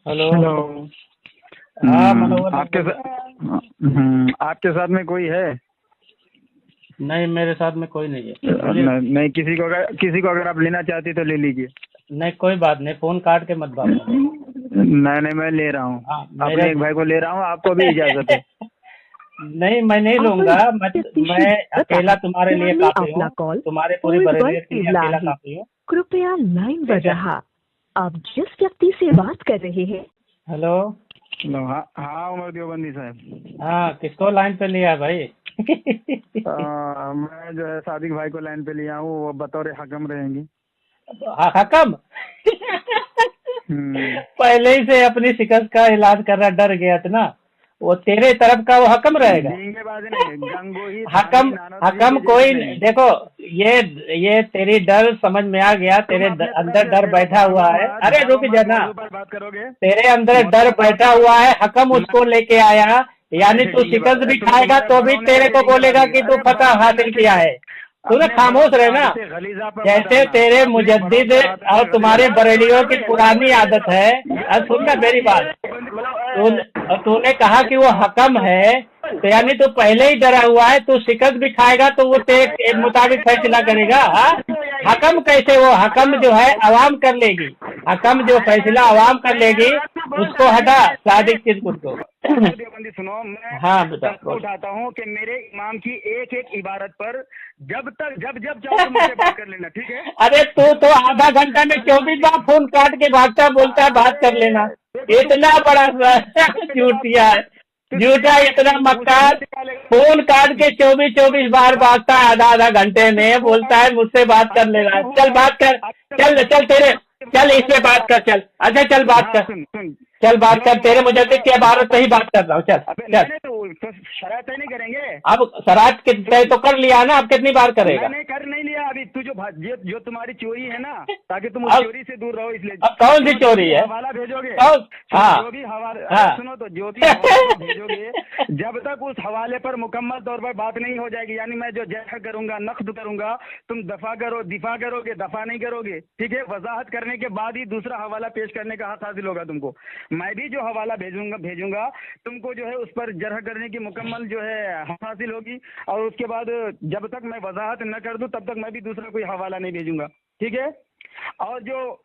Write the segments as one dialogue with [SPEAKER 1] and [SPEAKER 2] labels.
[SPEAKER 1] Hello.
[SPEAKER 2] Hello.
[SPEAKER 1] हाँ मनोहर।
[SPEAKER 2] आपके साथ में कोई है?
[SPEAKER 1] नहीं, मेरे साथ में कोई नहीं है।
[SPEAKER 2] नहीं, किसी को अगर आप लेना चाहती तो ले लीजिए।
[SPEAKER 1] नहीं, कोई बात नहीं, फोन काट के मत बात करो।
[SPEAKER 2] नहीं, मैं ले रहा हूँ।
[SPEAKER 1] हाँ,
[SPEAKER 2] अपने एक भाई को ले रहा हूँ, आपको भी इजाजत है।
[SPEAKER 1] नहीं, मैं नहीं लूंगा। मैं अकेला तुम्हारे लिए काफी हूँ, तुम्हारे पूरी बरेली के लिए अकेला काफी हूँ।
[SPEAKER 3] कृपया लाइन पर रहा। आप जिस व्यक्ति से बात कर रहे हैं।
[SPEAKER 1] हेलो।
[SPEAKER 2] हाँ उमर देवबंदी साहब।
[SPEAKER 1] हाँ, किसको लाइन पे लिया भाई?
[SPEAKER 2] मैं जो है सादिक भाई को लाइन पे लिया हूँ, वो बतौर हकम रहेंगे।
[SPEAKER 1] हकम? पहले ही से अपनी शिकस्त का इलाज कर रहा, डर गया था ना। वो तेरे तरफ का वो हकम रहेगा। हकम कोई देखो, ये तेरी डर समझ में आ गया। तेरे अंदर डर बैठा हुआ है। अरे रुक जाना, तेरे अंदर डर बैठा हुआ है। हकम उसको लेके आया, यानी तू शिकस्त भी खाएगा तो भी तेरे को बोलेगा कि तू फतह हासिल किया है। तू ना खामोश रहे ना। जैसे तेरे मुजद्दिद और तुम्हारे बरेलियों की पुरानी आदत है। सुनना मेरी बात, तूने कहा कि वो हकम है, तो यानी तू पहले ही डरा हुआ है। तू शिकस्त भी खाएगा तो वो तेरे मुताबिक फैसला करेगा। हकम कैसे? वो हकम जो है अवाम कर लेगी। हकम जो फैसला अवाम कर लेगी, उसको हटा। सादिक चिरकुट को
[SPEAKER 2] देवबंदी सुनो, मैं
[SPEAKER 1] हाँ बता
[SPEAKER 2] उठाता हूँ कि मेरे इमाम की एक एक इबारत पर जब चाहो मुझसे बात कर लेना, ठीक है?
[SPEAKER 1] अरे तू तो आधा घंटा में 24 बार फोन काट के भागता बोलता है बात कर लेना। इतना बड़ा झूठिया है, झूठा इतना मक्कार। फोन काट के 24 बार भागता है, आधा घंटे में बोलता है मुझसे बात कर लेना। चल बात कर, चल इससे बात कर, चल। अच्छा चल बात कर, चल बात कर। तेरे मुजद्दिद की इबारत पे ही बात कर रहा हूँ। चल
[SPEAKER 2] तो शरारत नहीं करेंगे।
[SPEAKER 1] अब शरारत तय तो कर लिया ना, अब कितनी बार करेगा?
[SPEAKER 2] मैंने कर नहीं लिया अभी। तू जो तुम्हारी चोरी है ना, ताकि तुम उस चोरी से दूर रहो, इसलिए।
[SPEAKER 1] अब कौन सी चोरी है?
[SPEAKER 2] हवाला भेजोगे?
[SPEAKER 1] हाँ,
[SPEAKER 2] जो भी हवाला, सुनो तो, जो भी हवाला भेजोगे, जब तक उस हवाले पर मुकम्मल तौर पर बात नहीं हो जाएगी, यानी मैं जो जर्ह करूंगा, नक्द करूंगा, तुम दिफा करोगे, दफा नहीं करोगे, ठीक है? वजाहत करने के बाद ही दूसरा हवाला पेश करने का हक हासिल होगा तुमको। मैं भी जो हवाला भेजूंगा तुमको जो है उस पर जर्ह करने की मुकम्मल जो है हक हासिल होगी। और उसके बाद जब तक मैं वजाहत न कर दूं तब तक मैं भी दूसरा कोई हवाला नहीं भेजूंगा, ठीक है? और जो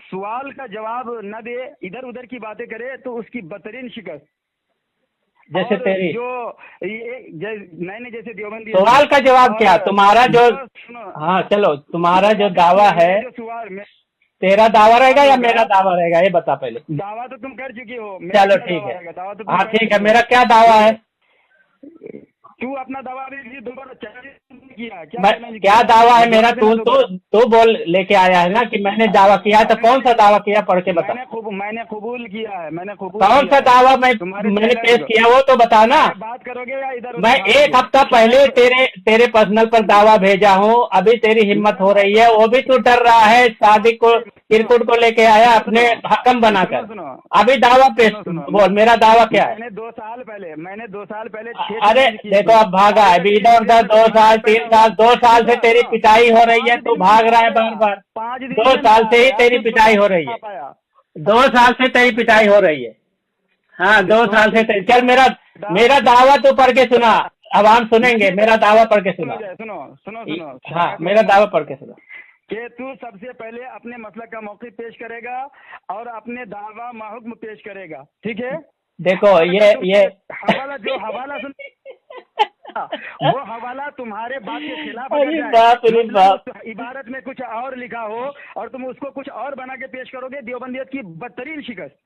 [SPEAKER 2] सवाल का जवाब न दे, इधर उधर की बातें करे, तो उसकी बदतरीन शिकस्त।
[SPEAKER 1] जैसे तेरी
[SPEAKER 2] मैंने जैसे देवबंदी
[SPEAKER 1] सवाल का जवाब क्या तुम्हारा जो? हाँ चलो, तुम्हारा जो दावा है, तेरा दावा रहेगा या मेरा दावा रहेगा, ये बता पहले।
[SPEAKER 2] दावा तो तुम कर चुकी हो।
[SPEAKER 1] चलो ठीक है, हाँ ठीक है। मेरा क्या दावा है?
[SPEAKER 2] तू अपना दावा भी दोबारा
[SPEAKER 1] क्या दावा है मेरा? तू बोल लेके आया है ना कि मैंने दावा किया है, तो कौन सा दावा किया? पढ़ के बता।
[SPEAKER 2] मैंने कबूल किया है।
[SPEAKER 1] कौन सा दावा मैंने पेश किया, वो तो बता ना।
[SPEAKER 2] बात करोगे या इधर?
[SPEAKER 1] मैं एक हफ्ता पहले तेरे पर्सनल पर दावा भेजा हूँ। अभी तेरी हिम्मत हो रही है, वो भी तू डर रहा है। सादिक को किरकुट को लेके आया अपने हकम बनाकर। अभी दावा पेश बोल, मेरा दावा क्या है?
[SPEAKER 2] मैंने 2 साल पहले
[SPEAKER 1] अरे देखो, अब भागा है अभी इधर उधर। 2 साल 3 साल, 2 साल से तेरी पिटाई हो रही है, तू भाग रहा है बार बार। 2 साल से ही तेरी पिटाई हो रही है। 2 साल से तेरी पिटाई हो रही है। हाँ 2 साल से तेरी। चल मेरा दावा तू पढ़ के सुना, आवाम सुनेंगे। मेरा दावा पढ़ के सुना।
[SPEAKER 2] सुनो।
[SPEAKER 1] हाँ, मेरा दावा पढ़ के सुना
[SPEAKER 2] कि तू सबसे पहले अपने मसलक का मौक़िफ़ पेश करेगा और अपने दावा माहुक्म पेश करेगा, ठीक है?
[SPEAKER 1] देखो ये
[SPEAKER 2] हवाला सुन। वो हवाला तुम्हारे बात के खिलाफ इबारत में कुछ और लिखा हो और तुम उसको कुछ और बना के पेश करोगे, देवबंदियत की बदतरीन शिकस्त।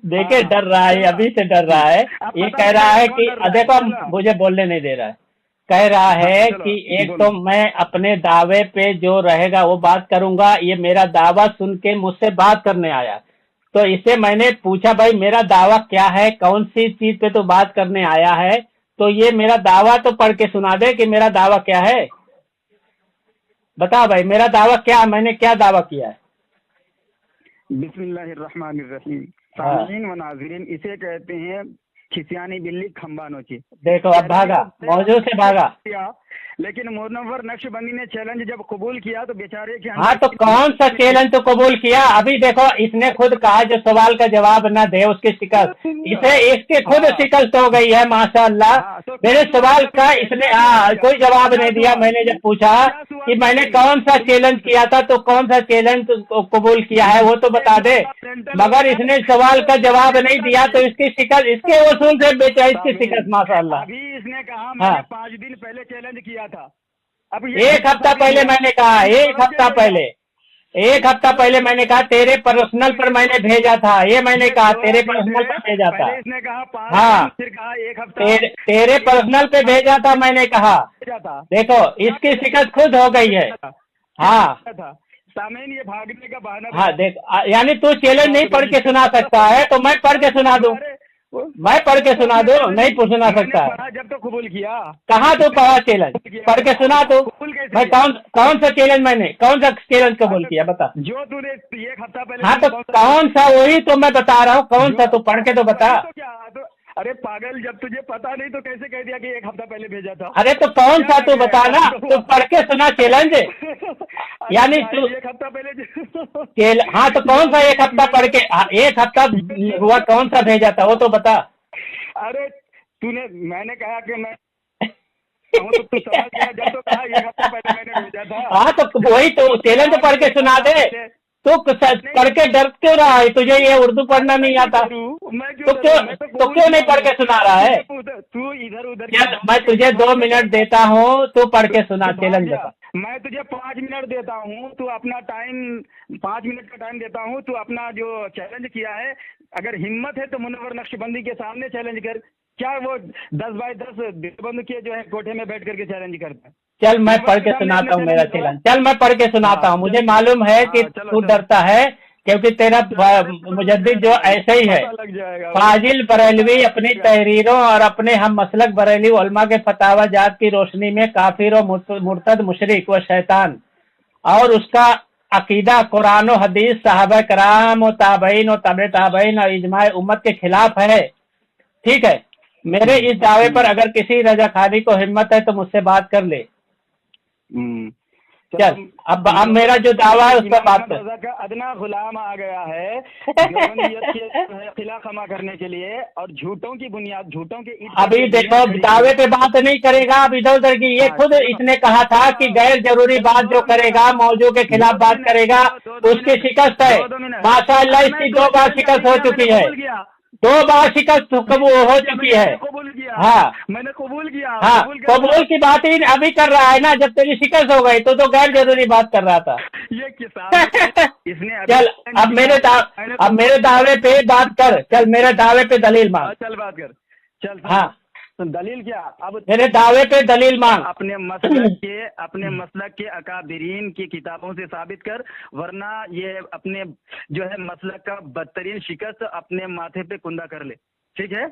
[SPEAKER 1] देखे डर रहा है, अभी से डर रहा है। ये कह रहा है कि देखो मुझे बोलने नहीं दे रहा है। कह रहा है कि एक तो मैं अपने दावे पे जो रहेगा वो बात करूंगा। ये मेरा दावा सुन के मुझसे बात करने आया, तो इससे मैंने पूछा भाई मेरा दावा क्या है, कौन सी चीज पे तो बात करने आया है? तो ये मेरा दावा तो पढ़ के सुना दे कि मेरा दावा क्या है। बता भाई मेरा दावा क्या, मैंने क्या दावा किया है?
[SPEAKER 2] बिस्मिल्लाहिर्रहमानिर्रहीम। सामीन व नाज़रीन, इसे कहते हैं खिसियानी बिल्ली खंबा नोची।
[SPEAKER 1] देखो अब भागा, मौजूद से भागा।
[SPEAKER 2] लेकिन मुनव्वर नक्शबंदी ने चैलेंज जब कबूल किया तो बेचारे के
[SPEAKER 1] हाँ, तो कौन सा चैलेंज तो कबूल किया? अभी देखो, इसने खुद कहा जो सवाल का जवाब न दे उसकी शिकस्त, इसे इसके खुद शिकस्त हो गई है माशाअल्लाह। मेरे सवाल का इसने कोई जवाब नहीं दिया। मैंने जब पूछा कि मैंने कौन सा चैलेंज किया था, तो कौन सा चैलेंज कबूल किया है वो तो बता दे, मगर इसने सवाल का जवाब नहीं दिया तो इसकी शिकस्त, इसके वसूल से बेचा इसकी शिकस्त माशाअल्लाह।
[SPEAKER 2] अभी इसने कहा मैंने 5 दिन पहले चैलेंज किया था। अब
[SPEAKER 1] एक हफ्ता पहले मैंने कहा, एक हफ्ता पहले मैंने कहा तेरे पर्सनल पर मैंने भेजा था, ये मैंने कहा तेरे पर्सनल पर भेजा था।
[SPEAKER 2] इसने कहा 5
[SPEAKER 1] हाँ,
[SPEAKER 2] दिन, फिर कहा 1 हफ्ता
[SPEAKER 1] तेरे पर्सनल पे भेजा था मैंने कहा। देखो, इसकी शिकस्त खुद हो गई है। हाँ
[SPEAKER 2] सामने ये भागने का बहाना।
[SPEAKER 1] हाँ, देख, यानी तू चैलेंज नहीं पढ़ के सुना सकता है तो मैं पढ़ के सुना दूं, मैं पढ़ के सुना दूं, नहीं सुना सकता है।
[SPEAKER 2] जब तो कबूल किया,
[SPEAKER 1] कहाँ तो पढ़ा चैलेंज? पढ़ के सुना तो मैं कौन सा चैलेंज, मैंने कौन सा चैलेंज कबूल किया बता।
[SPEAKER 2] जो तूने 1 हफ्ता पहले।
[SPEAKER 1] हाँ, तो कौन सा, वही तो मैं बता रहा हूँ, कौन सा, तू पढ़ के तो बता।
[SPEAKER 2] अरे पागल, जब तुझे पता नहीं तो कैसे कह दिया कि 1 हफ्ता पहले भेजा था?
[SPEAKER 1] अरे तो कौन सा तू बता ना, तू पढ़ के सुना चैलेंज, यानी तू
[SPEAKER 2] 1 हफ्ता पहले।
[SPEAKER 1] हाँ, तो कौन सा 1 हफ्ता पढ़ के 1 हफ्ता हुआ कौन सा भेजा था वो तो बता।
[SPEAKER 2] अरे तूने, मैंने कहा कि मैं तो तू समझ गया, जब तो कहा 1 हफ्ता पहले मैंने भेजा था।
[SPEAKER 1] हाँ, तो वही तो चैलेंज पढ़ के सुना दे। तो पढ़ के डर क्यों रहा है? तुझे ये उर्दू पढ़ना नहीं आता तो क्यों नहीं पढ़ के सुना रहा है?
[SPEAKER 2] तू इधर उधर।
[SPEAKER 1] मैं तुझे 2 मिनट देता हूँ, तू पढ़ के सुना चैलेंज बता।
[SPEAKER 2] मैं तुझे 5 मिनट देता हूँ, तू अपना टाइम 5 मिनट का टाइम देता हूँ, तू अपना जो चैलेंज किया है, अगर हिम्मत है तो मुनव्वर नक्शबंदी के सामने चैलेंज कर। क्या वो 10 बाय 10 देवबंद के जो है कोठे में बैठ करके चैलेंज करता है?
[SPEAKER 1] चल मैं पढ़ के सुनाता हूँ मेरा चैलेंज, चल मैं पढ़ के सुनाता हूँ। मुझे मालूम है कि तू डरता है क्योंकि तेरा मुजद्दिद जो ऐसे ही है, फाजिल बरेलवी अपनी तहरीरों और अपने हम मसलक बरेली उलमा के फतावा जात की रोशनी में काफिर और मुर्तद मुशरिक व शैतान और उसका अकीदा कुरान और हदीस साहबा कराम और ताबईन और तबे ताबईन और इजमाए उम्मत के खिलाफ है। ठीक है, मेरे इस दावे पर अगर किसी रजाखानी को हिम्मत है तो मुझसे बात कर ले। चल, अब मेरा जो दावा है उस पर बात कर।
[SPEAKER 2] अदना गुलाम आ गया है के खिला खमा करने के लिए और झूठों की बुनियाद, झूठों के।
[SPEAKER 1] अभी देखो, दावे पे बात नहीं करेगा, अब इधर उधर की। ये खुद इसने कहा था कि गैर जरूरी बात जो करेगा, मौजू के खिलाफ बात करेगा, उसकी शिकस्त है। माशाअल्लाह, इसकी 2 बार शिकस्त हो चुकी है, 2 बार शिकस्त हो चुकी है। हाँ,
[SPEAKER 2] मैंने कबूल किया।
[SPEAKER 1] हाँ, कबूल की बात ही अभी कर रहा है ना, जब तेरी शिकस्त हो गई तो गैर जरूरी बात कर रहा था।
[SPEAKER 2] ये किसान इसने
[SPEAKER 1] चल, अब मेरे दावे पे बात कर। चल, मेरे दावे पे दलील मांग।
[SPEAKER 2] चल बात कर, चल।
[SPEAKER 1] हाँ,
[SPEAKER 2] तो दलील क्या? अब
[SPEAKER 1] मेरे दावे पे दलील मांग।
[SPEAKER 2] अपने मसलक के अकाबिरीन की किताबों से साबित कर, वरना ये अपने जो है मसलक का बदतरीन शिकस्त अपने माथे पे कुंदा कर ले। ठीक है,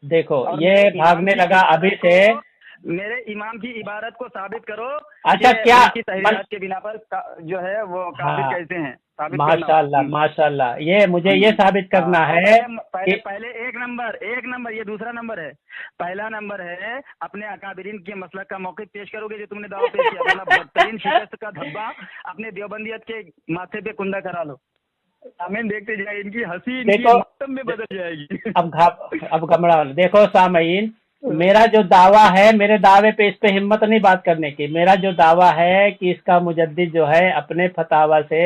[SPEAKER 1] देखो ये भागने लगा अभी से।
[SPEAKER 2] मेरे इमाम की इबारत को साबित करो।
[SPEAKER 1] अच्छा, क्या
[SPEAKER 2] तहरीरात के बिना पर जो है वो काफिर कैसे हैं?
[SPEAKER 1] माशाअल्लाह, माशाअल्लाह, ये मुझे ये साबित करना है।
[SPEAKER 2] पहले एक नंबर, ये दूसरा नंबर है। पहला नंबर है अपने अकाबिरीन के मसलक का मौक़िफ़ पेश करोगे जो तुमने दावा पेश किया, वरना बदतरीन शिकस्त का धब्बा अपने देवबंदियत के माथे पे कुंदा करा लो। सामीन देखते जाए, इनकी हंसी इनकी में बदल जाएगी।
[SPEAKER 1] अब घबरा। देखो सामीन, मेरा जो दावा है, मेरे दावे पे इस पे हिम्मत नहीं बात करने की। मेरा जो दावा है कि इसका मुजद्दिद जो है अपने फतावा से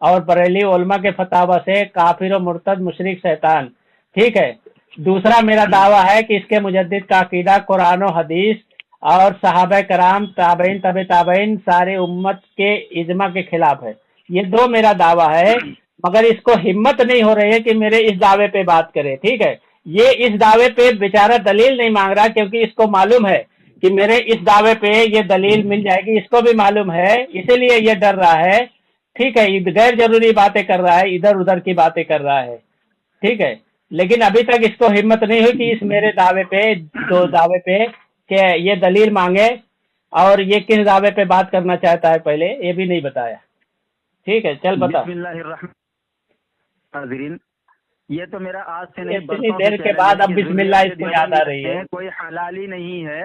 [SPEAKER 1] और बरेली उलमा के फतावा से काफिर और मुर्तद मुशरिक शैतान। ठीक है, दूसरा मेरा दावा है कि इसके मुजद्दिद का अकीदा कुरान और हदीस और सहाबा कराम ताबईन तबे ताबईन सारे उम्मत के इजमा के खिलाफ है। ये 2 मेरा दावा है, मगर इसको हिम्मत नहीं हो रही है कि मेरे इस दावे पे बात करे। ठीक है, ये इस दावे पे बेचारा दलील नहीं मांग रहा क्योंकि इसको मालूम है कि मेरे इस दावे पे ये दलील मिल जाएगी, इसको भी मालूम है, इसीलिए ये डर रहा है। ठीक है, गैर जरूरी बातें कर रहा है, इधर उधर की बातें कर रहा है। ठीक है, लेकिन अभी तक इसको हिम्मत नहीं हुई कि इस मेरे दावे पे, 2 दावे पे कि ये दलील मांगे, और ये किस दावे पे बात करना चाहता है पहले ये भी नहीं बताया। ठीक है, चल बता।
[SPEAKER 2] हाज़रीन, یہ تو میرا آج سے نہیں
[SPEAKER 1] اتنی دیر کے بعد اب بسم اللہ اس کو یاد آ رہی ہے.
[SPEAKER 2] کوئی حلالی نہیں ہے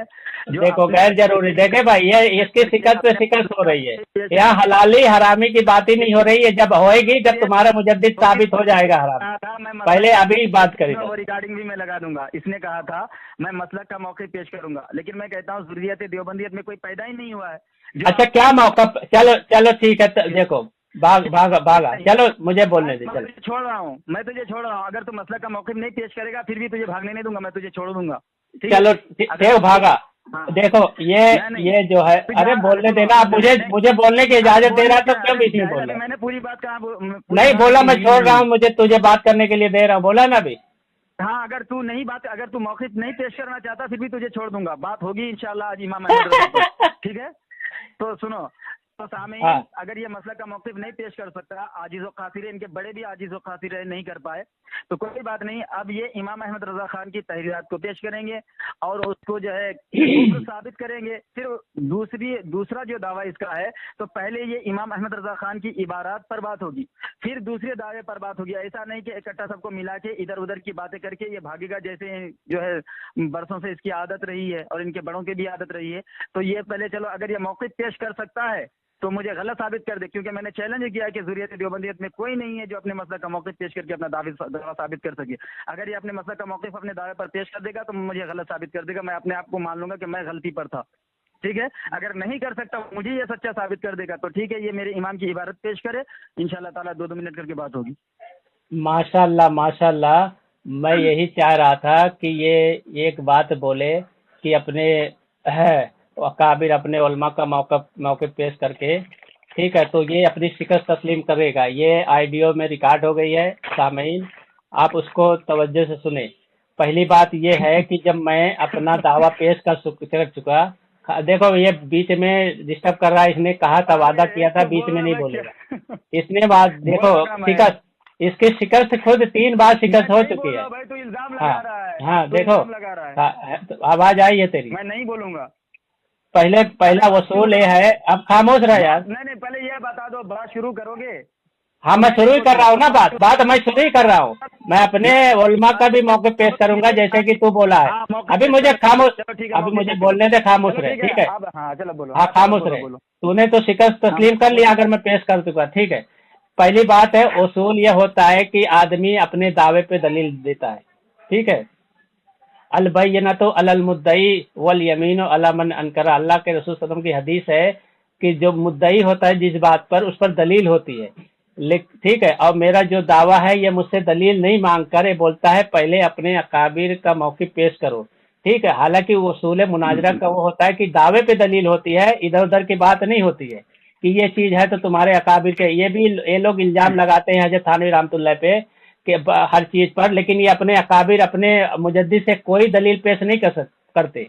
[SPEAKER 1] دیکھو غیر ضروری دیکھے بھائی یہ اس کی شکست پہ شکست ہو رہی ہے. یہاں حلالی حرامی کی بات ہی نہیں ہو رہی ہے. جب ہوئے گی جب تمہارا مجدد ثابت ہو جائے گا حرام. پہلے ابھی بات کریں گے.
[SPEAKER 2] ریکارڈنگ بھی میں لگا دوں گا. اس نے کہا تھا میں مسلک کا موقع پیش کروں گا, لیکن میں کہتا ہوں ذریت دیوبندیت میں کوئی پیدا ہی نہیں ہوا ہے.
[SPEAKER 1] اچھا کیا موقع؟ چلو ٹھیک ہے. دیکھو بھاگا چلو مجھے بولنے دے. چلو
[SPEAKER 2] چھوڑ رہا ہوں, میں تجھے چھوڑ رہا ہوں. اگر تو مسلک کا موقف نہیں پیش کرے گا پھر بھی تجھے بھاگنے نہیں دوں گا, میں تجھے چھوڑ دوں گا.
[SPEAKER 1] چلو دیکھو بھاگا. دیکھو یہ جو ہے, ارے بولنے دینا. آپ مجھے بولنے کی اجازت دے رہا تو کیوں بیچ میں بول رہا؟
[SPEAKER 2] میں نے پوری بات کہا
[SPEAKER 1] نہیں بولا, میں چھوڑ رہا ہوں. مجھے تجھے بات کرنے کے لیے دے رہا ہوں, بولا نا ابھی.
[SPEAKER 2] ہاں اگر تو موقف نہیں پیش کرنا چاہتا پھر بھی تجھے چھوڑ دوں گا. بات ہوگی انشاءاللہ آج امام احمد رضا پر. ٹھیک ہے تو سنو. تو سامعین, اگر یہ مسئلہ کا موقف نہیں پیش کر سکتا, عاجز و قاصر, ان کے بڑے بھی عاجز و قاصر نہیں کر پائے, تو کوئی بات نہیں. اب یہ امام احمد رضا خان کی تحریرات کو پیش کریں گے اور اس کو جو ہے ثابت کریں گے. پھر دوسرا جو دعویٰ اس کا ہے, تو پہلے یہ امام احمد رضا خان کی عبارات پر بات ہوگی, پھر دوسرے دعوے پر بات ہوگی. ایسا نہیں کہ اکٹھا سب کو ملا کے ادھر ادھر کی باتیں کر کے یہ بھاگے گا, جیسے جو ہے برسوں سے اس کی عادت رہی ہے اور ان کے بڑوں کی بھی عادت رہی ہے. تو یہ پہلے چلو, اگر یہ موقف پیش کر سکتا ہے تو مجھے غلط ثابت کر دے, کیونکہ میں نے چیلنج کیا کہ ذریت دیوبندیت میں کوئی نہیں ہے جو اپنے مسئلہ کا موقف پیش کر کے اپنا دعویٰ ثابت کر سکے. اگر یہ اپنے مسئلہ کا موقف اپنے دعوے پر پیش کر دے گا تو مجھے غلط ثابت کر دے گا, میں اپنے آپ کو مان لوں گا کہ میں غلطی پر تھا. ٹھیک ہے, اگر نہیں کر سکتا مجھے یہ سچا ثابت کر دے گا تو ٹھیک ہے, یہ میرے امام کی عبارت پیش کرے, انشاءاللہ تعالیٰ 2 منٹ کر کے بات ہوگی.
[SPEAKER 1] ماشاءاللہ. میں یہی چاہ رہا تھا کہ یہ ایک بات بولے کہ اپنے اکابر اپنے علماء کا موقف پیش کر کے, ٹھیک ہے, تو یہ اپنی شکست تسلیم کرے گا. یہ آئیڈیو میں ریکارڈ ہو گئی ہے. سامعین آپ اس کو توجہ سے سنیں. پہلی بات یہ ہے کہ جب میں اپنا دعویٰ پیش کر چکا, دیکھو یہ بیچ میں ڈسٹرب کر رہا ہے. اس نے کہا تھا, وعدہ کیا تھا بیچ میں نہیں بولے گا. اس نے بات دیکھو شکست, اس کی شکست خود 3 بار شکست ہو چکی ہے. ہاں دیکھو آواز آئی ہے تیری.
[SPEAKER 2] میں نہیں بولوں گا.
[SPEAKER 1] پہلا وصول یہ ہے. اب خاموش رہ یار.
[SPEAKER 2] نہیں پہلے یہ بتا دو, بات شروع کرو گے؟
[SPEAKER 1] ہاں میں شروع ہی کر رہا ہوں نا. بات میں شروع ہی کر رہا ہوں. میں اپنے علماء کا بھی موقع پیش کروں گا جیسے کہ تو بولا ہے. ابھی مجھے بولنے دے. خاموش رہے, ٹھیک ہے. ہاں خاموش رہے. تو نے تو شکست تسلیم کر لیا اگر میں پیش کر چکا, ٹھیک ہے. پہلی بات ہے, اصول یہ ہوتا ہے کہ آدمی اپنے دعوے پہ دلیل دیتا ہے, ٹھیک ہے. البینۃ علی المدعی والیمین علی من انکر. اللہ کے رسول صلی اللہ علیہ وسلم کی حدیث ہے کہ جو مدعی ہوتا ہے جس بات پر, اس پر دلیل ہوتی ہے, ٹھیک ہے. اور میرا جو دعویٰ ہے یہ مجھ سے دلیل نہیں مانگ کر یہ بولتا ہے پہلے اپنے اکابر کا موقف پیش کرو, ٹھیک ہے. حالانکہ اصول مناظرہ کا وہ ہوتا ہے کہ دعوے پہ دلیل ہوتی ہے, ادھر ادھر کی بات نہیں ہوتی ہے کہ یہ چیز ہے تو تمہارے اکابر کے. یہ لوگ الزام لگاتے ہیں حضرت تھانوی رحمۃ اللہ پہ کہ ہر چیز پر, لیکن یہ اپنے اکابر اپنے مجدد سے کوئی دلیل پیش نہیں کرتے,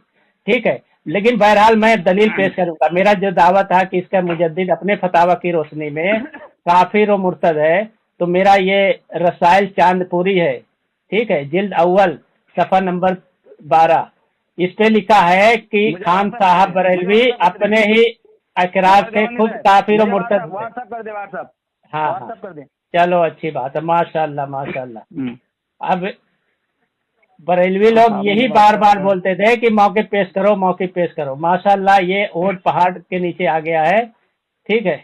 [SPEAKER 1] ٹھیک ہے. لیکن بہرحال میں دلیل پیش کروں گا. میرا جو دعویٰ تھا کہ اس کا مجدد اپنے فتاوی کی روشنی میں کافر و مرتد ہے, تو میرا یہ رسائل چاند پوری ہے, ٹھیک ہے, جلد اول صفحہ نمبر 12. اس پہ لکھا ہے کہ خان صاحب بریلوی اپنے ہی اقرار سے خود کافر و مرتد. ہاں چلو اچھی بات ہے. ماشاءاللہ ماشاءاللہ. اب بریلوی لوگ یہی بار بار بولتے تھے کہ موقف پیش کرو موقف پیش کرو. ماشاءاللہ یہ اونٹ پہاڑ کے نیچے آ گیا ہے, ٹھیک ہے.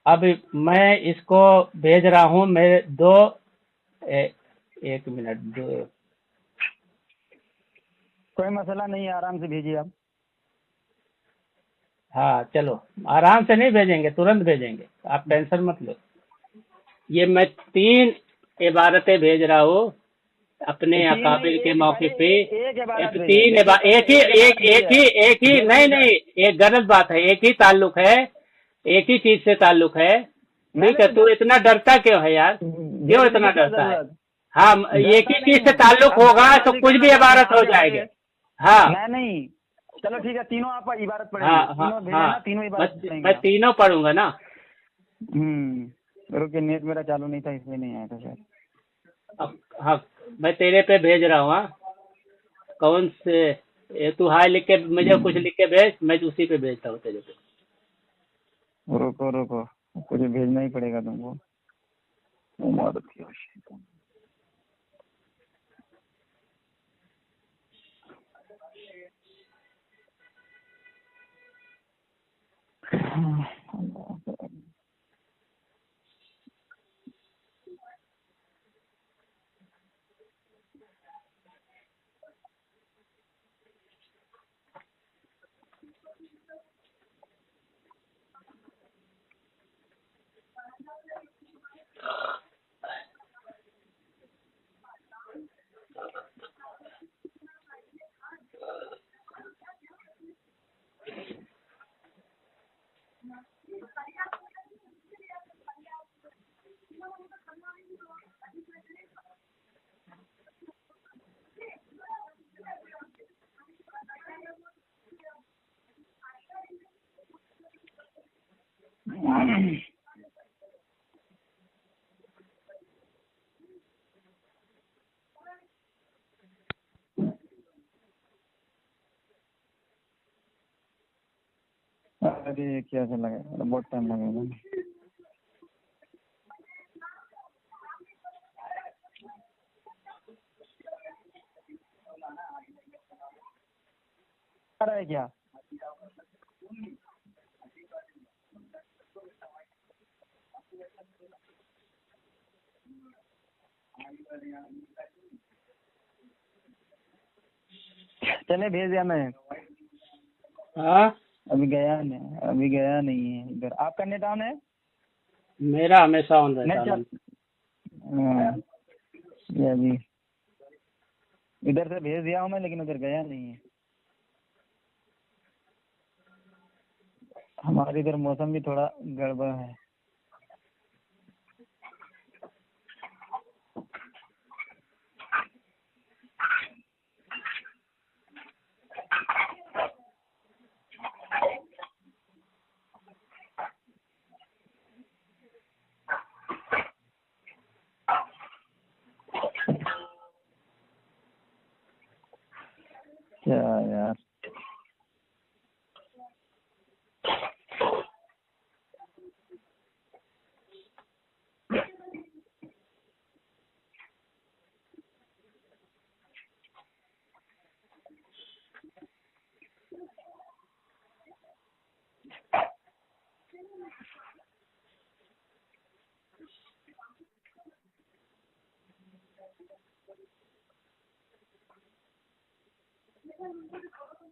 [SPEAKER 1] اب میں اس کو بھیج رہا ہوں. میرے ایک منٹ.
[SPEAKER 2] کوئی مسئلہ نہیں ہے, آرام سے بھیجیے آپ.
[SPEAKER 1] ہاں چلو آرام سے نہیں بھیجیں گے, ترنت بھیجیں گے, آپ ٹینشن مت لو. یہ میں 3 عبارتیں بھیج رہا ہوں اپنے اکابر کے موقع پہ. 3 ایک ہی نہیں, ایک غلط بات ہے. ایک ہی تعلق ہے, ایک ہی چیز سے تعلق ہے, ٹھیک ہے. تو اتنا ڈرتا کیوں ہے یار, کیوں اتنا ڈرتا ہے؟ ہاں ایک ہی چیز سے تعلق ہوگا تو کچھ بھی عبارت ہو جائے گی. ہاں
[SPEAKER 2] نہیں چلو ٹھیک ہے, تینوں آپ عبارت پڑھیں.
[SPEAKER 1] میں تینوں پڑھوں گا نا.
[SPEAKER 2] رکے, نیٹ میرا چالو نہیں تھا اس لیے نہیں آیا تھا شاید.
[SPEAKER 1] ہاں میں تیرے پہ بھیج رہا ہوں. کون سے تو ہائی لکھ کے مجھے کچھ لکھ کے بھیج, میں اسی پہ بھیجتا ہوں تیرے پہ.
[SPEAKER 2] रुको रुको, कुछ भेजना ही पड़ेगा तुमको। उम्र की आवश्यकता। अरे क्या से लगेगा, बहुत टाइम लगेगा। आ रहा है क्या? चले भेज दिया मैं।
[SPEAKER 1] हाँ
[SPEAKER 2] अभी गया नहीं है इधर। आपका नेट ऑन है?
[SPEAKER 1] मेरा हमेशा ऑन
[SPEAKER 2] नेट
[SPEAKER 1] रहता है।
[SPEAKER 2] हाँ, ये अभी इधर से भेज दिया हूँ मैं, लेकिन उधर गया नहीं है। हमारे इधर मौसम भी थोड़ा गड़बड़ है। क्या यार,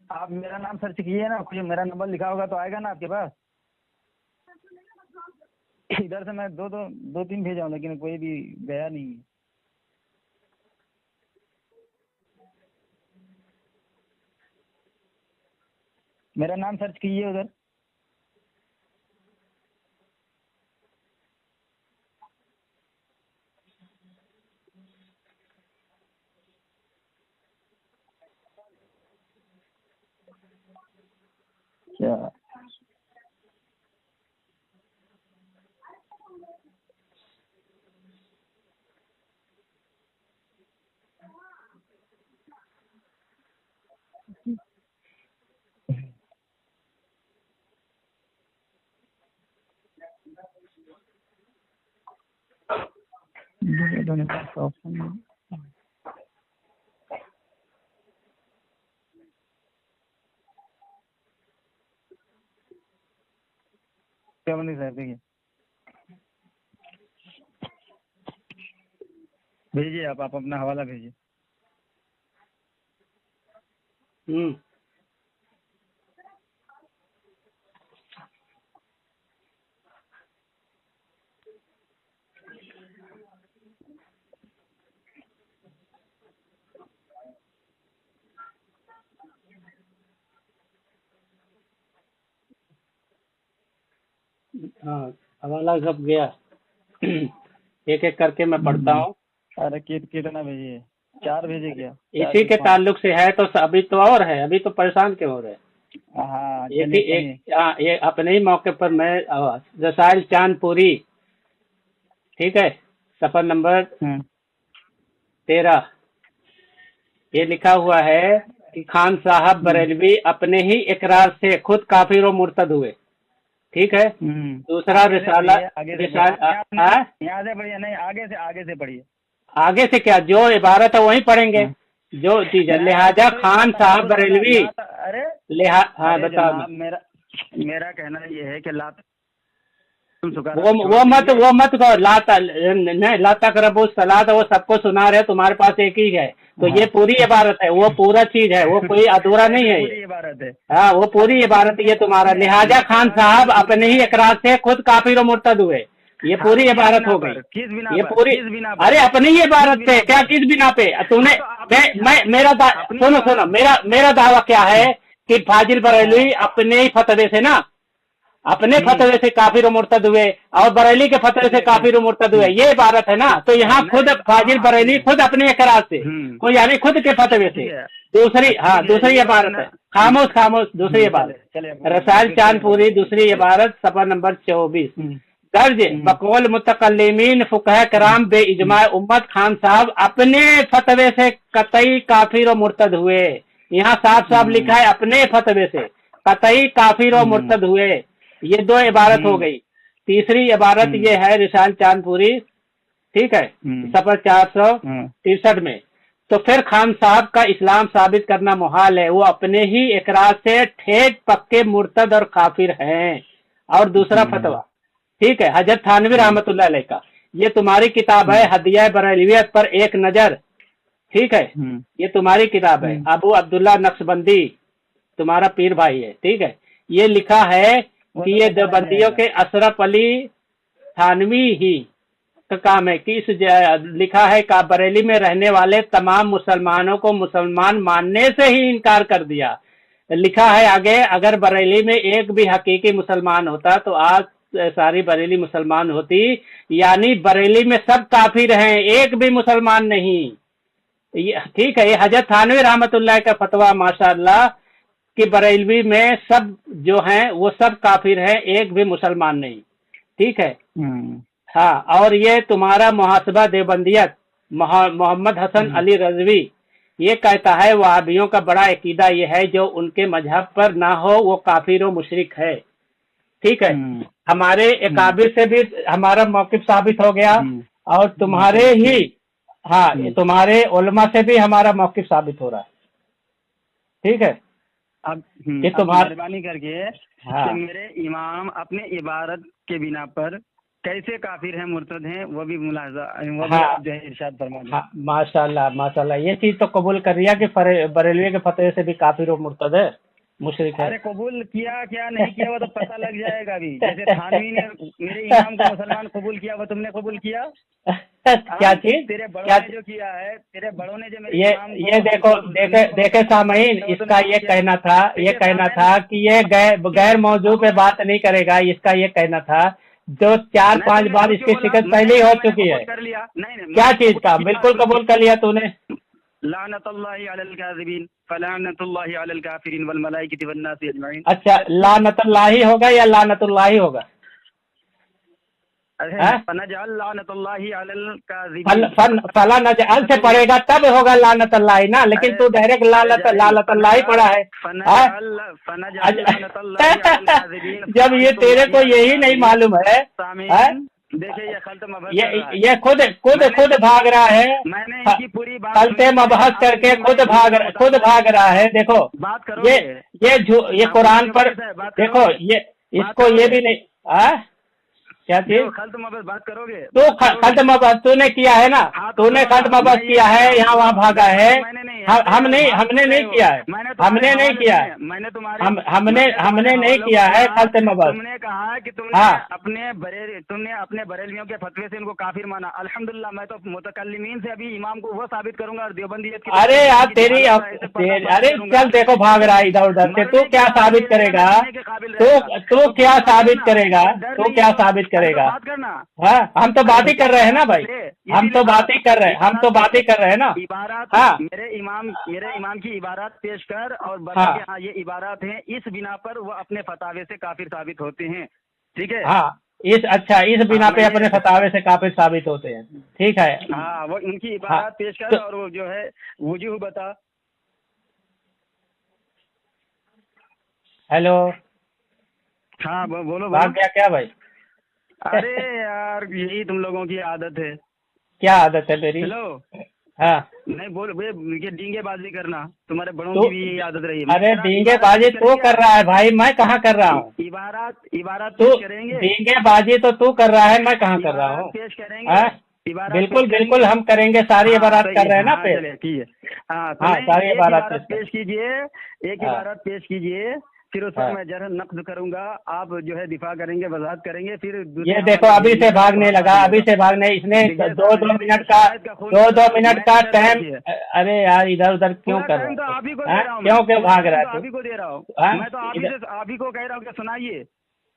[SPEAKER 2] आप मेरा नाम सर्च कीजिए ना, कुछ मेरा नंबर लिखा होगा तो आएगा ना आपके पास। इधर से मैं दो तीन भेजा हूँ, लेकिन कोई भी गया नहीं है। मेरा नाम सर्च कीजिए उधर। क्या ऑप्शन क्या बनी सर, देखिए भेजिए आप अपना हवाला भेजिए।
[SPEAKER 1] हाँ हवाला सब गया। एक एक करके मैं पढ़ता हूँ।
[SPEAKER 2] अरे कितना भेजिए? 4 भेजे क्या?
[SPEAKER 1] इसी के ताल्लुक से है तो अभी तो और है, अभी तो परेशान क्यों हो रहे?
[SPEAKER 2] हाँ
[SPEAKER 1] ये अपने ही मौके पर मैं रसायल चांदपुरी, ठीक है, सफर नंबर 13, ये लिखा हुआ है कि खान साहब बरेलवी अपने ही इकरार से खुद काफिर और मुर्तद हुए। ठीक है। दूसरा रिसाला
[SPEAKER 2] यहाँ से पढ़िए, नहीं आगे से पढ़िए।
[SPEAKER 1] आगे से क्या, जो इबारत है वही पढ़ेंगे जो चीज है। लिहाजा खान साहब बरेलवी,
[SPEAKER 2] अरे
[SPEAKER 1] हाँ बताओ।
[SPEAKER 2] मेरा कहना ये है कि
[SPEAKER 1] वो मत कहो, ला तक़रबू सलात, वो सबको सुना रहे, तुम्हारे पास एक ही है तो ये पूरी इबारत है, वो पूरा चीज है, वो कोई अधूरा नहीं है,
[SPEAKER 2] पूरी इबारत है।
[SPEAKER 1] हाँ वो पूरी इबारत ये तुम्हारा। लिहाजा खान साहब अपने ही इकरार से खुद काफिर और मुर्तद हुए, ये पूरी इबारत हो गई।
[SPEAKER 2] किस बिना
[SPEAKER 1] ये
[SPEAKER 2] पर?
[SPEAKER 1] पूरी
[SPEAKER 2] किस बिना पर?
[SPEAKER 1] अरे अपनी ही इबारत पे क्या, किस बिना पे तूने, सुनो मेरा दावा क्या है कि फाजिल बरेलवी अपने ही फतवे से ना, अपने फतवे से काफिर और मुर्तद हुए और बरेली के फतवे से काफिर और मुर्तद हुए, ये इबारत है ना। तो यहाँ खुद फाजिल बरेली खुद अपने इकरार से, यानी खुद के फतवे से। दूसरी इबारत है, खामोश दूसरी इबारत, रसायल चांदपुरी दूसरी इबारत सफा नंबर 24। दर्ज बकौल मुतकल्लिमीन फुकहा कराम बे इजमा उम्मत खान साहब अपने फतवे से कतई काफिर और मुर्तद हुए। यहाँ साफ साफ लिखा है अपने फतवे से कतई काफिर और मुर्तद हुए। ये दो इबारत हो गई। तीसरी इबारत ये है रिसाल चांदपुरी, ठीक है, सफर 463 में। तो फिर खान साहब का इस्लाम साबित करना मुहाल है, वो अपने ही इकरार से ठेठ पक्के मुर्तद और काफिर हैं। और दूसरा फतवा, ठीक है, हजरत थानवी रहमतुल्लाह अलैह का, ये तुम्हारी किताब है हदिया बरेलवियत पर एक नजर, ठीक है, ये तुम्हारी किताब है। अबू अब्दुल्ला नक्शबंदी तुम्हारा पीर भाई है, ठीक है। ये लिखा है कि ये देवबंदियों के अशरफ अली थानवी ही का काम है कि लिखा है कि बरेली में रहने वाले तमाम मुसलमानों को मुसलमान मानने से ही इनकार कर दिया। लिखा है आगे, अगर बरेली में एक भी हकीकी मुसलमान होता तो आज सारी बरेली मुसलमान होती, यानी बरेली में सब काफिर हैं, एक भी मुसलमान नहीं। ठीक है, ये हजरत थानवी रहमतुल्लाह का फतवा माशाअल्लाह कि बरेलवी में सब जो हैं वो सब काफिर हैं, एक भी मुसलमान नहीं, ठीक है। हाँ, और ये तुम्हारा मुहासबा देवबंदियत मोहम्मद हसन अली रजवी ये कहता है वहाबियों का बड़ा अकीदा ये है जो उनके मजहब पर ना हो वो काफिर व मुशरिक है, ठीक है। हमारे अकाबिर से भी हमारा मौक़िफ़ साबित हो गया और तुम्हारे ही तुम्हारे उलमा से भी हमारा मौक़िफ़ साबित हो रहा है, ठीक है।
[SPEAKER 2] अब मेहरबानी करके कि मेरे इमाम अपने इबारत के बिना पर कैसे काफिर हैं मुर्तद हैं वो भी मुलाजा जो है इरशाद फरमा।
[SPEAKER 1] माशाअल्लाह ये चीज तो कबूल कर लिया कि बरेलवी के फतवे से भी काफिर और मुर्तद है, मुशरिक है।
[SPEAKER 2] अरे कबूल किया क्या नहीं किया वो तो पता लग जाएगा अभी। जैसे थानवी ने मेरे इमाम को मुसलमान कबूल किया, वो तुमने कबूल किया?
[SPEAKER 1] क्या चीज?
[SPEAKER 2] तेरे बड़ों ने जो किया है, तेरे बड़ों ने जो मेरे
[SPEAKER 1] ये देखे सामईन, इसका ये कहना था कि ये गैर मौजू पे बात नहीं करेगा। इसका ये कहना था जो 4-5 बार इसकी शिकस्त पहले ही हो चुकी है। क्या चीज का? बिल्कुल कबूल कर लिया तूने।
[SPEAKER 2] लानतुल्लाहि अलल काज़िबीन फलानतुल्लाहि अलल काफिरीन वल मलाइकति वन नासि अजमईन।
[SPEAKER 1] अच्छा, लानतुल्लाहि होगा या लानतुल्लाहि होगा?
[SPEAKER 2] फनजअल लानतुल्लाहि अलल काज़िबीन,
[SPEAKER 1] फला नजअल से पढ़ेगा तब होगा लानतुल्लाहि ना, लेकिन तू डायरेक्ट लानतुल्लाहि पढ़ा है। जब ये तेरे को यही नहीं मालूम है,
[SPEAKER 2] देखिए
[SPEAKER 1] ये खुद भाग रहा है,
[SPEAKER 2] मैंने इनकी पूरी बात
[SPEAKER 1] खलते मबहस करके खुद भाग रहा है। देखो
[SPEAKER 2] बात करो,
[SPEAKER 1] ये कुरान पर देखो, ये इसको ये भी नहीं क्या चीज
[SPEAKER 2] खल्त मबहस बात करोगे?
[SPEAKER 1] तो खल्त मबहस तूने किया है ना, तूने खल्त मबहस किया है, यहाँ वहाँ भागा है। हमने नहीं किया है, हमने नहीं किया है, हमने नहीं किया है खल्त मबहस।
[SPEAKER 2] तुमने कहा कि तुमने अपने बरेलियों के फतवे से इनको काफिर माना। अल्हम्दुलिल्लाह, मैं तो मुतकल्लिमीन से अभी इमाम को वो साबित करूंगा और देवबंदियत की।
[SPEAKER 1] अरे यार अरे चल देखो भाग रहा है इधर उधर से। तू क्या साबित करेगा? तू क्या साबित करेगा? तू क्या साबित करेगा? हाँ, हम तो बात ही कर रहे हैं ना भाई, हम तो बात ही कर रहे हैं ना।
[SPEAKER 2] हाँ, मेरे इमाम की इबारत पेश कर और बता कि हाँ ये इबारत हैं, इस बिना पर वो अपने फतावे से काफिर साबित होते हैं, ठीक है।
[SPEAKER 1] हाँ, इस बिना पे अपने फतावे से काफिर साबित होते हैं, ठीक है।
[SPEAKER 2] हाँ, वो उनकी इबारत पेश कर और वो जो है वजूह बता।
[SPEAKER 1] हेलो
[SPEAKER 2] हाँ बोलो
[SPEAKER 1] भाग गया क्या भाई?
[SPEAKER 2] अरे यार यही तुम लोगों की आदत है।
[SPEAKER 1] क्या आदत है मेरी?
[SPEAKER 2] हेलो।
[SPEAKER 1] हाँ
[SPEAKER 2] नहीं बोल ये डींगेबाजी करना तुम्हारे बड़ों
[SPEAKER 1] तो
[SPEAKER 2] की भी यही आदत रही है।
[SPEAKER 1] अरे डींगेबाजी तू कर रहा है भाई, मैं कहाँ कर रहा हूँ?
[SPEAKER 2] इबारत
[SPEAKER 1] तू
[SPEAKER 2] पेश करेंगे।
[SPEAKER 1] डींगेबाजी तो तू कर रहा है, मैं कहाँ कर रहा हूँ?
[SPEAKER 2] पेश करेंगे।
[SPEAKER 1] हाँ? बिल्कुल बिल्कुल हम करेंगे, सारी इबारत कर रहे हैं ना पेश।
[SPEAKER 2] ठीक है। हाँ
[SPEAKER 1] सारी इबारत
[SPEAKER 2] पेश कीजिए। एक इबारत पेश कीजिए, फिर उस पर मैं जरा नक्द करूंगा, आप जो है दिफा करेंगे, वजाहत करेंगे। फिर
[SPEAKER 1] ये देखो अभी से भागने लगा, अभी से भागने, इसने 2-2 मिनट का टाइम। अरे यार इधर उधर क्यों कर रहा
[SPEAKER 2] तो आप ही को
[SPEAKER 1] है?
[SPEAKER 2] दे रहा हूँ,
[SPEAKER 1] क्यों भाग रहा है
[SPEAKER 2] आप ही को दे रहा हूँ। मैं तो आप ही को कह रहा हूँ कि सुनाइए।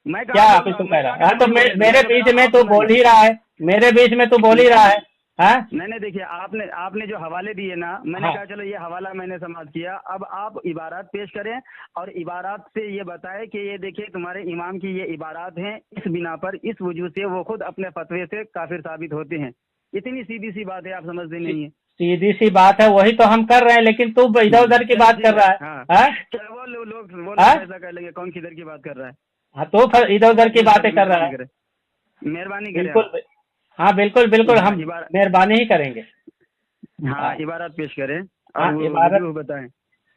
[SPEAKER 2] मैं
[SPEAKER 1] क्या आप ही को कह रहा है? तो मेरे बीच में तू बोल ही रहा है, मेरे बीच में तू बोल ही रहा है। हाँ?
[SPEAKER 2] नहीं देखिए आपने जो हवाले दिए ना, मैंने कहा चलो ये हवाला मैंने समाप्त किया, अब आप इबारत पेश करें और इबारत से ये बताएं कि ये देखिए तुम्हारे इमाम की ये इबारत हैं, इस बिना पर, इस वजूद से वो खुद अपने फतवे से काफिर साबित होते हैं। इतनी सीधी सी बात है, आप समझते नहीं है।
[SPEAKER 1] सीधी सी बात है, वही तो हम कर रहे हैं, लेकिन तू इधर उधर की बात कर रहा है। हाँ?
[SPEAKER 2] क्या वो लोग ऐसा कर लेंगे? कौन किधर की बात कर रहा है?
[SPEAKER 1] हाँ तो इधर उधर की बातें कर रहा है।
[SPEAKER 2] मेहरबानी करें।
[SPEAKER 1] बिल्कुल, हाँ बिल्कुल बिल्कुल हम मेहरबानी ही करेंगे।
[SPEAKER 2] हाँ इबारत पेश करें
[SPEAKER 1] हाँ
[SPEAKER 2] और
[SPEAKER 1] इबारत
[SPEAKER 2] बताएं।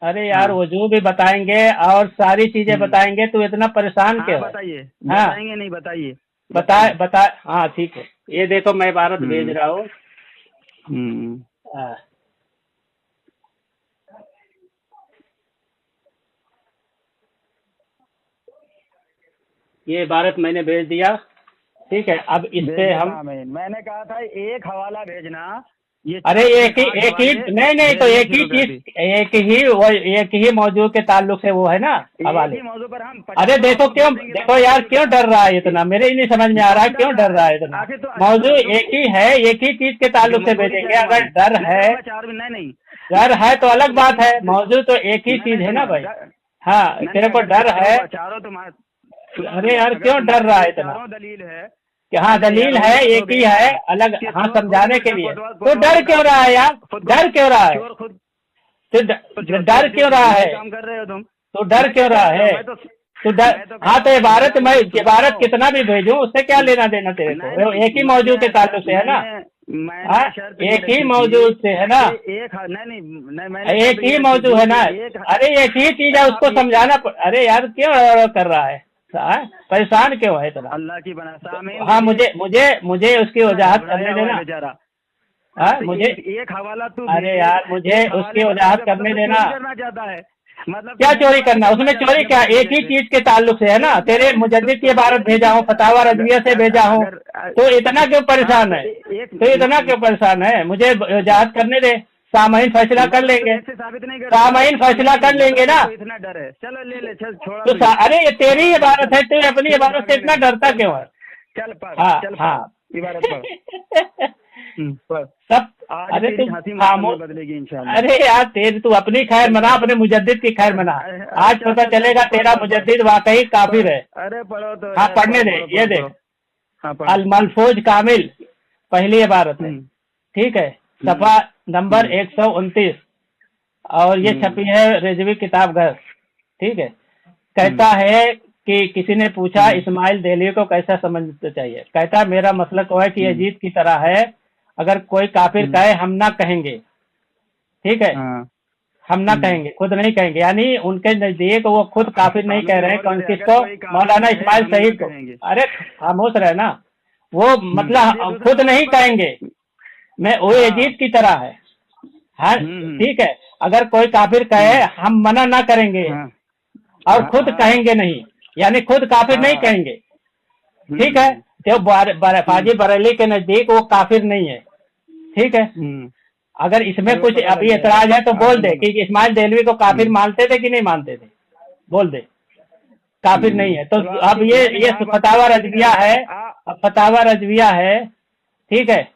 [SPEAKER 1] अरे यार वजू भी बताएंगे और सारी चीजें बताएंगे, तू इतना परेशान क्यों है?
[SPEAKER 2] बताइए। बताएंगे नहीं बताइए।
[SPEAKER 1] बता। हाँ ठीक है, ये देखो मैं इबारत भेज रहा हूँ। ये इबारत मैंने भेज दिया, ठीक है। अब इस पे हम
[SPEAKER 2] मैंने कहा था एक हवाला भेजना, ये
[SPEAKER 1] अरे एक ही नहीं तो एक ही चीज, एक ही मौजू के ताल्लुक से वो है ना हवाले।
[SPEAKER 2] मौजू पर हम
[SPEAKER 1] अरे देखो यार क्यों डर रहा है इतना, मेरे ही नहीं समझ में आ रहा है क्यों डर रहा है इतना। मौजू एक ही है, एक ही चीज के ताल्लुक से भेजेंगे। अगर डर है तो अलग बात है, मौजू तो एक ही चीज है ना भाई। हाँ तेरे को डर है? अरे यार क्यों डर रहा है इतना?
[SPEAKER 2] दलील है
[SPEAKER 1] कि हाँ दलील है, एक ही है, अलग। हाँ समझाने के लिए तो डर क्यों रहा है यार? डर क्यों रहा है? तो डर क्यों रहा है?
[SPEAKER 2] काम कर रहे हो तुम
[SPEAKER 1] तो डर क्यों रहा है? तो डर। हाँ तो इबारत कितना भी भेजूं उससे क्या लेना देना तेरे को? एक ही मौजू के ताल्लुक से है ना। हाँ एक ही मौजू से है ना, एक ही मौजू है ना। अरे एक ही चीज है, उसको समझाना। अरे यार क्यों कर रहा है? परेशान क्यों है इतना?
[SPEAKER 2] अल्लाह की बना।
[SPEAKER 1] हाँ मुझे उसकी वजाहत करने देना। हाँ मुझे
[SPEAKER 2] एक हवाला तू।
[SPEAKER 1] अरे यार मुझे उसकी वजाहत करने देना।
[SPEAKER 2] करना चाहता है मतलब
[SPEAKER 1] क्या चोरी करना? उसमें चोरी क्या? एक ही चीज के ताल्लुक से है ना। तेरे मुजद्दिद की इबारत भेजा हूँ, फतावा रज़विया से भेजा हूँ, तो इतना क्यों परेशान है? तो इतना क्यों परेशान है? मुझे वजाहत करने दे, सामईन फैसला कर लेंगे। सामईन फैसला कर लेंगे ना।
[SPEAKER 2] इतना डर है, चलो ले छोड़ो।
[SPEAKER 1] तो अरे ये तेरी इबारत है, तू अपनी इबारत से इतना डरता क्यों है?
[SPEAKER 2] चल पढ़।
[SPEAKER 1] हाँ
[SPEAKER 2] इबारत पढ़
[SPEAKER 1] सब। अरे तू खामोश
[SPEAKER 2] बदलेगी इंशाल्लाह।
[SPEAKER 1] अरे यार तू अपनी खैर मना, अपने मुजद्दिद की खैर मना। आज पता चलेगा तेरा मुजद्दिद वाकई काफिर है।
[SPEAKER 2] अरे पढ़ो तो।
[SPEAKER 1] हाँ पढ़ने दे, ये देख अल मलफूज कामिल पहली इबारत है, ठीक है, सफा नंबर 129 और ये छपी है रिजवी किताब घर, ठीक है। कहता है कि किसी ने पूछा इस्माइल देहलवी को कैसा समझना चाहिए। कहता मेरा मसलक है कि यजीद की तरह है, अगर कोई काफिर कहे हम ना कहेंगे, ठीक है, हम ना कहेंगे, खुद नहीं कहेंगे। यानी उनके नजदीक वो खुद काफिर नहीं कह रहे हैं। कौन किसको? मौलाना इस्माइल शहीद को। अरे खामोश रहे ना, वो मतलब खुद नहीं कहेंगे मैं वो यजीद की तरह है। हाँ ठीक है, अगर कोई काफिर कहे हम मना ना करेंगे और खुद कहेंगे नहीं, यानी खुद काफिर नहीं कहेंगे, ठीक है। तो फाजी बरेली के नजदीक वो काफिर नहीं है, ठीक है। अगर इसमें कुछ अभी एतराज है तो बोल दे कि इस्माइल देहलवी को काफिर मानते थे कि नहीं मानते थे, बोल दे काफिर नहीं है। तो अब ये फतावा रज़विया है, फतावा रज़विया है, ठीक है,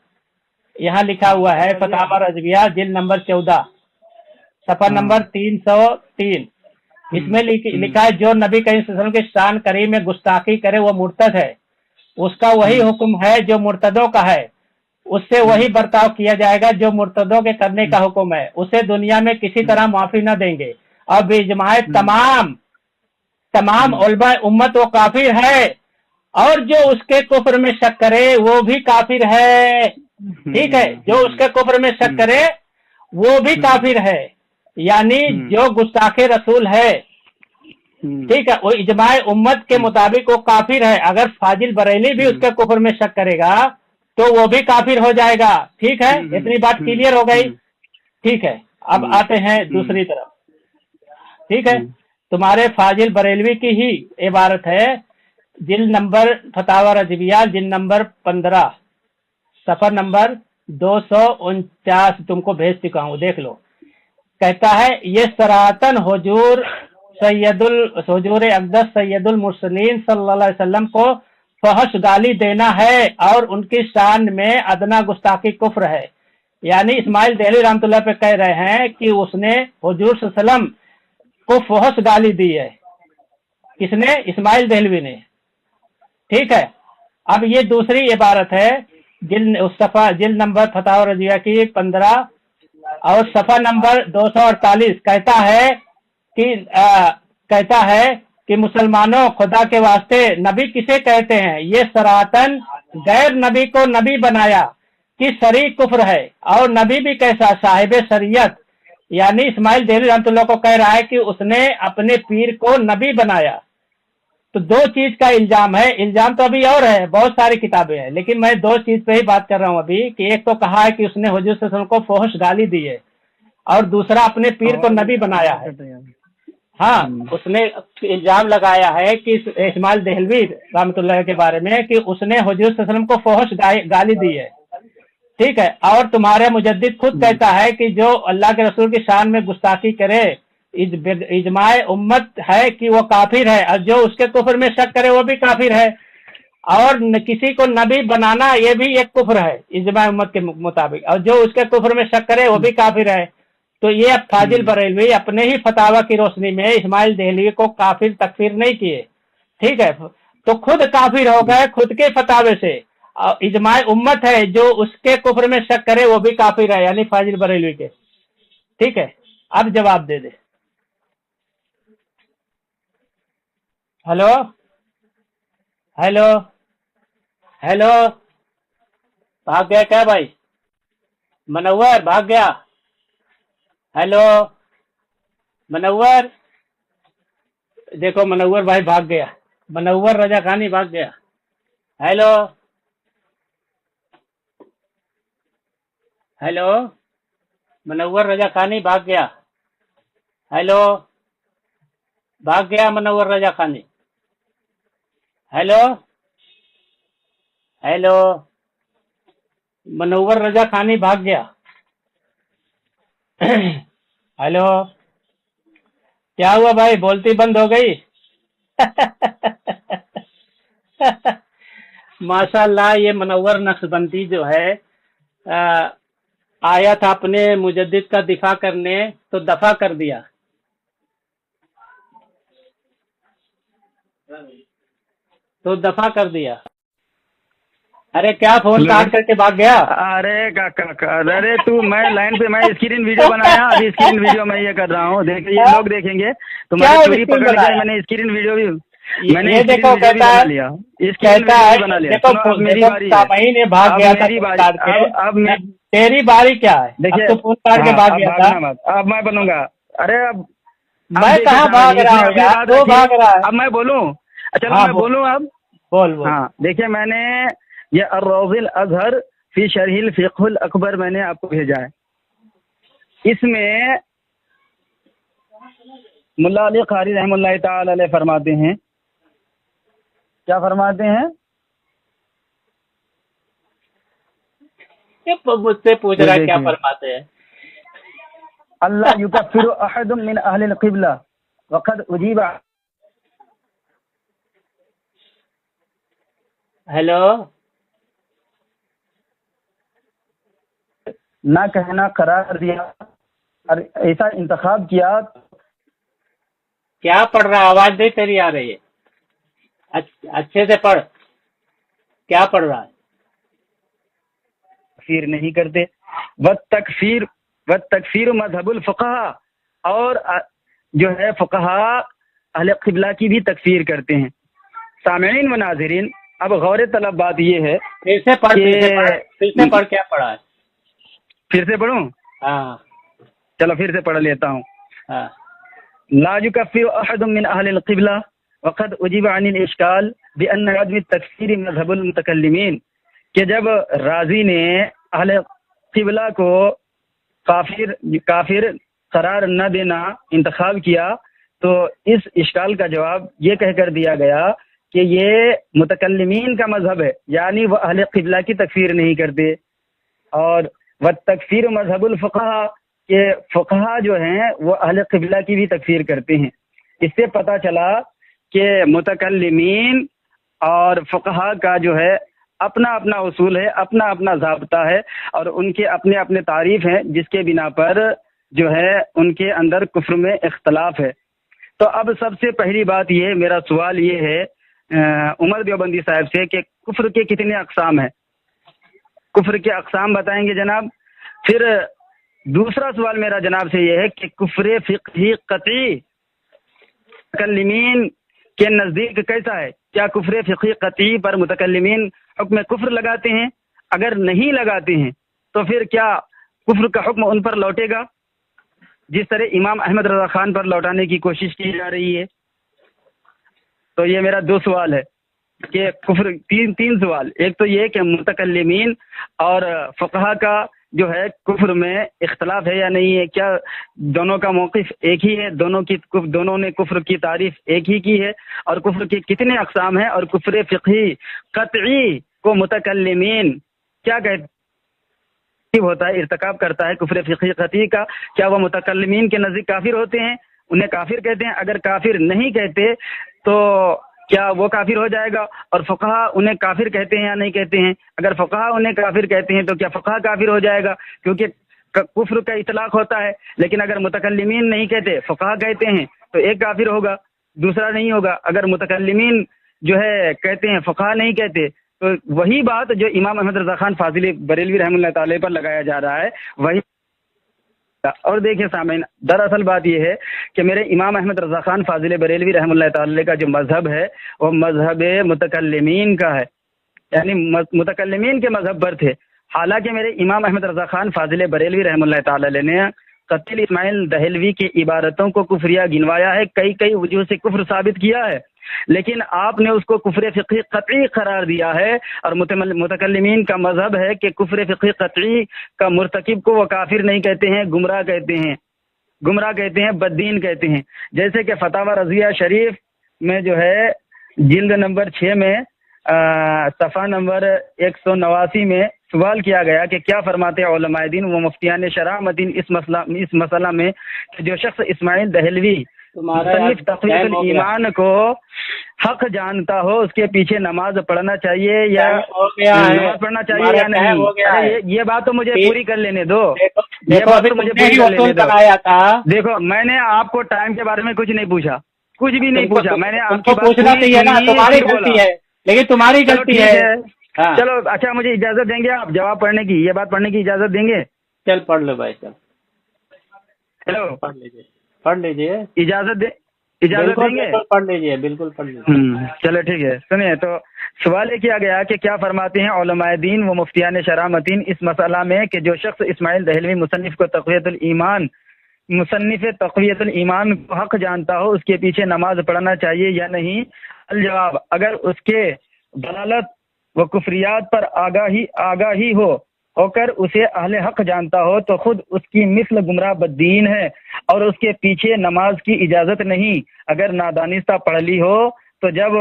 [SPEAKER 1] यहाँ लिखा हुआ है फतावा रज़विया जिल्द नंबर 14 सफा नंबर 303। इसमें लिखा है जो नबी करीम सल्लल्लाहु अलैहि वसल्लम के शान करीम में गुस्ताखी करे वो मुर्तद है, उसका वही हुक्म है जो मुर्तदों का है, उससे वही बर्ताव किया जाएगा जो मुर्तदों के करने का हुक्म है, उसे दुनिया में किसी तरह माफी न देंगे और बेइज्माए तमाम तमाम उलमा उम्मत वो काफिर है, और जो उसके कुफ्र में शक करे वो भी काफिर है। ठीक है, जो उसके कुफ्र में शक करे वो भी काफिर है, यानी जो गुस्ताखे रसूल है, ठीक है, वो इजमाए उम्मत के मुताबिक वो काफिर है। अगर फाजिल बरेली भी उसके कुफ्र में शक करेगा तो वो भी काफिर हो जाएगा। ठीक है, इतनी बात क्लियर हो गई। ठीक है, अब आते हैं दूसरी तरफ। ठीक है, तुम्हारे फाजिल बरेलवी की ही इबारत है, जिल्द नंबर फतावा रजविया, जिल्द नंबर 15, सफर नंबर 249 तुमको भेज चुका हूँ, देख लो। कहता है ये सरातन हुजूर अक़दस सैयदुल मुरसलीन सल्लल्लाहु अलैहि वसल्लम को फहश गाली देना है और उनकी शान में अदना गुस्ताखी कुफ्र है। यानी इस्माइल देहलवी रहमतुल्लाह पे कह रहे हैं कि उसने हुजूर सल्लल्लाहु अलैहि वसल्लम को फहश गाली दी है। किसने? इस्माइल देहलवी ने। ठीक है, अब ये दूसरी इबारत है, जिल्द नंबर फतावा रजिया की 15 और सफा नंबर 248 कहता है कि मुसलमानों, खुदा के वास्ते नबी किसे कहते हैं? ये सरातन गैर नबी को नबी बनाया कि शरीक कुफ्र है, और नबी भी कैसा? साहिब शरीयत। यानी इस्माइल देहलवी रहमतुल्लाह को कह रहा है कि उसने अपने पीर को नबी बनाया। तो दो चीज का इल्जाम है। इल्जाम तो अभी और है, बहुत सारी किताबें हैं, लेकिन मैं दो चीज पे ही बात कर रहा हूँ अभी, कि एक तो कहा है कि उसने हुजूर सल्लल्लाहु अलैहि वसल्लम को फहश गाली दी है, और दूसरा अपने पीर को नबी बनाया है। हाँ, उसने इल्जाम लगाया है कि इस्माइल देहलवी रहमतुल्लाह के बारे में कि उसने हुजूर सल्लल्लाहु अलैहि वसल्लम को फहश गाली दी है। ठीक है, और तुम्हारे मुजद्दिद खुद कहता है कि जो अल्लाह के रसूल की शान में गुस्ताखी करे इजमाए उम्मत है कि वो काफिर है, और जो उसके कुफ्र में शक करे वो भी काफिर है, और किसी को नबी बनाना ये भी एक कुफ्र है इजमाए उम्मत के मुताबिक, और जो उसके कुफ्र में शक करे वो भी काफिर है। तो ये अब फाजिल बरेलवी अपने ही फतावा की रोशनी में इस्माइल देहलवी को काफिर तकफीर नहीं किए। ठीक है, तो खुद काफिर हो गए खुद के फतावे से। इजमाए उम्मत है, जो उसके कुफ्र में शक करे वो भी काफिर है, यानी फाजिल बरेलवी के। ठीक है, अब जवाब दे दे। हेलो हेलो हेलो, भाग गया क्या भाई? मनव्वर भाग गया? हेलो मनव्वर, देखो मनव्वर भाई भाग गया, मनव्वर रजा खानी भाग गया। हेलो हेलो, मनव्वर रजा खानी भाग गया। हेलो, भाग गया मनव्वर रजा खानी। हेलो हेलो, मनव्वर रजा खानी भाग गया। हेलो, क्या हुआ भाई, बोलती बंद हो गई? माशाल्लाह, ये मनव्वर नक्शबंदी जो है आया था अपने मुजद्दिद का दिफा करने, तो दफा कर दिया। तो दफा कर दिया। अरे क्या फोन काट करके भाग गया?
[SPEAKER 2] अरे काका, अरे तू, मैं लाइन पे, मैं स्क्रीन वीडियो बनाया, अभी स्क्रीन वीडियो मैं ये कर रहा हूँ, देखिए ये लोग देखेंगे तुम्हारी चोरी पकड़ के। मैंने स्क्रीन वीडियो भी
[SPEAKER 1] ये देखो कहता है, देखो मेरी बारी है, भाग गया था। अब तेरी बारी क्या है? देखिए, तो फोन काट के भाग गया था।
[SPEAKER 2] अब मैं बनूंगा। अरे अब
[SPEAKER 1] मैं कहाँ भाग रहा हूँ यार, तू भाग रहा है।
[SPEAKER 2] अब मैं बोलूँ? चलो मैं बोलूँ अब?
[SPEAKER 1] बोल।
[SPEAKER 2] हाँ, देखिए मैंने ये अर्रौज़ुल अज़हर फी शरहिल फ़िक़्हुल अकबर मैंने आपको भेजा है। इसमें मुल्ला अली क़ारी रहमतुल्लाहि तआला अलैह फरमाते हैं, क्या फरमाते हैं?
[SPEAKER 1] मुझसे पूछ रहा है क्या फरमाते हैं?
[SPEAKER 2] अल्लाह युकफ्फिरु अहदुम मिन अहलिल क़िबला वक़द उजीबा।
[SPEAKER 1] हेलो,
[SPEAKER 2] ना कहना करार दिया और ऐसा इंतखाब किया।
[SPEAKER 1] क्या पढ़ रहा है? आवाज नहीं तेरी आ रही है, अच्छे से पढ़। क्या पढ़ रहा है?
[SPEAKER 2] तकफीर नहीं करते। व तकफीर मजहबुल फुक़हा, और जो है फुक़हा اہل قبلہ کی بھی تکفیر کرتے ہیں۔ سامعین و ناظرین، اب غور طلب بات یہ ہے،
[SPEAKER 1] پھر سے پڑھ کیا پڑھا ہے؟
[SPEAKER 2] پھر سے پڑھوں؟
[SPEAKER 1] ہاں
[SPEAKER 2] چلو پھر سے پڑھ لیتا ہوں۔
[SPEAKER 1] ہاں
[SPEAKER 2] لا يكفر احد من اهل القبلة وقد اجيب عن الاشكال بان عدم التكفير مذهب المتكلمين، کہ جب راضی نے اہل قبلہ کو کافر قرار نہ دینا انتخاب کیا، تو اس اشکال کا جواب یہ کہہ کر دیا گیا کہ یہ متکلمین کا مذہب ہے، یعنی وہ اہل قبلہ کی تکفیر نہیں کرتے، اور والتکفیر مذہب الفقہا، کہ فقہا جو ہیں وہ اہل قبلہ کی بھی تکفیر کرتے ہیں۔ اس سے پتہ چلا کہ متکلمین اور فقہا کا جو ہے اپنا اپنا اصول ہے، اپنا اپنا ضابطہ ہے، اور ان کے اپنے اپنے تعریف ہیں جس کے بنا پر جو ہے ان کے اندر کفر میں اختلاف ہے۔ تو اب سب سے پہلی بات یہ، میرا سوال یہ ہے عمر دیوبندی صاحب سے کہ کفر کے کتنے اقسام ہیں؟ کفر کے اقسام بتائیں گے جناب۔ پھر دوسرا سوال میرا جناب سے یہ ہے کہ کفر فقہی قطعی متکلمین کے نزدیک کیسا ہے؟ کیا کفر فقہی قطعی پر متکلمین حکم کفر لگاتے ہیں؟ اگر نہیں لگاتے ہیں تو پھر کیا کفر کا حکم ان پر لوٹے گا، جس طرح امام احمد رضا خان پر لوٹانے کی کوشش کی جا رہی ہے؟ تو یہ میرا دو سوال ہے کہ کفر، تین سوال۔ ایک تو یہ کہ متکلمین اور فقہا کا جو ہے کفر میں اختلاف ہے یا نہیں ہے، کیا دونوں کا موقف ایک ہی ہے، دونوں نے کفر کی تعریف ایک ہی کی ہے، اور کفر کے کتنے اقسام ہیں، اور کفر فقہی قطعی کو متکلمین کیا کہتے ہوتا ہے، ارتکاب کرتا ہے کفر فقہی قطعی کا، کیا وہ متکلمین کے نزدیک کافر ہوتے ہیں، انہیں کافر کہتے ہیں؟ اگر کافر نہیں کہتے تو کیا وہ کافر ہو جائے گا؟ اور فقہا انہیں کافر کہتے ہیں یا نہیں کہتے ہیں؟ اگر فقہا انہیں کافر کہتے ہیں تو کیا فقہا کافر ہو جائے گا؟ کیونکہ کفر کا اطلاق ہوتا ہے، لیکن اگر متکلمین نہیں کہتے، فقہا کہتے ہیں، تو ایک کافر ہوگا، دوسرا نہیں ہوگا۔ اگر متکلمین جو ہے کہتے ہیں، فقہا نہیں کہتے، تو وہی بات جو امام احمد رضا خان فاضلی بریلوی رحمۃ اللہ تعالی پر لگایا جا رہا ہے وہی۔ اور دیکھیں سامعین، دراصل بات یہ ہے کہ میرے امام احمد رضا خان فاضل بریلوی رحمۃ اللہ تعالی کا جو مذہب ہے وہ مذہب متکلمین کا ہے، یعنی متکلمین کے مذہب پر تھے۔ حالانکہ میرے امام احمد رضا خان فاضل بریلوی رحمۃ اللہ تعالی نے قتل اسماعیل دہلوی کی عبارتوں کو کفریہ گنوایا ہے، کئی وجوہ سے کفر ثابت کیا ہے، لیکن آپ نے اس کو کفر فقہی قطعی قرار دیا ہے، اور متکلمین کا مذہب ہے کہ کفر فقہی قطعی کا مرتکب کو وہ کافر نہیں کہتے ہیں، گمراہ کہتے ہیں، بددین کہتے ہیں۔ جیسے کہ فتاوی رضیہ شریف میں جو ہے جلد نمبر 6 میں صفحہ نمبر 189 میں سوال کیا گیا کہ کیا فرماتے علماء دین و مفتیان شرع مدین اس مسئلہ میں کہ جو شخص اسماعیل دہلوی مصنف تقویۃ الایمان کو حق جانتا ہو، اس کے پیچھے نماز پڑھنا چاہیے یا نماز پڑھنا چاہیے یا نہیں؟ یہ بات تو مجھے پوری کر لینے دو، یہ بات تو مجھے پوری کر لینے دو۔ دیکھو، میں نے آپ کو ٹائم کے بارے میں کچھ نہیں پوچھا، کچھ بھی نہیں پوچھا، میں نے آپ کو
[SPEAKER 1] پوچھنا چاہیے نا، تمہاری غلطی ہے، لیکن تمہاری غلطی ہے۔
[SPEAKER 2] چلو اچھا، مجھے اجازت دیں گے آپ جواب پڑھنے کی، یہ بات پڑھنے کی اجازت دیں گے؟
[SPEAKER 1] چل پڑھ لو بھائی، چل
[SPEAKER 2] ہیلو،
[SPEAKER 1] پڑھ لیجیے،
[SPEAKER 2] اجازت دیں گے؟
[SPEAKER 1] پڑھ لیجیے، بالکل پڑھ لیجیے۔
[SPEAKER 2] چلو ٹھیک ہے، سنیے۔ تو سوال یہ کیا گیا کہ کیا فرماتے ہیں علماء دین و مفتیان شرع متین اس مسئلہ میں کہ جو شخص اسماعیل دہلوی مصنف تقویۃ الایمان کو حق جانتا ہو، اس کے پیچھے نماز پڑھنا چاہیے یا نہیں؟ الجواب، اگر اس کے ضلالت و کفریات پر آگاہی ہو کر اسے اہل حق جانتا ہو تو خود اس کی مثل گمراہ بددین ہے، اور اس کے پیچھے نماز کی اجازت نہیں۔ اگر نادانستہ پڑھ لی ہو تو جب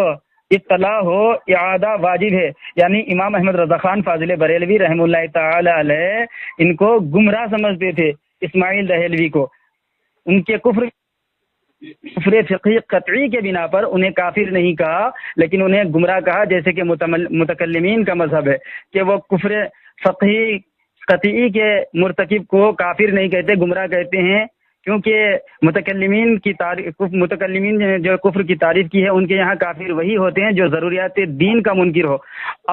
[SPEAKER 2] اطلاع ہو اعادہ واجب ہے۔ یعنی امام احمد رضا خان فاضل بریلوی رحمۃ اللہ تعالی علیہ ان کو گمراہ سمجھتے تھے، اسماعیل دہلوی کو، ان کے کفر فقہی قطعی کے بنا پر انہیں کافر نہیں کہا، لیکن انہیں گمراہ کہا، جیسے کہ متکلمین کا مذہب ہے کہ وہ کفر فقہی قطعی کے مرتکب کو کافر نہیں کہتے، گمراہ کہتے ہیں، کیونکہ متکلمین کی تعریف، متکلمین نے جو کفر کی تعریف کی ہے ان کے یہاں کافر وہی ہوتے ہیں جو ضروریات دین کا منکر ہو،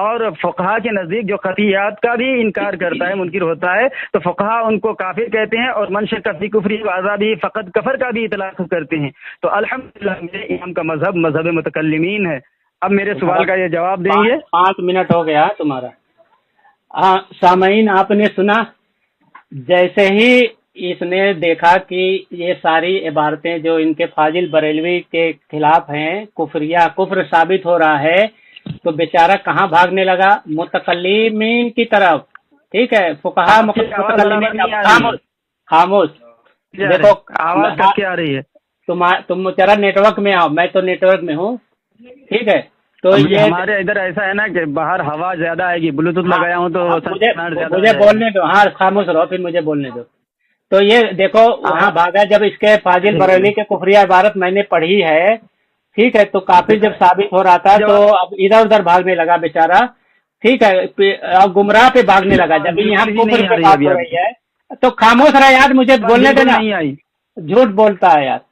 [SPEAKER 2] اور فقہا کے نزدیک جو قطعیات کا بھی انکار کرتا ہے، منکر ہوتا ہے، تو فقہا ان کو کافر کہتے ہیں، اور من شک فی کفری و عذابہ فقط کفر کا بھی اطلاق کرتے ہیں۔ تو الحمدللہ میرے امام کا مذہب متکلمین ہے۔ اب میرے سوال کا یہ جواب دیں گے؟
[SPEAKER 1] 5 منٹ ہو گیا تمہارا۔ ہاں سامعین، آپ نے سنا، جیسے ہی اس نے دیکھا کہ یہ ساری عبارتیں جو ان کے فاضل بریلوی کے خلاف ہیں، کفر ثابت ہو رہا ہے، تو بیچارہ کہاں بھاگنے لگا؟ متکلمین کی طرف۔ ٹھیک ہے، فقہا متکلمین۔ خاموش۔ دیکھو
[SPEAKER 2] آواز کٹ کے آ رہی ہے۔
[SPEAKER 1] تم ذرا نیٹ ورک میں آؤ، میں تو نیٹ ورک میں ہوں۔ ٹھیک ہے، تو یہ
[SPEAKER 2] ہمارے ادھر ایسا ہے نا کہ باہر ہوا زیادہ آئے گی، بلوٹوتھ لگایا ہوں تو
[SPEAKER 1] مجھے بولنے دو۔ ہاں خاموش رہو، پھر مجھے بولنے دو۔ تو یہ دیکھو وہاں بھاگا، جب اس کے فاضل بریلوی کے کفریہ عبارت میں نے پڑھی ہے، ٹھیک ہے، تو کافر جب ثابت ہو رہا تھا تو اب ادھر ادھر بھاگنے لگا بیچارہ۔ ٹھیک ہے، گمراہ پہ بھاگنے لگا، جب یہاں کفر پہ بات ہو رہی ہے تو خاموش رہا یار، مجھے بولنے دینا۔ جھوٹ بولتا ہے یار،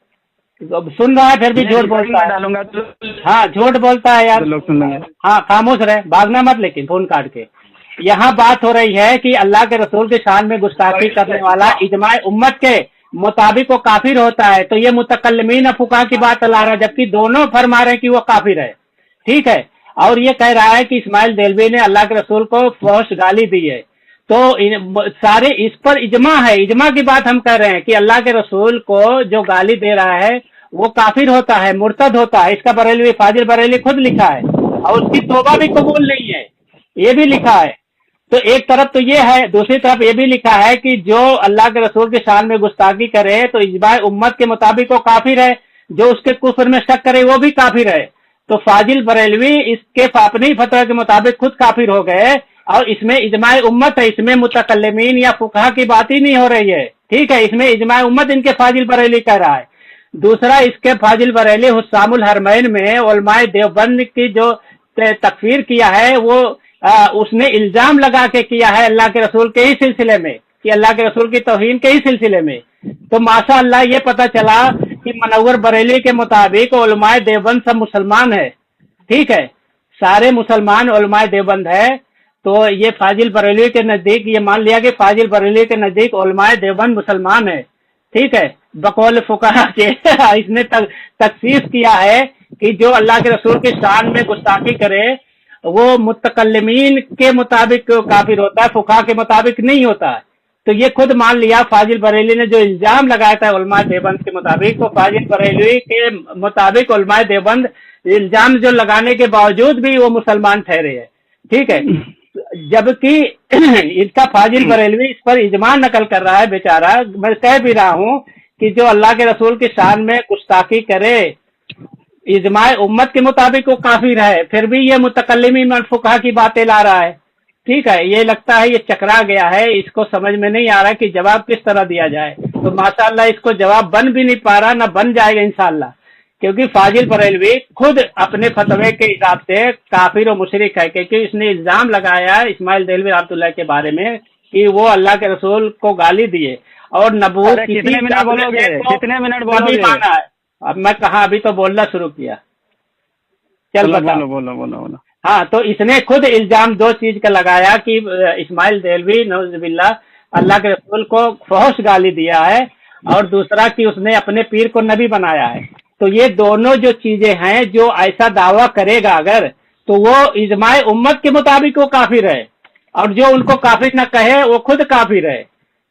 [SPEAKER 1] سن رہا ہے پھر بھی جھوٹ بولتا ہے۔ ہاں جھوٹ بولتا ہے یار، ہاں خاموش رہے، بھاگنا مت لیکن فون کاٹ کے۔ یہاں بات ہو رہی ہے کہ اللہ کے رسول کے شان میں گستاخی کرنے والا اجماع امت کے مطابق وہ کافر ہوتا ہے، تو یہ متکلمین فقہا کی بات لا رہا ہے، جبکہ دونوں فرما رہے ہیں کہ وہ کافر ہے۔ ٹھیک ہے، اور یہ کہہ رہا ہے کہ اسماعیل دہلوی نے اللہ کے رسول کو فحش گالی دی ہے، تو سارے اس پر اجماع ہے، اجماع کی بات ہم کہہ رہے ہیں کہ اللہ کے رسول کو جو گالی دے رہا ہے وہ کافر ہوتا ہے، مرتد ہوتا ہے۔ اس کا بریلوی فاضل بریلوی خود لکھا ہے، اور اس کی توبہ بھی قبول نہیں ہے، یہ بھی لکھا ہے۔ تو ایک طرف تو یہ ہے، دوسری طرف یہ بھی لکھا ہے کہ جو اللہ کے رسول کے شان میں گستاخی کرے تو اجماع امت کے مطابق وہ کافر ہے، جو اس کے کفر میں شک کرے وہ بھی کافر ہے۔ تو فاضل بریلوی اس کے اپنی فتوی کے مطابق خود کافر ہو گئے، اور اس میں اجماع امت ہے، اس میں متکلمین یا فقہا کی بات ہی نہیں ہو رہی ہے۔ ٹھیک ہے، اس میں اجماع امت ان کے فاضل بریلوی کہہ رہا ہے۔ دوسرا، اس کے فاضل بریلوی حسام الحرمین میں علماء دیوبند کی جو تکفیر کیا ہے، وہ اس نے الزام لگا کے کیا ہے اللہ کے رسول کے ہی سلسلے میں، کہ اللہ کے رسول کی توہین کے ہی سلسلے میں۔ تو ماشاء اللہ یہ پتہ چلا کہ منور بریلی کے مطابق علماء دیوبند سب مسلمان ہے۔ ٹھیک ہے، سارے مسلمان علماء دیوبند ہے۔ تو یہ فاضل بریلی کے نزدیک یہ مان لیا کہ فاضل بریلی کے نزدیک علماء دیوبند مسلمان ہے۔ ٹھیک ہے، بقول فقہا کے اس نے تخصیص کیا ہے کہ جو اللہ کے رسول کے شان میں گستاخی کرے وہ متکلمین کے مطابق کافر ہوتا ہے، فقہا کے مطابق نہیں ہوتا ہے۔ تو یہ خود مان لیا فاضل بریلی نے جو الزام لگایا تھا علماء دیوبند کے مطابق، تو فاضل بریلی کے مطابق علماء دیوبند الزام جو لگانے کے باوجود بھی وہ مسلمان ٹھہرے ہیں۔ ٹھیک ہے، جبکہ اس کا فاضل بریلوی اس پر اجماع نقل کر رہا ہے بیچارہ۔ میں کہہ بھی رہا ہوں کہ جو اللہ کے رسول کی شان میں گستاخی کرے اجماع امت کے مطابق وہ کافر ہے، پھر بھی یہ متکلمین فقہا کی باتیں لا رہا ہے۔ ٹھیک ہے، یہ لگتا ہے یہ چکرا گیا ہے، اس کو سمجھ میں نہیں آ رہا کہ جواب کس طرح دیا جائے۔ تو ماشاءاللہ اس کو جواب بن بھی نہیں پا رہا، نہ بن جائے گا انشاءاللہ، کیونکہ فاضل بریلوی خود اپنے فتوے کے حساب سے کافر و مشرک ہے، کیونکہ اس نے الزام لگایا اسماعیل دہلوی رحمۃ اللہ کے بارے میں کہ وہ اللہ کے رسول کو گالی دیے اور نبوت
[SPEAKER 2] کتنے منٹ بولو گے؟
[SPEAKER 1] اب میں کہاں، ابھی تو بولنا شروع کیا، چل
[SPEAKER 2] بولو۔
[SPEAKER 1] ہاں، تو اس نے خود الزام دو چیز کا لگایا کہ اسماعیل دہلوی نعوذ باللہ اللہ کے رسول کو فحش گالی دیا ہے، اور دوسرا کہ اس نے اپنے پیر کو نبی بنایا ہے۔ تو یہ دونوں جو چیزیں ہیں، جو ایسا دعویٰ کرے گا اگر، تو وہ اجماع امت کے مطابق وہ کافر ہے، اور جو ان کو کافر نہ کہے وہ خود کافر ہے۔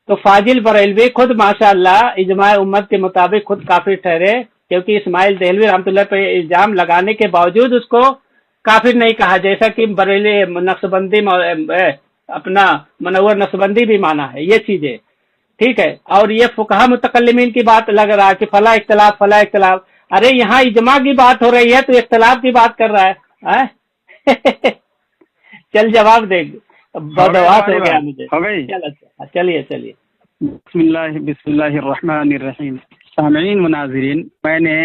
[SPEAKER 1] تو فاضل بریلوی خود ماشاءاللہ اجماع امت کے مطابق خود کافر ٹھہرے، کیونکہ اسماعیل دہلوی رحمۃ اللہ پہ الزام لگانے کے باوجود اس کو کافر نہیں کہا، جیسا کہ بریلی نقشبندی اپنا منور نقشبندی بھی مانا ہے یہ چیزیں۔ ٹھیک ہے، اور یہ فقہا متکلمین کی بات لگ رہا ہے کہ فلاں اختلاف، ارے یہاں اجماع کی بات ہو رہی ہے تو اختلاف کی بات کر رہا ہے۔ چل جواب دے، بدواس ہو گیا مجھے۔ چلیے
[SPEAKER 2] بسم اللہ الرحمن الرحیم۔ سامعین مناظرین، میں نے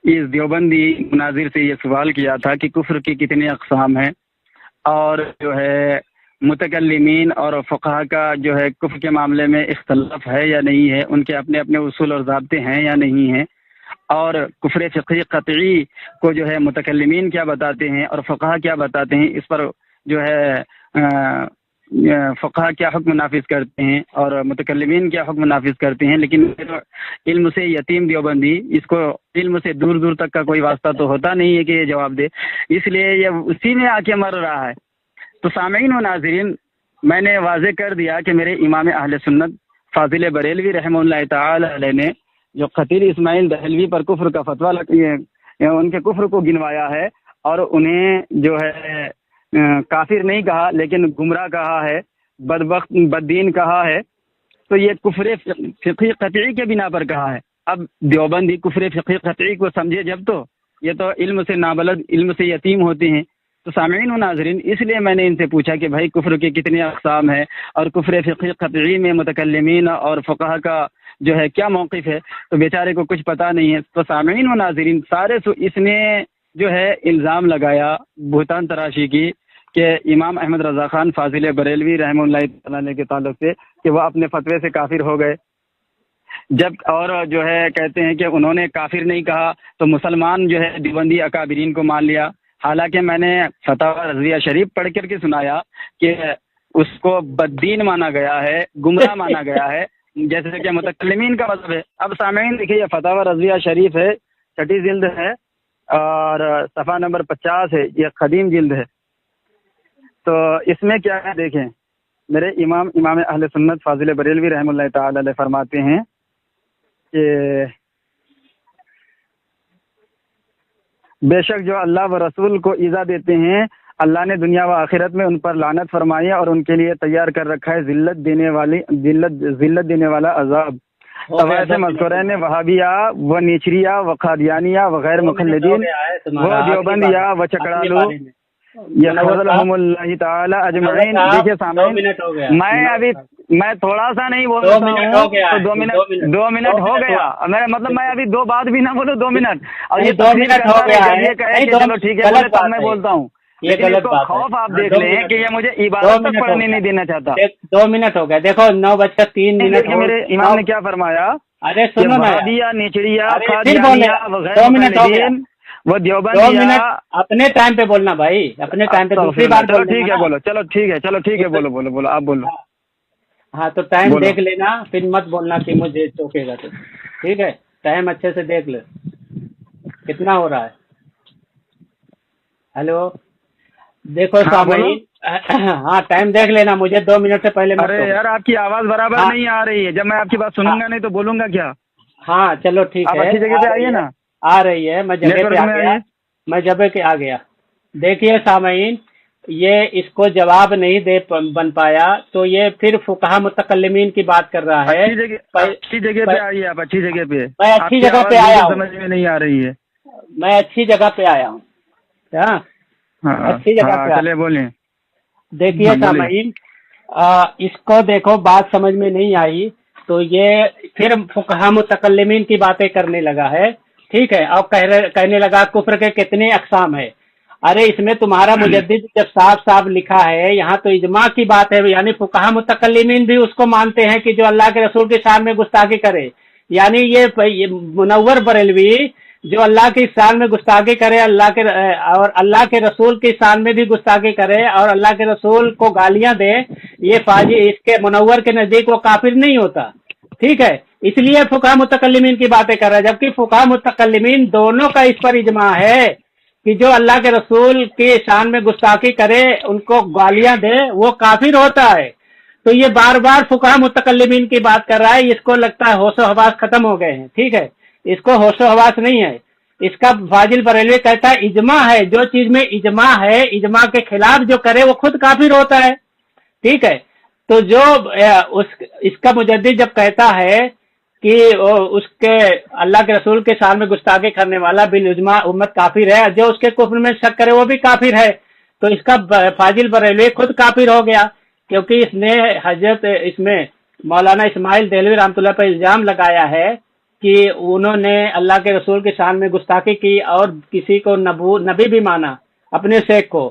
[SPEAKER 2] اس دیوبندی مناظر سے یہ سوال کیا تھا کہ کفر کی کتنی اقسام ہیں، اور جو ہے متکلمین اور فقہا کا جو ہے کفر کے معاملے میں اختلاف ہے یا نہیں ہے، ان کے اپنے اپنے اصول اور ضابطے ہیں یا نہیں ہیں، اور کفر فقہی قطعی کو جو ہے متکلمین کیا بتاتے ہیں اور فقہا کیا بتاتے ہیں، اس پر جو ہے فقہا کیا حکم نافذ کرتے ہیں اور متکلمین کیا حکم نافذ کرتے ہیں۔ لیکن علم سے یتیم دیوبندی، اس کو علم سے دور دور تک کا کوئی واسطہ تو ہوتا نہیں ہے کہ یہ جواب دے، اس لیے یہ اسی میں آ کے مر رہا ہے۔ تو سامعین و ناظرین، میں نے واضح کر دیا کہ میرے امام اہل سنت فاضل بریلوی رحمہ اللہ تعالی علیہ نے جو خطیر اسماعیل دہلوی پر کفر کا فتویٰ ان کے کفر کو گنوایا ہے اور انہیں جو ہے کافر نہیں کہا لیکن گمراہ کہا ہے، بدبخت بددین کہا ہے، تو یہ کفر فقہی قطعی کے بنا پر کہا ہے۔ اب دیوبندی کفر فقہی قطعی کو سمجھے جب، تو یہ تو علم سے نابلد، علم سے یتیم ہوتے ہیں۔ تو سامعین و ناظرین، اس لیے میں نے ان سے پوچھا کہ بھائی کفر کے کتنے اقسام ہیں اور کفر فقہی قطعی میں متکلمین اور فقہا کا جو ہے کیا موقف ہے، تو بیچارے کو کچھ پتہ نہیں ہے۔ تو سامعین و ناظرین، اس نے جو ہے الزام لگایا بہتان تراشی کی کہ امام احمد رضا خان فاضل بریلوی رحمہ اللہ تعالی کے تعلق سے کہ وہ اپنے فتوے سے کافر ہو گئے، جب اور جو ہے کہتے ہیں کہ انہوں نے کافر نہیں کہا تو مسلمان جو ہے دیوبندی اکابرین کو مان لیا، حالانکہ میں نے فتاوی رضویہ شریف پڑھ کر کے سنایا کہ اس کو بددین مانا گیا ہے، گمراہ مانا گیا ہے، جیسے کہ متکلمین کا مذہب ہے۔ اب سامعین دیکھیے، یہ فتاوی رضویہ شریف ہے، 6 جلد ہے اور صفحہ نمبر 50 ہے، یہ قدیم جلد ہے۔ تو اس میں کیا ہے دیکھیں، میرے امام اہل سنت فاضل بریلوی رحمہ اللہ تعالی علیہ فرماتے ہیں کہ بے شک جو اللہ و رسول کو ایذا دیتے ہیں، اللہ نے دنیا و آخرت میں ان پر لعنت فرمائی ہے اور ان کے لیے تیار کر رکھا ہے ذلت دینے والا عذاب۔ طوائف مذکورین وہابیہ و نیچریہ و قادیانیہ و غیر مقلدین و دیوبندیہ و چکڑالو یخذلہم اللہ تعالی اجمعین۔ دیکھیے سامعین، میں تھوڑا سا نہیں بول رہا ہوں تو 2 منٹ ہو گیا، مطلب میں ابھی 2 بات بھی نہ بولوں، 2 منٹ، اور یہ 2 منٹ ہو گیا ہے، چلو ٹھیک ہے بولے تب میں بولتا ہوں، لیکن اس کو خوف آپ دیکھ لیں کہ یہ مجھے عبادت تک پڑھنے نہیں دینا چاہتا۔
[SPEAKER 1] 2 منٹ ہو گئے، دیکھو 9:03
[SPEAKER 2] میرے امام نے کیا فرمایا،
[SPEAKER 1] ارے سنو نا،
[SPEAKER 2] نیچڑیا وہ
[SPEAKER 1] دیوبندیہ، اپنے ٹائم پہ بولنا بھائی، اپنے ٹائم پہ دوسری بار
[SPEAKER 2] چلو ٹھیک ہے بولو، چلو ٹھیک ہے بولو آپ بولو۔
[SPEAKER 1] ہاں تو ٹائم دیکھ لینا، پھر مت بولنا کہ مجھے چوکے گا تو، ٹھیک ہے؟ ٹائم اچھے سے دیکھ لے کتنا ہو رہا ہے۔ ہیلو، دیکھو سامعین، ہاں ٹائم دیکھ لینا، مجھے 2 منٹ سے پہلے۔
[SPEAKER 2] ارے یار آپ کی آواز برابر نہیں آ رہی ہے، جب میں آپ کی بات سنوں گا نہیں تو بولوں گا کیا؟
[SPEAKER 1] ہاں چلو ٹھیک ہے،
[SPEAKER 2] آپ اچھی جگہ پہ آئیے نا۔
[SPEAKER 1] آ رہی ہے، میں جگہ پہ آ گیا۔ دیکھیے سامعین، یہ اس کو جواب نہیں دے بن پایا تو یہ پھر فقہا متکلمین کی بات کر رہا ہے۔
[SPEAKER 2] اچھی جگہ پہ آئیے، آپ اچھی جگہ پہ۔
[SPEAKER 1] میں اچھی جگہ پہ آیا ہوں،
[SPEAKER 2] سمجھ میں نہیں آ رہی ہے،
[SPEAKER 1] میں اچھی جگہ پہ آیا ہوں، اچھی جگہ پہ۔
[SPEAKER 2] چلے بولیں۔
[SPEAKER 1] دیکھیے سامعین، اس کو دیکھو، بات سمجھ میں نہیں آئی تو یہ پھر فقہا متکلمین کی باتیں کرنے لگا ہے، ٹھیک ہے؟ اور کہنے لگا کفر کے کتنے اقسام ہے۔ ارے اس میں تمہارا مجدد جب صاف لکھا ہے، یہاں تو اجماع کی بات ہے، یعنی فقہا متکلمین بھی اس کو مانتے ہیں کہ جو اللہ کے رسول کی شان میں گستاخی کرے، یعنی یہ منور بریلوی جو اللہ کی شان میں گستاخی کرے، اللہ کے رسول کی شان میں بھی گستاخی کرے اور اللہ کے رسول کو گالیاں دے، یہ فاجی اس کے منور کے نزدیک وہ کافر نہیں ہوتا، ٹھیک ہے؟ اس لیے فقہا متکلمین کی باتیں کر رہا ہے، جبکہ فقہا متکلمین دونوں کا اس پر اجماع ہے کہ جو اللہ کے رسول کی شان میں گستاخی کرے، ان کو گالیاں دے، وہ کافر ہوتا ہے۔ تو یہ بار بار فقہا متکلمین کی بات کر رہا ہے، اس کو لگتا ہے ہوش و حواس ختم ہو گئے ہیں، ٹھیک ہے؟ اس کو ہوش و حواس نہیں ہے۔ اس کا فاضل بریلوی کہتا ہے اجماع ہے، جو چیز میں اجماع ہے، اجماع کے خلاف جو کرے وہ خود کافر ہوتا ہے، ٹھیک ہے؟ تو جو اس کا مجدد جب کہتا ہے کہ اس کے اللہ کے رسول کے شان میں گستاخی کرنے والا بالاجماع امت کافر ہے، جو اس کے کفر میں شک کرے وہ بھی کافر ہے، تو اس کا فاضل بریلوی خود کافر ہو گیا، کیونکہ اس نے اس میں مولانا اسماعیل دہلوی رحمۃ اللہ پر الزام لگایا ہے کہ انہوں نے اللہ کے رسول کی شان میں گستاخی کی اور کسی کو نبی بھی مانا، اپنے شیخ کو،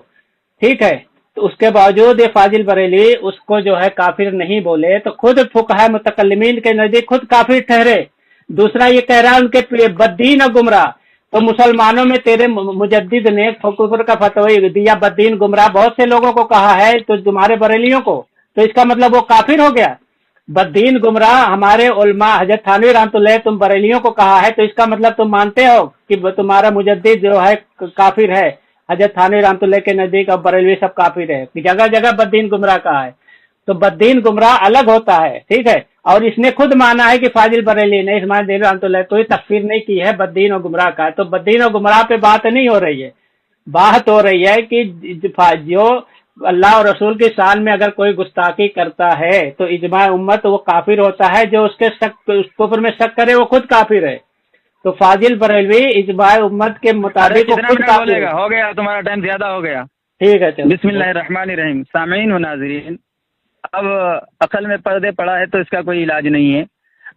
[SPEAKER 1] ٹھیک ہے؟ तो उसके बावजूद ये फाजिल बरेली उसको जो है काफिर नहीं बोले, तो खुद फुकहा मुतकल्लिमीन के नजदीक खुद काफिर ठहरे। दूसरा ये कह रहा है उनके बद्दीन और गुमराह, तो मुसलमानों में तेरे मुजद्दिद ने कुफर का फतवा दिया, बद्दीन गुमराह बहुत से लोगों को कहा है, तो तुम्हारे बरेलियों को, तो इसका मतलब वो काफिर हो गया। बद्दीन गुमराह हमारे उलमा हजरत थानवी रहमतुल्लाह तुम बरेलियों को कहा है, तो इसका मतलब तुम मानते हो कि तुम्हारा मुजद्दिद जो है काफिर है। हजरत थानवी रहमतुल्लाह के नजदीक अब बरेलवी सब काफिर है, जगह जगह बद्दीन गुमराह कहा है। तो बद्दीन गुमराह अलग होता है, ठीक है। और इसने खुद माना है कि फाजिल बरेली ने इस्माइल देवी रहमतुल्लाह कोई तकफीर नहीं की है बद्दीन और गुमराह का। तो बद्दीन और गुमराह पे बात नहीं हो रही है, बात हो रही है कि जो अल्लाह और रसूल की शान में अगर कोई गुस्ताखी करता है तो इजमा उम्मत वो काफिर होता है, जो उसके कुफ्र में शक करे वो खुद काफिर है। तो फाजिल बरेलवी इजमा उम्मत के मुताबिक खुद काफिर है।
[SPEAKER 2] हो गया, तुम्हारा टाइम ज्यादा हो गया।
[SPEAKER 1] ठीक है, चलो।
[SPEAKER 2] बिस्मिल्लाहिर्रहमानिर्रहीम। सामीन व नाज़रीन, अब अकल में पर्दे पड़ा है तो इसका कोई इलाज नहीं है।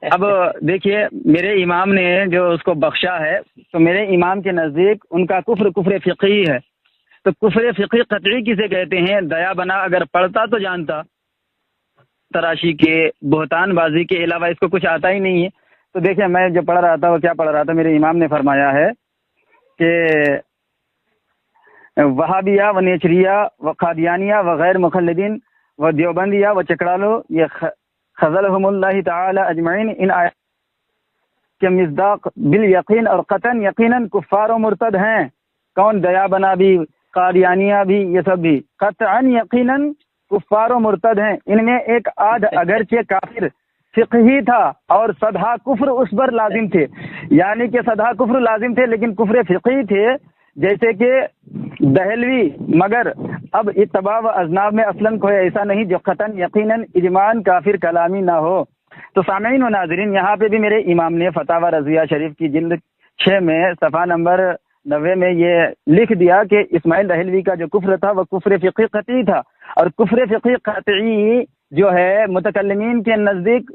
[SPEAKER 2] अब देखिए, मेरे इमाम ने जो उसको बख्शा है, तो मेरे इमाम के नज़दीक उनका कुफ्र फ़िक़ही है। तो कुफ्र फ़िक़ही क़तई किसे कहते हैं? दया बना अगर पढ़ता तो जानता, तराशी के बहतान बाजी के अलावा इसको कुछ आता ही नहीं है। तो देखिए, मैं जो पढ़ रहा था वो क्या पढ़ रहा था, मेरे इमाम ने फरमाया है कि वहाबिया व नेचरिया व कादियानिया व गैर मुखल्लिदीन व देवबंदिया व चकड़ालो ये खज़लहुमुल्लाह ताला अजमईन इन आयत के मिज़दाक़ बिल यकीन और कतन यकीनन कुफ़ार व मुर्तद हैं। कौन? दया बना भी, कादियानिया भी, ये सब भी कतअन यकीनन कुफ़ार व मुर्तद हैं। इनमें एक आध अगरचे काफिर फ़िक़ही था और सदा कुफ्र उस पर लाजिम थे, यानी कि सदा कुफ्र लाजिम थे लेकिन कुफ्र फ़िक़ही थे, जैसे कि दहलवी। मगर अब इत्तबा व अजनाब में असलन कोई ऐसा नहीं जो कतन यकीनन इजमान काफिर कलामी ना हो। तो सामीन व नाज़रीन, यहाँ पे भी मेरे इमाम ने फतावा रज़िया शरीफ की जिल्द 6 में सफ़ा नंबर 90 में ये लिख दिया कि इस्माइल दहलवी का जो कुफ्र था वह कुफ्र फ़िक़ही क़तई था। और कुफ्र फ़िक़ही क़तई जो है मुतकल्लिमीन के नज़दीक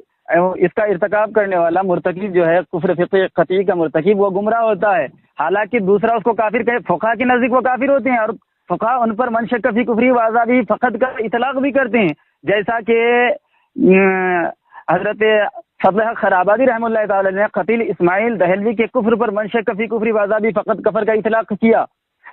[SPEAKER 2] इसका इर्तिकाब करने वाला मुर्तकिब जो है कुफ्र फ़िक़ही क़तई का मुर्तकिब वो गुमराह होता है। हालांकि दूसरा उसको काफिर कहे, फुक़हा के नज़दीक वो काफिर होते हैं और फुक़हा उन पर मन शक्क फ़ी कुफ़री व अज़ाबी फ़क़त का इतलाक़ भी करते हैं, जैसा कि हज़रत फज़ल खराबादी रहमतुल्लाह ताला ने क़तील इस्माइल दहलवी के कुफ्र पर मन शक्क फ़ी कुफ़री व अज़ाबी फ़क़त कफ़र का इतलाक़ किया।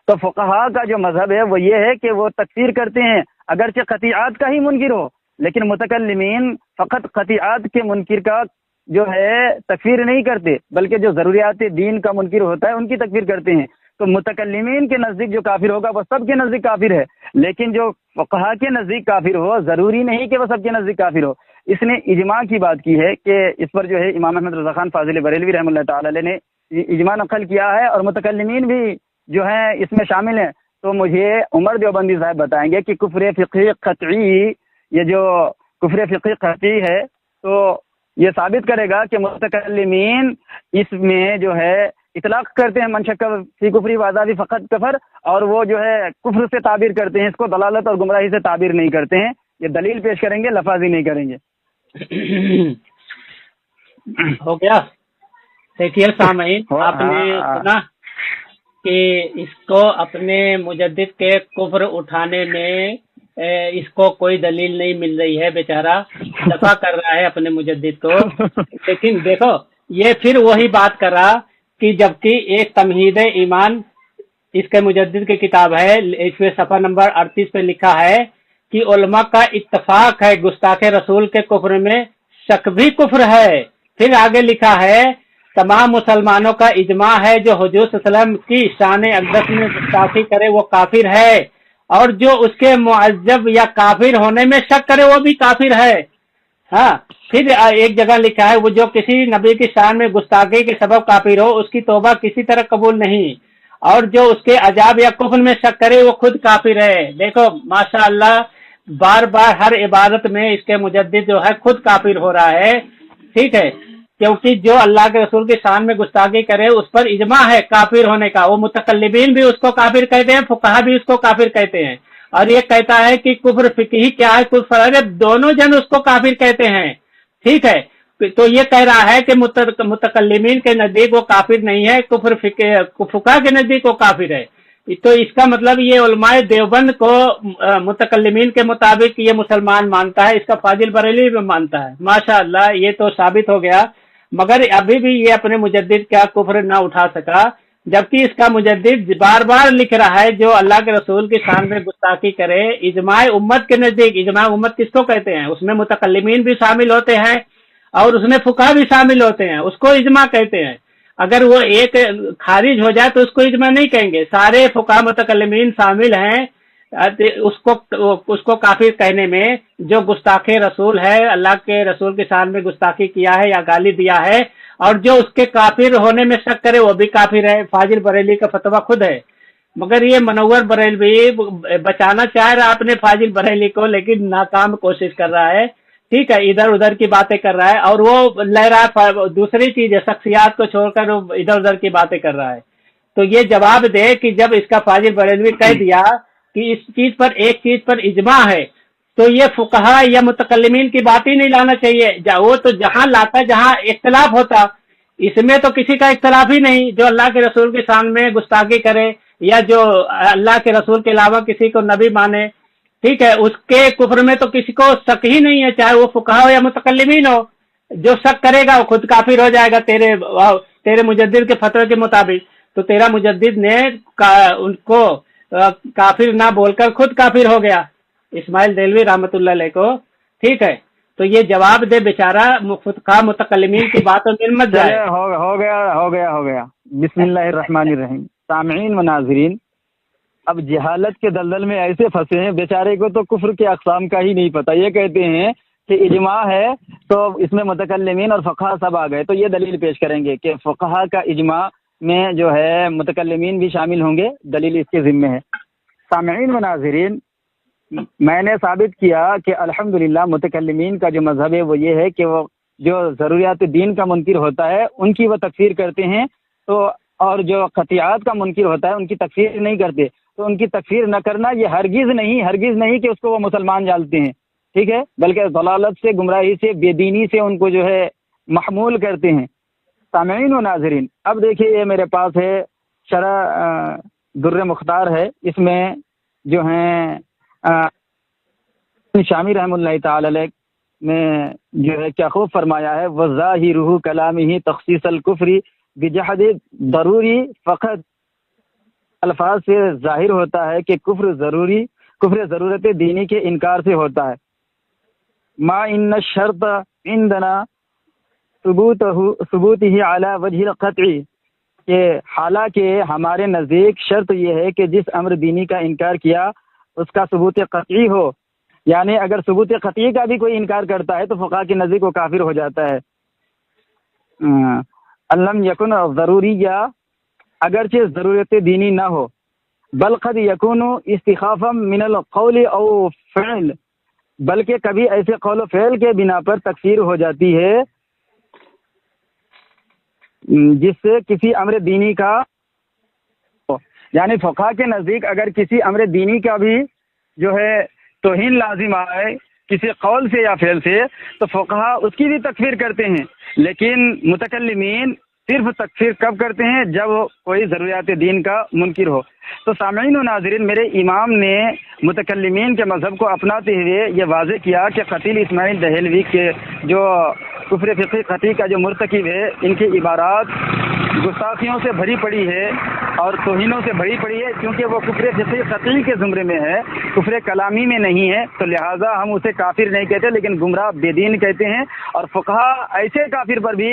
[SPEAKER 2] तो फुक़हा का जो मज़हब है वो ये है कि वो तकफ़ीर करते हैं अगरचे क़तीआत का ही मुनकिर हो, लेकिन मुतकल्लिमीन फ़क़त क़तीआत के मुनकिर का जो है तकफीर नहीं करते, बल्कि जो ज़रूरियात दीन का मुनकिर होता है उनकी तकफीर करते हैं। तो मुतकल्लिमीन के नज़दीक जो काफिर होगा वो सबके नज़दीक काफिर है, लेकिन जो फ़ुक़हा के नज़दीक काफिर हो ज़रूरी नहीं कि वो सबके नज़दीक काफिर हो। इसने इजमा की बात की है कि इस पर जो है इमाम अहमद रज़ा खान फाजिल बरेलवी रहमतुल्लाह ताला अलैह ने इजमा नक़ल किया है और मुतकल्लिमीन भी जो हैं इसमें शामिल हैं। तो मुझे उमर देवबंदी साहब बताएंगे कि कुफ्र फ़िक़ही क़तई, ये जो कुफ्र फ़िक़ही क़तई है तो ये साबित करेगा कि मुतकल्लिमीन इसमें जो है इतलाक़ करते हैं मन शक्क फ़ी कुफ़री व अज़ाबी फ़क़त कफ़र, और वो जो है कुफ्र से ताबीर करते हैं, इसको दलालत और गुमराही से ताबीर नहीं करते हैं। ये दलील पेश करेंगे, लफाजी नहीं करेंगे।
[SPEAKER 1] हो गया। देखिए सामीन, आपने सुना कि इसको अपने मुजद्दिद के कुफ्र उठाने में इसको कोई दलील नहीं मिल रही है, बेचारा दफा कर रहा है अपने मुजद्दिद को। लेकिन देखो, ये फिर वही बात कर रहा कि जबकि एक तमहीद ईमान इसके मुजद्दिद की किताब है, इसमें सफ़ा नंबर 38 पे लिखा है कि उलमा का इत्तफाक है गुस्ताखे रसूल के कुफ्र में शक भी कुफ्र है। फिर आगे लिखा है तमाम मुसलमानों का इजमा है जो हुजूर सल्लल्लाहु की शान अक़दस में गुस्ताखी करे वो काफिर है, और जो उसके मुअज्जब या काफिर होने में शक करे वो भी काफिर है। हाँ, फिर एक जगह लिखा है वो जो किसी नबी की शान में गुस्ताखी के सबब काफिर हो उसकी तौबा किसी तरह कबूल नहीं, और जो उसके अजाब या कुफ्र में शक करे वो खुद काफिर है। देखो माशाअल्लाह, बार बार हर इबादत में इसके मुजद्दिद जो है खुद काफिर हो रहा है, ठीक है, क्योंकि जो अल्लाह के रसूल की शान में गुस्ताखी करे उस पर इजमा है काफिर होने का। वो मुतकल्लिबीन भी उसको काफिर कहते हैं, फुक़हा भी उसको काफिर कहते हैं। और ये कहता है कि कुफ्र फ़िक़ही क्या है, कुफ्र, अरे दोनों जन उसको काफिर कहते हैं, ठीक है। तो ये कह रहा है कि मुतकल्लिमीन के नजदीक वो काफिर नहीं है, कुफ्र फुक़हा के नजदीक वो काफिर है। तो इसका मतलब ये उलमाए देवबंद को मुतकल्लिमीन के मुताबिक ये मुसलमान मानता है, इसका फाजिल बरेली भी मानता है। माशाअल्लाह, ये तो साबित हो गया। मगर अभी भी ये अपने मुजद्दिद का कुफ्र ना उठा सका, जबकि इसका मुजद्दिद बार बार लिख रहा है जो अल्लाह के रसूल की शान में गुस्ताखी करे इजमाए उम्मत के नजदीक, इजमाए उम्मत किसको कहते हैं, उसमें मुतकल्लिमीन भी शामिल होते हैं और उसमें फुकाहा भी शामिल होते हैं, उसको इजमा कहते हैं। अगर वो एक खारिज हो जाए तो उसको इजमा नहीं कहेंगे, सारे फुकाहा मुतकल्लिमीन शामिल हैं उसको काफिर कहने में। जो गुस्ताखे रसूल है, अल्लाह के रसूल की शान में गुस्ताखी किया है या गाली दिया है, और जो उसके काफिर होने में शक करे वो भी काफिर है। फाजिल बरेली का फतवा खुद है। मगर ये मनव्वर बरेलवी बचाना चाह रहा अपने फाजिल बरेली को, लेकिन नाकाम कोशिश कर रहा है। ठीक है, इधर उधर की बातें कर रहा है और वो लहरा दूसरी चीज है, शख्सियात को छोड़कर वो इधर उधर की बातें कर रहा है। तो ये जवाब दे कि जब इसका फाजिल बरेलवी कह दिया कि इस चीज पर, एक चीज पर इजमा है, तो ये फुकहा या मुतकल्लिमीन की बात ही नहीं लाना चाहिए। वो तो जहां लाता जहां इख्तलाफ होता, इसमें तो किसी का इख्तलाफ ही नहीं। जो अल्लाह के रसूल के शान में गुस्ताखी करे या जो अल्लाह के रसूल के अलावा किसी को नबी माने, ठीक है, उसके कुफ्र में तो किसी को शक ही नहीं है, चाहे वो फुकहा हो या मुतकल्लिमीन हो। जो शक करेगा वो खुद काफिर हो जाएगा तेरे मुजद्दिद के फतवे के मुताबिक। तो तेरा मुजद्दिद ने उनको काफिर ना बोलकर खुद काफिर हो गया, इस्माइल देलवी रहमतुल्लाह अलैह को। ठीक है, तो ये जवाब दे बेचारा, फुकहा मुतकल्लिमीन की बात में मत जाए।
[SPEAKER 2] हो गया। बिस्मिल्लाहिर्रहमानिर्रहीम। सामीन व नाज़रीन, अब जहालत के दलदल में ऐसे फंसे हैं, बेचारे को तो कुफ्र के अक़साम का ही नहीं पता। ये कहते हैं कि इजमा है तो इसमें मुतकल्लिमीन और फुकहा सब आ गए, तो ये दलील पेश करेंगे कि फुकहा का इजमा में जो है मुतकल्लिमीन भी शामिल होंगे, दलील इसके ज़िम्मे है। सामीन व नाज़रीन, मैंने साबित किया कि अल्हम्दुलिल्लाह मुतकल्लिमीन का जो मजहब है वो ये है कि वो जो ज़रूरियात दीन का मुनकिर होता है उनकी वो तकफीर करते हैं, तो और जो क़तियात का मुनकिर होता है उनकी तकफीर नहीं करते। तो उनकी तकफीर न करना ये हरगिज़ नहीं कि उसको वो मुसलमान जानते हैं, ठीक है, बल्कि दलालत से, गुमराही से, बेदीनी से उनको जो है महमूल करते हैं। सामीन व नाज़रीन, अब देखिए ये मेरे पास है शरह दुर्र मुख्तार है, इसमें जो हैं शामी रहमतुल्लाह ताला अलैह ने जो है क्या खूब फरमाया है, वज़ाहिरुहु कलामिही तख़सीसल कुफ्री बिजहद ज़रूरी फ़क़त। अल्फाज से जाहिर होता है कि कुफ्र ज़रूरत दीनी के इनकार से होता है। मा इन्न शर्त इंदना सुबूतिही अला वजहिल क़त्ई, कि हालांकि हमारे नज़दीक शर्त यह है कि जिस अम्र दीनी का इनकार किया उसका सबूत क़त्ई हो, यानी अगर सबूत क़त्ई का भी कोई इनकार करता है तो फुक़हा के नज़दीक वो काफिर हो जाता है। अल्लम यकुन ज़रूरी, या अगरचे ज़रूरत दीनी ना हो, बल क़द यकुनु इस्तिख़ाफ़म मिनल क़ौल औ फ़िल, बल्कि कभी ऐसे कौल व फ़िल के बिना पर तकफीर हो जाती है जिससे किसी अम्र दीनी का, यानी फुक़हा के नज़दीक अगर किसी अम्र दीनी का भी जो है तौहीन लाजिम आए किसी कौल से या फ़िल से, तो फुक़हा उसकी भी तकफीर करते हैं। लेकिन मुतकल्लिमीन सिर्फ तकफीर कब करते हैं, जब कोई ज़रूरियात दीन का मुनकिर हो। तो सामीन व नाज़रीन, मेरे इमाम ने मुतकल्लिमीन के मज़हब को अपनाते हुए ये वाज़े किया कि क़तील इस्माइल दहलवी के जो कुफ्र फ़िक़ही क़त्ई का जो मुर्तकिब है, इनकी इबारात गुस्ताखियों से भरी पड़ी है और तौहीनों से भरी पड़ी है, क्योंकि वो कुफ्र फ़िक़ही क़त्ई के ज़ुमरे में है, कुफ्र कलामी में नहीं है। तो लिहाजा हम उसे काफिर नहीं कहते, लेकिन गुमराह बेदीन कहते हैं। और फुक़हा ऐसे काफिर पर भी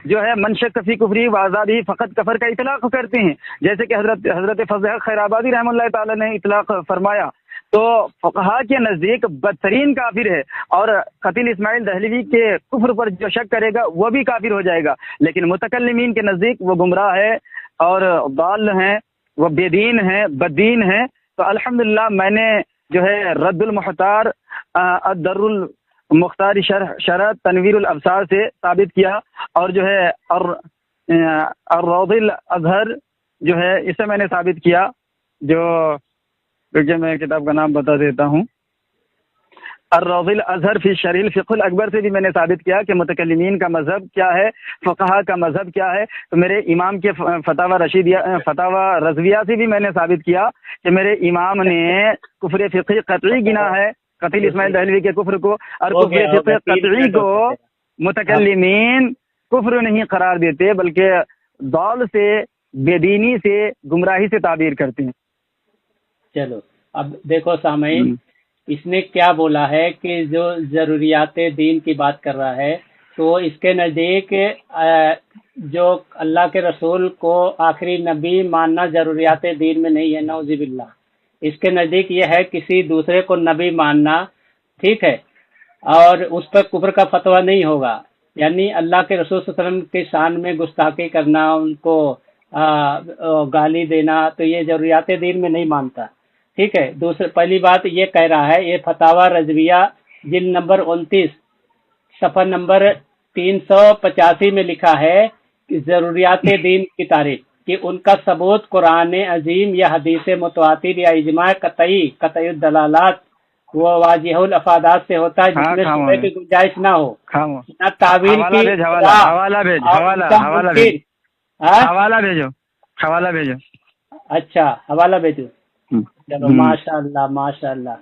[SPEAKER 2] जो है मनशक फी कुफ्री वाज़ादी फ़क़त कफ़र का इतलाक़ करते हैं, जैसे कि हज़रत फ़ज़ल खैराबादी रहमतुल्लाह ताला ने इतलाक़ फरमाया। तो फुक़हा के नज़दीक बदतरीन काफिर है, और क़तील इस्माइल दहलवी के कुफ्र पर जो शक करेगा वो भी काफिर हो जाएगा। लेकिन मुतकल्लिमीन के नज़दीक वो गुमराह है और दाल हैं, वो बेदीन हैं, बददीन हैं। तो अल्हम्दुलिल्लाह मैंने जो है रद्दुल मुख्तार अद-दर्रुल मुख्तार शरह तनवीरुल अब्सार से साबित किया, और जो है और-रौज़ुल अज़हर जो है इसे मैंने साबित किया। जो देखिए मैं किताब का नाम बता देता हूँ, الروض الازہر فی شرح الفقہ الاکبر سے بھی میں نے ثابت کیا کہ متکلمین کا مذہب کیا ہے، فقہا کا مذہب کیا ہے. تو میرے امام کے فتاوی رضویہ سے بھی میں نے ثابت کیا کہ میرے امام نے کفر فقہی قطعی گنا ہے قتیل اسماعیل دہلوی کے کفر کو، اور کفر فقہی قطعی کو متکلمین کفر نہیں قرار دیتے بلکہ ضلال سے، بے دینی سے، گمراہی سے تعبیر کرتے ہیں.
[SPEAKER 1] چلو اب دیکھو سامعین، اس نے کیا بولا ہے کہ جو ضروریات دین کی بات کر رہا ہے، تو اس کے نزدیک جو اللہ کے رسول کو آخری نبی ماننا ضروریات دین میں نہیں ہے، نعوذ باللہ. اس کے نزدیک یہ ہے کسی دوسرے کو نبی ماننا، ٹھیک ہے، اور اس پر کفر کا فتویٰ نہیں ہوگا. یعنی اللہ کے رسول صلی اللہ علیہ وسلم کی شان میں گستاخی کرنا، ان کو گالی دینا، تو یہ ضروریات دین میں نہیں مانتا. ٹھیک ہے. پہلی بات یہ کہہ رہا ہے، یہ فتاوی رضویہ جلد نمبر 29 صفحہ نمبر 385 میں لکھا ہے کہ ضروریات دین کی تعریف کہ ان کا ثبوت قرآن عظیم یا حدیث متواتر یا اجماع قطعی الدلالات وہ واضح الافادات سے ہوتا ہے جس میں شبہ کی گنجائش نہ ہو، نہ تعویل کی.
[SPEAKER 2] حوالہ بھیجو.
[SPEAKER 1] اچھا حوالہ بھیجو. چلو ماشاء اللہ ماشاء اللہ،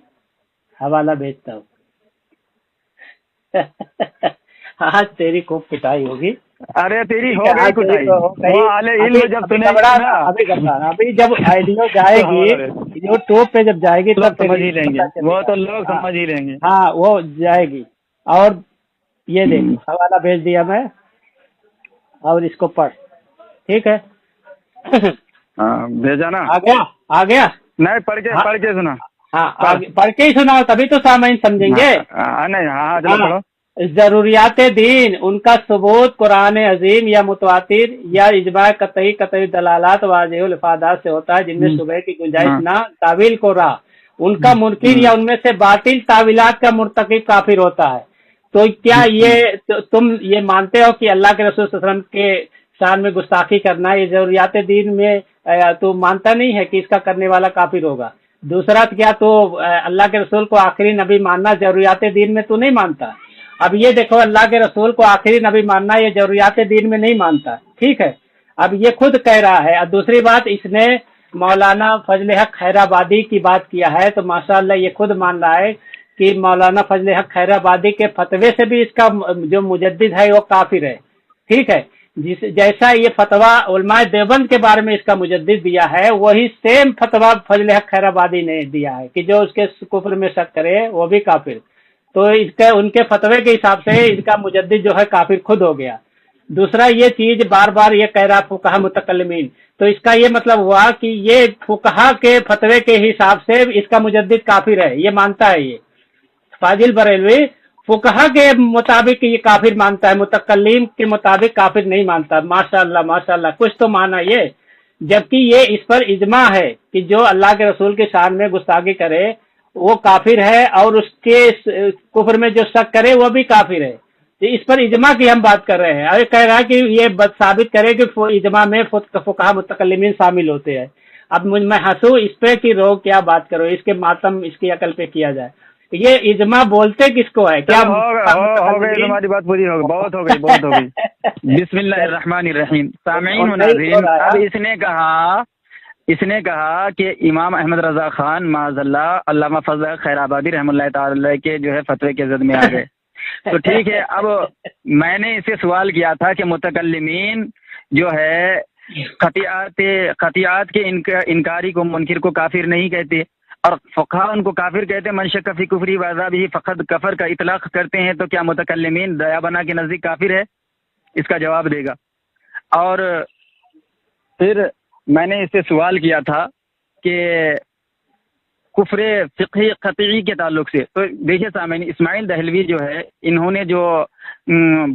[SPEAKER 1] حوالہ بھیجتا ہوں. آج تیری خوب پٹائی ہوگی.
[SPEAKER 2] ارے تیری ہو گئی پٹائی.
[SPEAKER 1] ابھی جب آئیڈیو جائے گی یوٹیوب پہ، جب جائے گی تب
[SPEAKER 2] سمجھ ہی لیں گے، وہ تو لوگ سمجھ ہی لیں گے.
[SPEAKER 1] ہاں وہ جائے گی. اور یہ دیکھ حوالہ بھیج دیا میں، اور اس کو پڑھ. ٹھیک ہے،
[SPEAKER 2] بھیجا نا؟
[SPEAKER 1] آ گیا.
[SPEAKER 2] نہیں پڑھ کے سنا.
[SPEAKER 1] ہاں پڑھ کے ہی سنا، تبھی تو سامعین سمجھیں گے.
[SPEAKER 2] نہیں ہاں چلو.
[SPEAKER 1] ضروریات دین ان کا ثبوت قرآن عظیم یا متواتر یا اجماع قطعی دلالات واضح الافادات سے ہوتا ہے جن میں شبہ کی گنجائش نہ، تعویل کو راہ. ان کا منکر یا ان میں سے باطل تعویلات کا مرتکب کافر ہوتا ہے. تو کیا یہ تم یہ مانتے ہو کہ اللہ کے رسول صلی اللہ علیہ وسلم کے شان میں گستاخی کرنا یہ ضروریات دین میں تو مانتا نہیں ہے کہ اس کا کرنے والا کافر ہوگا؟ دوسرا کیا تو اللہ کے رسول کو آخری نبی ماننا ضروریات دین میں تو نہیں مانتا؟ اب یہ دیکھو، اللہ کے رسول کو آخری نبی ماننا یہ ضروریات دین میں نہیں مانتا. ٹھیک ہے، اب یہ خود کہہ رہا ہے. اور دوسری بات، اس نے مولانا فضل حق خیر آبادی کی بات کیا ہے، تو ماشاءاللہ یہ خود مان رہا ہے کہ مولانا فضل حق خیر آبادی کے فتوے سے بھی اس کا جو مجدد ہے وہ کافر ہے. ٹھیک ہے، جیسا یہ فتویٰ علماء دیوبند کے بارے میں اس کا مجدد دیا ہے، وہی سیم فتویٰ فضل حق خیر آبادی نے دیا ہے کہ جو اس کے کفر میں شک کرے وہ بھی کافر. تو اس کا ان کے فتوے کے حساب سے ان کا مجدد جو ہے کافر خود ہو گیا. دوسرا یہ چیز بار بار یہ کہہ رہا فقہا متکلمین، تو اس کا یہ مطلب ہوا کہ یہ فقہا کے فتوے کے حساب سے اس کا مجدد کافر ہے، یہ مانتا ہے. یہ فاضل بریلوی فقہا کے مطابق یہ کافر مانتا ہے، متکلم کے مطابق کافر نہیں مانتا. ماشاءاللہ ماشاءاللہ، کچھ تو مانا یہ. جبکہ یہ اس پر اجماع ہے کہ جو اللہ کے رسول کے شان میں گستاخی کرے وہ کافر ہے، اور اس کے کفر میں جو شک کرے وہ بھی کافر ہے. اس پر اجماع کی ہم بات کر رہے ہیں. اور کہہ رہا ہے کہ یہ ثابت کرے کہ اجماع میں فقہا متکلمین شامل ہوتے ہیں. اب میں ہنسوں اس پہ کہ رو کیا بات کرو، اس کے ماتم اس کی عقل پہ کیا جائے. یہ اجماع بولتے کس کو ہے؟ کیا
[SPEAKER 2] ہو گئی تمہاری بات پوری ہو گئی، بہت ہو گئی. بسم اللہ الرحمن الرحیم. سامعین و ناظرین، اب اس نے کہا کہ امام احمد رضا خان معاذ اللہ علامہ فضل خیر آبادی رحمۃ اللہ تعالی کے جو ہے فتوے کے زد میں آ گئے. تو ٹھیک ہے، اب میں نے اسے سوال کیا تھا کہ متکلمین جو ہے قطعیات کے انکاری کو منکر کو کافر نہیں کہتے، اور فقہا ان کو کافر کہتے ہیں. من شک فی کفری وعذابہ فقد کفر کا اطلاق کرتے ہیں. تو کیا متکلمین دیا بنا کے نزدیک کافر ہے؟ اس کا جواب دے گا. اور پھر میں نے اس سے سوال کیا تھا کہ کفر فقہی قطعی کے تعلق سے، تو دیکھیے سامعین، اسماعیل دہلوی جو ہے انہوں نے جو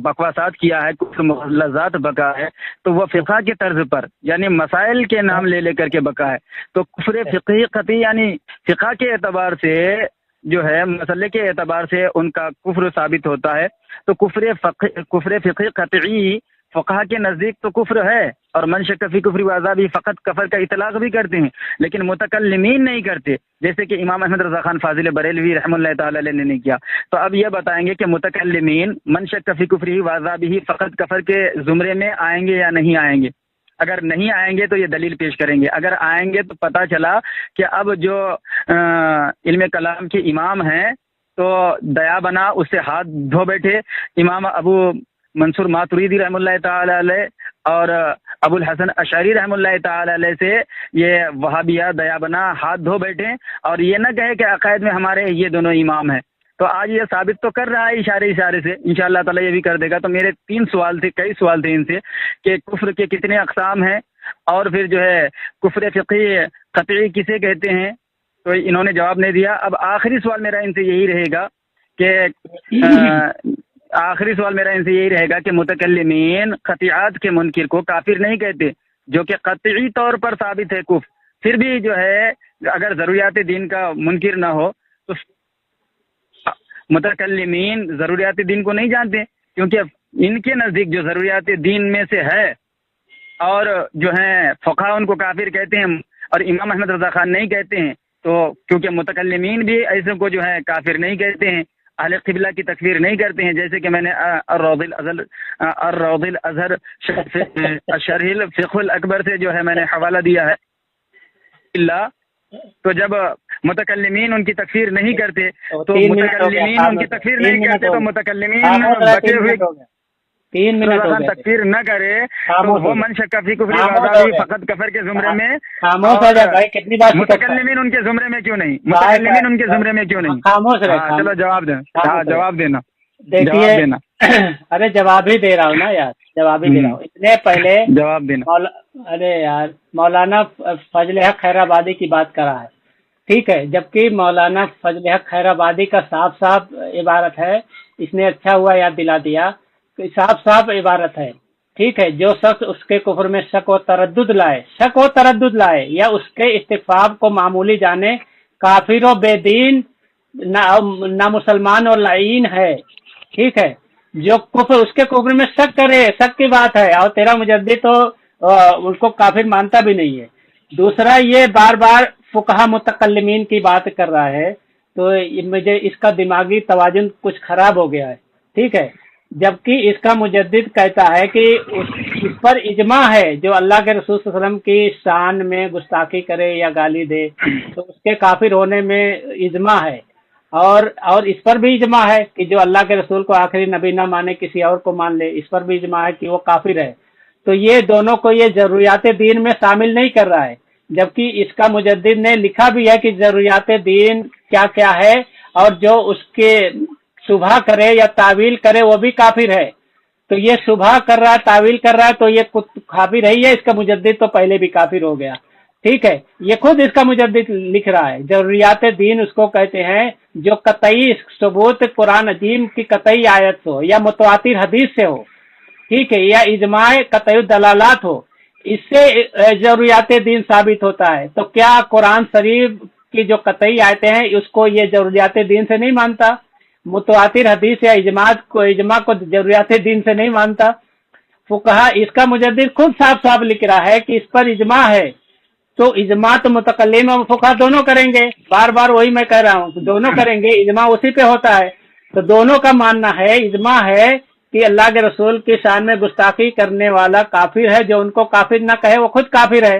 [SPEAKER 2] بکواسات کیا ہے، کفر مغلظات بکا ہے، تو وہ فقہ کے طرز پر یعنی مسائل کے نام لے کر کے بکا ہے. تو کفر فقہی قطعی یعنی فقہ کے اعتبار سے جو ہے مسئلے کے اعتبار سے ان کا کفر ثابت ہوتا ہے. تو کفر فقہی قطعی فقہا کے نزدیک تو کفر ہے، اور من شک فی کفر و عذابہ فقط کفر کا اطلاق بھی کرتے ہیں، لیکن متکلمین نہیں کرتے، جیسے کہ امام احمد رضا خان فاضل بریلوی رحمۃ اللہ تعالی علیہ نے نہیں کیا۔ تو اب یہ بتائیں گے کہ متکلمین من شک فی کفر و عذابہ فقط کفر کے زمرے میں آئیں گے یا نہیں آئیں گے؟ اگر نہیں آئیں گے تو یہ دلیل پیش کریں گے، اگر آئیں گے تو پتہ چلا کہ اب جو علم کلام کے امام ہیں تو دیا بنا اس سے ہاتھ دھو بیٹھے، امام ابو منصور ماتریدی رحمۃ اللہ تعالی علیہ اور ابو الحسن اشعری رحمۃ اللہ تعالی علیہ سے یہ وہابیہ دیا بنا ہاتھ دھو بیٹھے، اور یہ نہ کہے کہ عقائد میں ہمارے یہ دونوں امام ہیں۔ تو آج یہ ثابت تو کر رہا ہے اشارے سے، انشاءاللہ تعالی یہ بھی کر دے گا۔ تو میرے کئی سوال تھے ان سے کہ کفر کے کتنے اقسام ہیں، اور پھر جو ہے کفر فقہی قطعی کسے کہتے ہیں، تو انہوں نے جواب نہیں دیا۔ اب آخری سوال میرا ان سے یہی رہے گا کہ متکلمین قطعات کے منکر کو کافر نہیں کہتے، جو کہ قطعی طور پر ثابت ہے کفر، پھر بھی جو ہے اگر ضروریات دین کا منکر نہ ہو تو متکلمین ضروریات دین کو نہیں جانتے، کیونکہ ان کے نزدیک جو ضروریات دین میں سے ہے، اور جو ہیں فقہا ان کو کافر کہتے ہیں اور امام احمد رضا خان نہیں کہتے ہیں، تو کیونکہ متکلمین بھی ایسے کو جو ہے کافر نہیں کہتے ہیں، اہل قبلہ کی تکفیر نہیں کرتے ہیں، جیسے کہ میں نے الروض الازہر شرح الفقہ الاکبر سے جو ہے میں نے حوالہ دیا ہے اللہ۔ تو جب متکلمین ان کی تکفیر نہیں کرتے تو متکلمین ان کی تکفیر نہیں کرتے تو متکلمین بچے ہوئے تکفیر نہ کرے تو وہ من شک فی کفر وعذابہ فقط کفر کے زمرے میں، متکلمین ان کے زمرے میں کیوں نہیں؟ متکلمین ان کے زمرے میں کیوں نہیں؟ چلو جواب دیں، جواب دینا،
[SPEAKER 1] دیکھیے ارے جواب ہی دے رہا ہوں نا یار، جواب ہی دے رہا ہوں۔ اتنے پہلے
[SPEAKER 2] جواب دینا،
[SPEAKER 1] ارے یار مولانا فضل حق خیر آبادی کی بات کرا ہے، ٹھیک ہے، جبکہ مولانا فضل حق خیر آبادی کا صاف عبارت ہے، اس نے اچھا ہوا یاد دلا دیا، صاف عبارت ہے، ٹھیک ہے، جو شخص اس کے کفر میں شک و تردد لائے یا اس کے استفاب کو معمولی جانے، کافر و بے دین نہ مسلمان اور لعین ہے، ٹھیک ہے، جو کفر اس کے کفر میں شک کرے، شک کی بات ہے، اور تیرا مجدد تو ان کو کافر مانتا بھی نہیں ہے۔ دوسرا یہ بار بار فقہا متکلمین کی بات کر رہا ہے، تو مجھے اس کا دماغی توازن کچھ خراب ہو گیا ہے، ٹھیک ہے، جبکہ اس کا مجدد کہتا ہے کہ اس پر اجماع ہے، جو اللہ کے رسول صلی اللہ علیہ وسلم کی شان میں گستاخی کرے یا گالی دے تو اس کے کافر ہونے میں اجماع ہے، اور اس پر بھی اجماع ہے کہ جو اللہ کے رسول کو آخری نبی نہ مانے کسی اور کو مان لے، اس پر بھی اجماع ہے کہ وہ کافر ہے۔ تو یہ دونوں کو یہ ضروریات دین میں شامل نہیں کر رہا ہے، جبکہ اس کا مجدد نے لکھا بھی ہے کہ ضروریات دین کیا کیا ہے، اور جو اس کے شبہ کرے یا تعویل کرے وہ بھی کافر ہے۔ تو یہ شبہ کر رہا ہے، تعویل کر رہا ہے، تو یہ کافر ہے، اس کا مجدد تو پہلے بھی کافر ہو گیا، ٹھیک ہے، یہ خود اس کا مجدد لکھ رہا ہے۔ ضروریات دین اس کو کہتے ہیں جو قطعی ثبوت قرآن عظیم کی قطعی آیت ہو یا متواتر حدیث سے ہو، ٹھیک ہے، یا اجماع قطعی دلالات ہو، اس سے ضروریات دین ثابت ہوتا ہے۔ تو کیا قرآن شریف کی جو قطعی آیتیں ہیں اس کو یہ ضروریات دین سے نہیں مانتا؟ متواتر حدیث یا اجماع کو ضروریات دین سے نہیں مانتا؟ فقہا اس کا مجدد خود صاف لکھ رہا ہے کہ اس پر اجماع ہے، تو اجماع تو متکلم اور فقہا دونوں کریں گے، بار بار وہی میں کہہ رہا ہوں، دونوں کریں گے، اجماع اسی پہ ہوتا ہے۔ تو دونوں کا ماننا ہے، اجماع ہے کہ اللہ کے رسول کی شان میں گستاخی کرنے والا کافر ہے، جو ان کو کافر نہ کہے وہ خود کافر ہے۔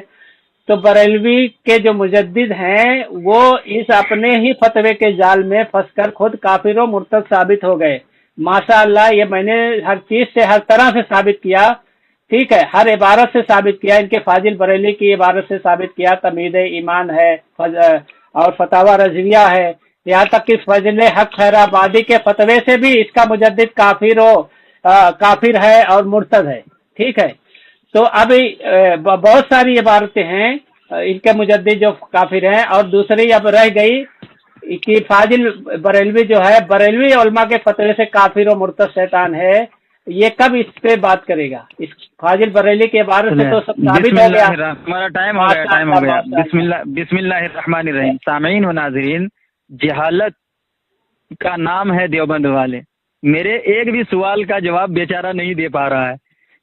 [SPEAKER 1] تو بریلوی کے جو مجدد ہیں وہ اس اپنے ہی فتوے کے جال میں پھنس کر خود کافر و مرتد ثابت ہو گئے۔ ماشاء اللہ، یہ میں نے ہر چیز سے ہر طرح سے ثابت کیا، ٹھیک ہے، ہر عبارت سے ثابت کیا، ان کے فاضل بریلی کی عبارت سے ثابت کیا، تمہید ایمان ہے اور فتاوی رضویہ ہے، یہاں تک کہ فضل حق خیر آبادی کے فتوے سے بھی اس کا مجدد کافر ہے اور مرتد ہے، ٹھیک ہے۔ تو اب بہت ساری عبارتیں ہیں ان کے مجدد جو کافر ہیں، اور دوسری اب رہ گئی کہ فاضل بریلوی جو ہے، بریلوی علماء کے فتوے سے کافر و مرتد شیطان ہے، یہ کب اس پہ بات کرے گا؟ اس فاضل بریلی کے عبارت سے تو سب ثابت ہو گیا۔
[SPEAKER 2] ہمارا ٹائم ہو گیا۔ بسم اللہ الرحمن الرحیم۔ سامعین و ناظرین، جہالت کا نام ہے دیوبند والے، میرے ایک بھی سوال کا جواب بیچارہ نہیں دے پا رہا ہے،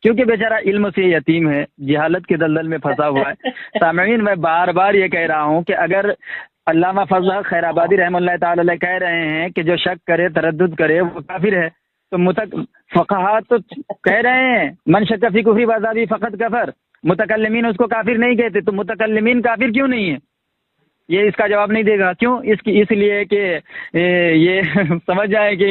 [SPEAKER 2] کیونکہ بیچارہ علم سے یتیم ہے، جہالت کے دلدل میں پھنسا ہوا ہے۔ سامعین، میں بار بار یہ کہہ رہا ہوں کہ اگر علامہ فضل حق خیر آبادی رحمہ اللہ تعالی علیہ کہہ رہے ہیں کہ جو شک کرے تردد کرے وہ کافر ہے، تو فقہا تو کہہ رہے ہیں من شک فی کفری وذابی فقط کفر، متکلمین اس کو کافر نہیں کہتے، تو متکلمین کافر کیوں نہیں ہے؟ یہ اس کا جواب نہیں دے گا۔ کیوں؟ اس لیے کہ یہ سمجھ جائے کہ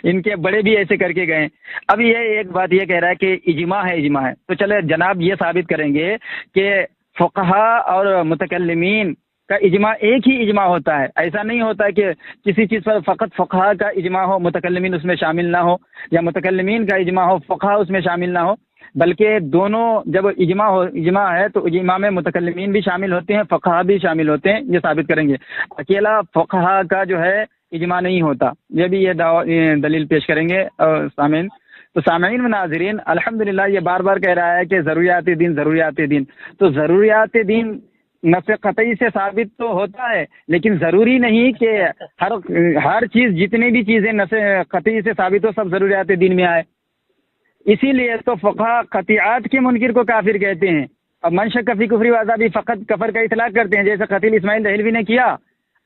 [SPEAKER 2] ان کے بڑے بھی ایسے کر کے گئے۔ اب یہ ایک بات یہ کہہ رہا ہے کہ اجماع ہے، تو چلے جناب یہ ثابت کریں گے کہ فقہا اور متکلمین کا اجماع ایک ہی اجماع ہوتا ہے۔ ایسا نہیں ہوتا کہ کسی چیز پر فقط فقہا کا اجماع ہو، متکلمین اس میں شامل نہ ہو، یا متکلمین کا اجماع ہو، فقہا اس میں شامل نہ ہو، بلکہ دونوں جب اجماع ہے تو اجماع میں متکلمین بھی شامل ہوتے ہیں، فقہا بھی شامل ہوتے ہیں۔ یہ ثابت کریں گے۔ اکیلا فقہا کا جو ہے اجماع نہیں ہوتا، یہ بھی یہ دلیل پیش کریں گے سامعین۔ تو سامعین و ناظرین، الحمدللہ یہ بار بار کہہ رہا ہے کہ ضروریات دین، تو ضروریات دین نص قطعی سے ثابت تو ہوتا ہے، لیکن ضروری نہیں کہ ہر چیز، جتنی بھی چیزیں نص قطعی سے ثابت ہو سب ضروریات دین میں آئے۔ اسی لیے تو فقہا قطعیات کے منکر کو کافر کہتے ہیں، اب من شک فی کفری وذابی فقط کفر کا اطلاق کرتے ہیں، جیسے قتیل اسماعیل دہلوی نے کیا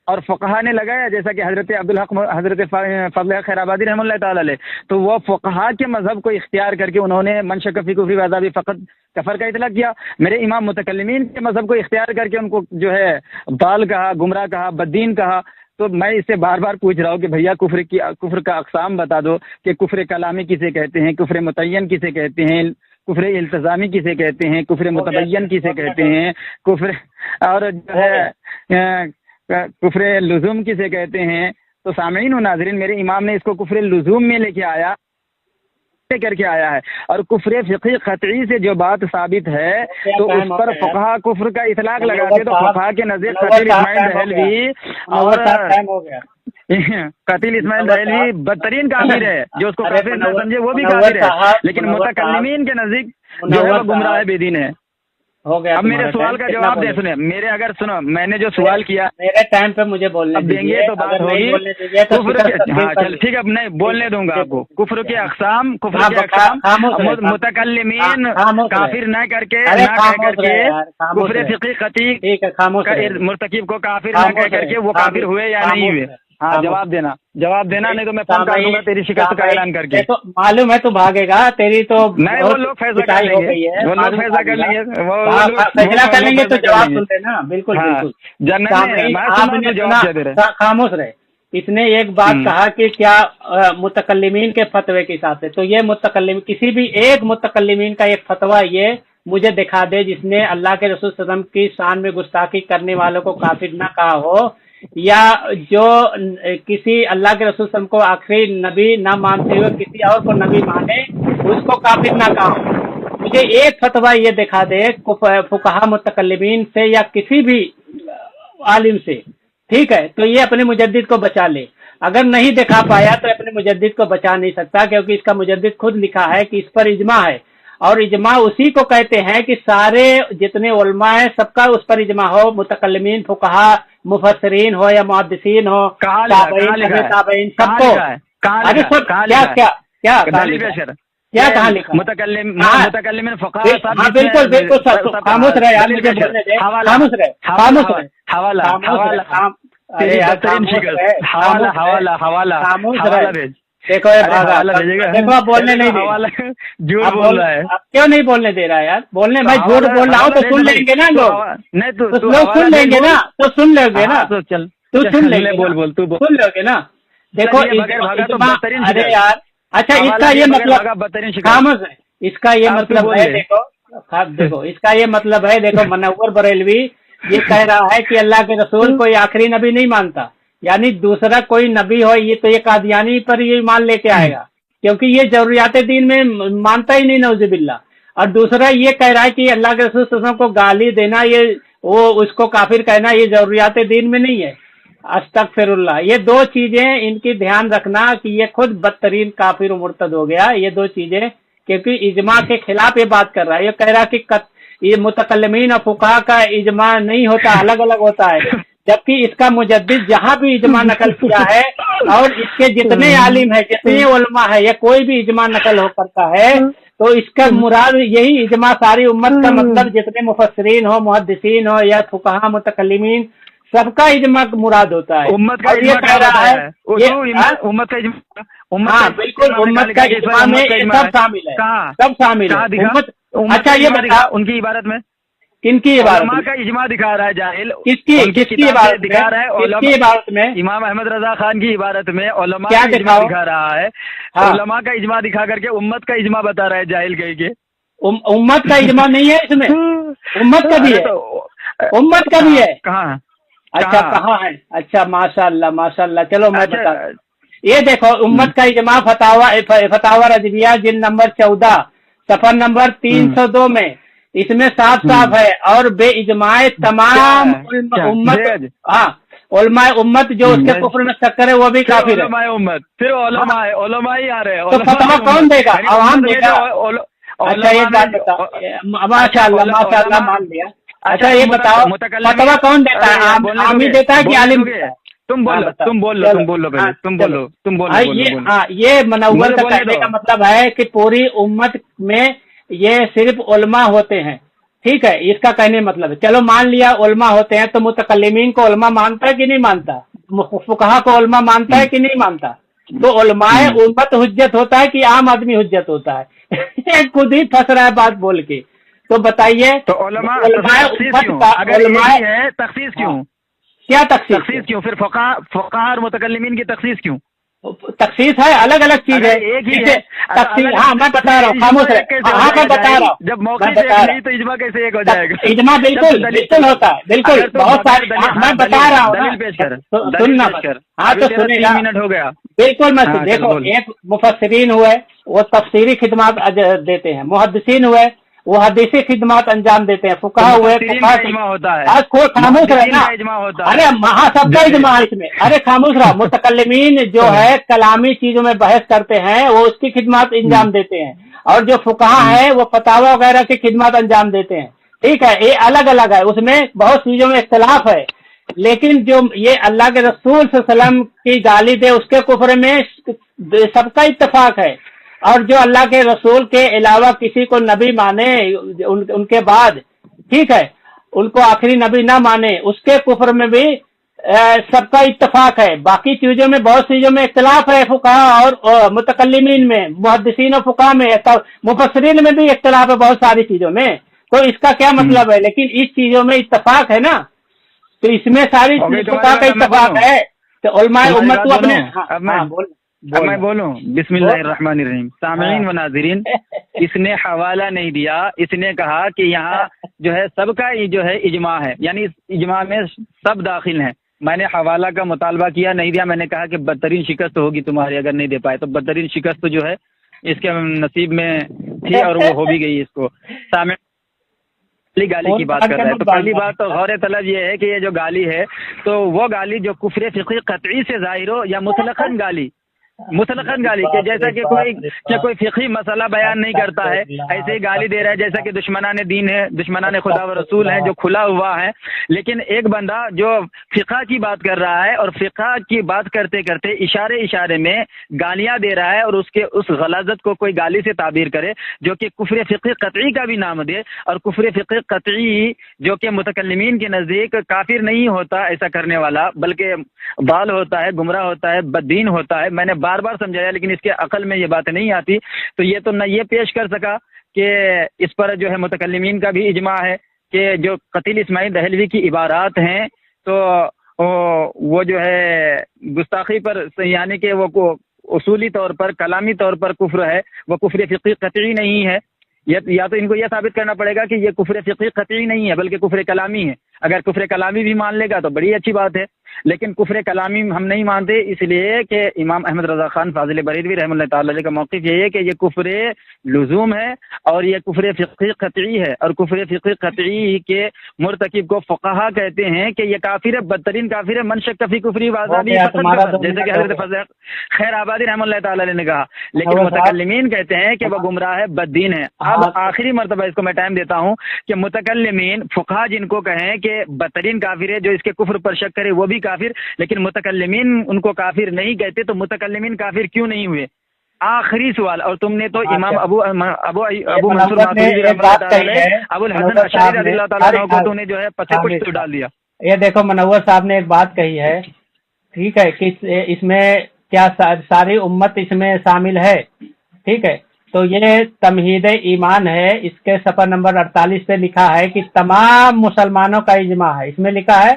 [SPEAKER 2] اور فقہا نے لگایا، جیسا کہ حضرت فضل حق خیر آبادی رحمہ اللہ تعالی علیہ، تو وہ فقہا کے مذہب کو اختیار کر کے انہوں نے من شک فی کفری وذابی فقط کفر کا اطلاق کیا۔ میرے امام متکلمین کے مذہب کو اختیار کر کے ان کو جو ہے ضال کہا، گمراہ کہا، بددین کہا۔ تو میں اس سے بار بار پوچھ رہا ہوں کہ بھیا کفر کا اقسام بتا دو کہ کفر کلامی کسے کہتے ہیں، کفر متعین کسے کہتے ہیں، کفر التزامی کسے کہتے ہیں، کفر متبین کسے کہتے ہیں، کفر اور جو ہے کفر لزوم کسے کہتے ہیں۔ تو سامعین و ناظرین، میرے امام نے اس کو کفر لزوم میں لے کے آیا کر کے آیا ہے، اور کفر فقہی قطعی سے جو بات ثابت ہے تو اس پر فقہا کفر کا اطلاق لگاتے، تو فقہا کے نزدیک قتیل اسماعیل دہلوی اور قتیل اسماعیل دہلوی بدترین کافر ہے، جو اس کو کافر نہ سمجھے وہ بھی کافر ہے، لیکن متکلمین کے نزدیک جو ہے وہ گمراہ بے دین ہے۔ اب میرے سوال کا جواب دے سنیں، میں نے جو سوال کیا
[SPEAKER 1] میرے ٹائم پہ مجھے بولنے
[SPEAKER 2] دیں گے تو بات ہوگی۔ ہاں چل ٹھیک ہے، اب نہیں بولنے دوں گا آپ کو۔ کفر کے اقسام متکلمین کافر نہ کر کے کفر فقہی قطعی مرتکب کو کافر نہ کہہ کر کے وہ کافر ہوئے یا نہیں ہوئے؟ ہاں جواب دینا نہیں تو میں فون کر دوں گا تیری شکست کا اعلان کر کے۔
[SPEAKER 1] معلوم ہے تو بھاگے گا، تیری تو
[SPEAKER 2] نہیں، وہ لوگ فیصلہ کر لیں گے، وہ لوگ فیصلہ کر لیں گے،
[SPEAKER 1] فیصلہ کر لیں گے تو جواب سنتے نا، بالکل خاموش رہے۔ اس نے ایک بات کہا کہ کیا متکلمین کے فتوے کے حساب سے، تو یہ کسی بھی ایک متکلمین کا ایک فتویٰ یہ مجھے دکھا دے جس نے اللہ کے رسول صلی اللہ علیہ وسلم کی شان میں گستاخی کرنے والوں کو کافر نہ کہا ہو، یا جو کسی اللہ کے رسول صلی اللہ علیہ وسلم کو آخری نبی نہ مانتے ہوئے کسی اور کو نبی مانے اس کو کافر نہ کہا ہو۔ مجھے ایک فتویٰ یہ دکھا دے فقہا متکلمین سے یا کسی بھی عالم سے، ٹھیک ہے، تو یہ اپنے مجدد کو بچا لے۔ اگر نہیں دکھا پایا تو اپنے مجدد کو بچا نہیں سکتا، کیونکہ اس کا مجدد خود لکھا ہے کہ اس پر اجماع ہے، اور اجماع اسی کو کہتے ہیں کہ سارے جتنے علماء ہیں سب کا اس پر اجماع ہو، متکلمین، فقہا، مفسرین ہو یا محدثین ہو، تابعین، سب کو۔ کیا کہاں لکھا؟
[SPEAKER 2] متکلمین فقہا،
[SPEAKER 1] بالکل بالکل، خاموش رہے یار، مجھے بولنے دے، خاموش رہے، دیکھو بولنے نہیں دے رہا،
[SPEAKER 2] جھوٹ بول رہا ہے،
[SPEAKER 1] کیوں نہیں بولنے دے رہا یار؟ بولنے میں جھوٹ بول رہا ہوں تو سن لیں گے نا لوگ سن لیں گے نا، تو سن لیں گے نا، تو سن لیں گے، سن لو گے نا۔ دیکھو ارے یار، اچھا اس کا یہ مطلب خاموش ہے، اس کا یہ مطلب ہے، دیکھو اس کا یہ مطلب ہے، دیکھو منور بریلوی یہ کہہ رہا ہے کہ اللہ کے رسول کوئی آخری نبی نہیں مانتا، یعنی دوسرا کوئی نبی ہو یہ تو یہ قادیانی پر یہ مان لے کے آئے گا، کیونکہ یہ ضروریات دین میں مانتا ہی نہیں، نعوذ باللہ۔ اور دوسرا یہ کہہ رہا ہے کہ اللہ کے رسول صلی اللہ علیہ وسلم کو گالی دینا، یہ وہ اس کو کافر کہنا، یہ ضروریات دین میں نہیں ہے، استغفر اللہ۔ یہ دو چیزیں ان کی دھیان رکھنا کہ یہ خود بدترین کافر و مرتد ہو گیا، یہ دو چیزیں، کیونکہ اجماع کے خلاف یہ بات کر رہا ہے۔ یہ کہہ رہا کہ یہ متکلمین اور فقہا کا اجماع نہیں ہوتا، الگ الگ ہوتا ہے، جبکہ اس کا مجدد جہاں بھی اجماع نقل کیا ہے اور اس کے جتنے عالم ہیں، جتنے علماء ہیں، یہ کوئی بھی اجماع نقل ہو کرتا ہے तो इसका मुराद यही इजमा सारी उम्मत का मतलब जितने मुफस्सिरीन हो, मुहद्दिसीन हो या फुकहा मुतकल्लिमीन, सबका इजमा मुराद होता है।
[SPEAKER 2] उम्मत का
[SPEAKER 1] और
[SPEAKER 2] इजमा
[SPEAKER 1] ये
[SPEAKER 2] क्या
[SPEAKER 1] कह रहा
[SPEAKER 2] होता
[SPEAKER 1] है
[SPEAKER 2] उम्मत का इजमा
[SPEAKER 1] हाँ बिल्कुल, उम्मत का इजमा में ये सब शामिल है, सब शामिल है उम्मत। अच्छा ये बता,
[SPEAKER 2] उनकी इबारत में
[SPEAKER 1] किनकी इबारत
[SPEAKER 2] उलमा
[SPEAKER 1] में?
[SPEAKER 2] का इजमा दिखा रहा है जाहिल,
[SPEAKER 1] किसकी इबारत में?
[SPEAKER 2] दिखा रहा है
[SPEAKER 1] किसकी इबारत में?
[SPEAKER 2] इमाम अहमद रजा खान की इबारत में उलमा
[SPEAKER 1] क्या
[SPEAKER 2] का इजमा
[SPEAKER 1] दिखाओ?
[SPEAKER 2] दिखा रहा है।
[SPEAKER 1] हाँ।
[SPEAKER 2] उलमा का इजमा दिखा करके उम्मत का इजमा बता रहा है जाहिल कह के।
[SPEAKER 1] उम्मत का इजमा नहीं है इसमें, उम्मत का भी है, उम्मत का भी है।
[SPEAKER 2] कहाँ?
[SPEAKER 1] अच्छा कहाँ है? अच्छा माशाअल्लाह माशाअल्लाह, चलो मैं
[SPEAKER 2] अच्छा,
[SPEAKER 1] बता। ये देखो उम्मत का इजमा फतावा रजविया जिल्द नंबर 14 सफर नंबर 302 में इसमें साफ साफ है। और बे इजमाए तमाम उम्मत, हाँ उलमाए उम्मत जो उसके कुफ्र में शक्कर है वो भी काफिर है।
[SPEAKER 2] उम्मत फिर उलमा ही आ रहे हैं।
[SPEAKER 1] तो फतवा कौन देगा? आवाम देगा। अच्छा ये बात बताओ, माशाअल्लाह माशाअल्लाह मान लिया। अच्छा ये बताओ फतवा कौन देता है? आमी देता है कि आलिम देता है?
[SPEAKER 2] तुम बोलो पहले।
[SPEAKER 1] हाँ ये मनव्वर का कहने का मतलब है कि पूरी उम्मत में ये सिर्फ उलमा होते हैं, ठीक है, इसका कहने मतलब है। चलो मान लिया उलमा होते हैं, तो मुतकल्लिमीन को उलमा मानता है कि नहीं मानता? फुकहा को उलमा मानता है कि नहीं मानता? तो उलमाए उम्मत हुज्जत होता है कि आम आदमी हुज्जत होता है? खुद ही फंस रहा है बात बोल के। तो बताइए
[SPEAKER 2] तो उलमाए तखसीस क्यों?
[SPEAKER 1] क्या तखसीस
[SPEAKER 2] क्यों? फिर फुकहा और मुतकल्लिमीन की तखसीस क्यों?
[SPEAKER 1] तखसीस है, अलग अलग चीज है,
[SPEAKER 2] एक ही है
[SPEAKER 1] तखसीस। हाँ मैं बता रहा हूँ, खामोश है। हाँ मैं बता रहा हूँ,
[SPEAKER 2] जब मौके नहीं तो इजमा कैसे एक हो जाएगा?
[SPEAKER 1] इजमा बिल्कुल होता है, बिल्कुल बहुत सारे। मैं बता रहा हूँ,
[SPEAKER 2] दलील पेश कर,
[SPEAKER 1] सुनना। हाँ तो सुनेगा,
[SPEAKER 2] 3 मिनट हो गया।
[SPEAKER 1] बिल्कुल मैं देखो, एक मुफस्सिरीन हुए वो तफसीरी खिदमत देते हैं, मुहद्दिसीन हुए वो हदीसी खिदमत अंजाम देते हैं, फुकहा हुए
[SPEAKER 2] इजमा होता है।
[SPEAKER 1] आज कोई खामोश रहना, अरे महा सबका इजमा है इसमें। अरे खामोश रहा। मुतकल्लिमीन जो है कलामी चीजों में बहस करते हैं वो उसकी खिदमत अंजाम देते हैं, और जो फुकहा है वो फतावा वगैरह की खिदमत अंजाम देते हैं, ठीक है। ये अलग अलग है, उसमें बहुत चीजों में इख्तलाफ है। लेकिन जो ये अल्लाह के रसूल सल्लल्लाहु अलैहि वसल्लम की गाली दे उसके कुफ्र में सबका इत्तेफाक है, और जो अल्लाह के रसूल के अलावा किसी को नबी माने उनके बाद, ठीक है, उनको आखिरी नबी ना माने उसके कुफ्र में भी सबका इत्तेफाक है। बाकी चीजों में बहुत चीजों में इख्तलाफ है, फुकहा और मुतकल्लिमीन में, मुहद्दिसीन और फुकहा में, मुफस्सिरीन में भी इख्तलाफ है बहुत सारी चीजों में। तो इसका क्या मतलब है? लेकिन इस चीजों में इत्तेफाक है ना, तो इसमें सारी फुकहा का इत्तेफाक है। तो उलमाए उम्मत को अपने
[SPEAKER 2] अब मैं बोलूं, बिस्मिल्लाहिर्रहमानिर्रहीम। सामीन व नाज़रीन, इसने हवाला नहीं दिया, इसने कहा कि यहाँ जो है सबका जो है इजमा है, यानी इस इजमा में सब दाखिल हैं। मैंने हवाला का मुतालबा किया, नहीं दिया। मैंने कहा कि बदतरीन शिकस्त होगी तुम्हारी अगर नहीं दे पाए, तो बदतरीन शिकस्त जो है इसके नसीब में थी और वो हो भी गई। इसको गाली की बात कर रहा है, तो पहली बात तो गौर तलब ये है कि ये जो गाली है तो वो गाली जो कुफ्र फ़िक़ही क़तई से ज़ाहिर हो, या मुतलक़न गाली के जैसा कि कोई फ़िक़ही मसला बयान नहीं करता है, ऐसे ही गाली दे रहा है जैसा कि दुश्मनाने दीन है, दुश्मनाने खुदा व रसूल हैं, जो खुला हुआ है। लेकिन एक बंदा जो फ़िक़ह की बात कर रहा है और फ़िक़ह की बात करते करते इशारे में गालियां दे रहा है, और उसके उस गलाज़त को कोई गाली से ताबीर करे जो कि कुफ्र फ़िक़ही क़तई का भी नाम दे, और कुफ्र फ़िक़ही क़तई जो कि मुतकल्लिमीन के नज़दीक काफिर नहीं होता ऐसा करने वाला, बल्कि बाल होता है, गुमराह होता है, बददीन होता है। मैंने बार बार समझाया, लेकिन इसके अकल में ये बात नहीं आती। तो ये तो न ये पेश कर सका कि इस पर जो है मुतकल्लिमीन का भी इजमा है कि जो कतील इस्माइल दहलवी की इबारात हैं तो वो जो है गुस्ताखी पर, यानी कि वो उसूली तौर पर, कलामी तौर पर कुफ्र है, वो कुफ्र फ़िक़ही क़तई नहीं है। या तो इनको यह साबित करना पड़ेगा कि ये कुफ्र फ़िक़ही क़तई नहीं है बल्कि कुफ्र कलामी है। अगर कुफ्र कलामी भी मान लेगा तो बड़ी अच्छी बात है, लेकिन कुफ्र कलामी हम नहीं मानते, इसलिए कि इमाम अहमद रज़ा खान फाज़िल बरेलवी रहमतुल्लाह ताला अलैह का मौक़िफ़ ये है कि ये कुफ्र लुज़ूम है और ये कुफ्र फ़िक़ही क़तई है। और कुफ्र फ़िक़ही क़तई के मुर्तकिब को फ़ुक़हा कहते हैं कि ये काफिर है, बदतरीन काफिर है, मन शक्क फ़ी कुफ़्रिही व अज़ाबिही, जैसे कि हज़रत फ़ज़ल खैर आबादी रहमतुल्लाह ताला अलैह ने कहा। लेकिन मुतकल्लिमीन कहते हैं कि वह गुमराह है, बददीन है। अब आखिरी मरतबा इसको मैं टाइम देता हूँ कि मुतकल्लिमीन फुक़हा जिनको कहें कि बदतरीन काफिर है, जो इसके कुफ्र पर शक करे वो भी काफिर, लेकिन मुतकल्लिमीन उनको काफिर नहीं कहते, तो मुतकल्लिमीन काफिर क्यों नहीं हुए? آخری سوال، اور تم نے تو امام ابو منصور
[SPEAKER 1] منور نے
[SPEAKER 2] ماتریدی
[SPEAKER 1] ایک
[SPEAKER 2] رحمۃ
[SPEAKER 1] بات
[SPEAKER 2] اللہ
[SPEAKER 1] کہی
[SPEAKER 2] علیہ،
[SPEAKER 1] ہے،
[SPEAKER 2] ابو الحسن
[SPEAKER 1] منور
[SPEAKER 2] اشعری
[SPEAKER 1] صاحب
[SPEAKER 2] رضی
[SPEAKER 1] نے،
[SPEAKER 2] اللہ تعالیٰ عنہ کو تو نے جو ہے پچے کچھ تو ڈال دیا۔
[SPEAKER 1] یہ دیکھو منور صاحب نے ایک بات کہی ہے، ٹھیک ہے، کہ اس میں کیا ساری امت اس میں شامل ہے، ٹھیک ہے، تو یہ تمہید ایمان ہے، اس کے صفحہ نمبر 48 پہ لکھا ہے کہ تمام مسلمانوں کا اجماع ہے، اس میں لکھا ہے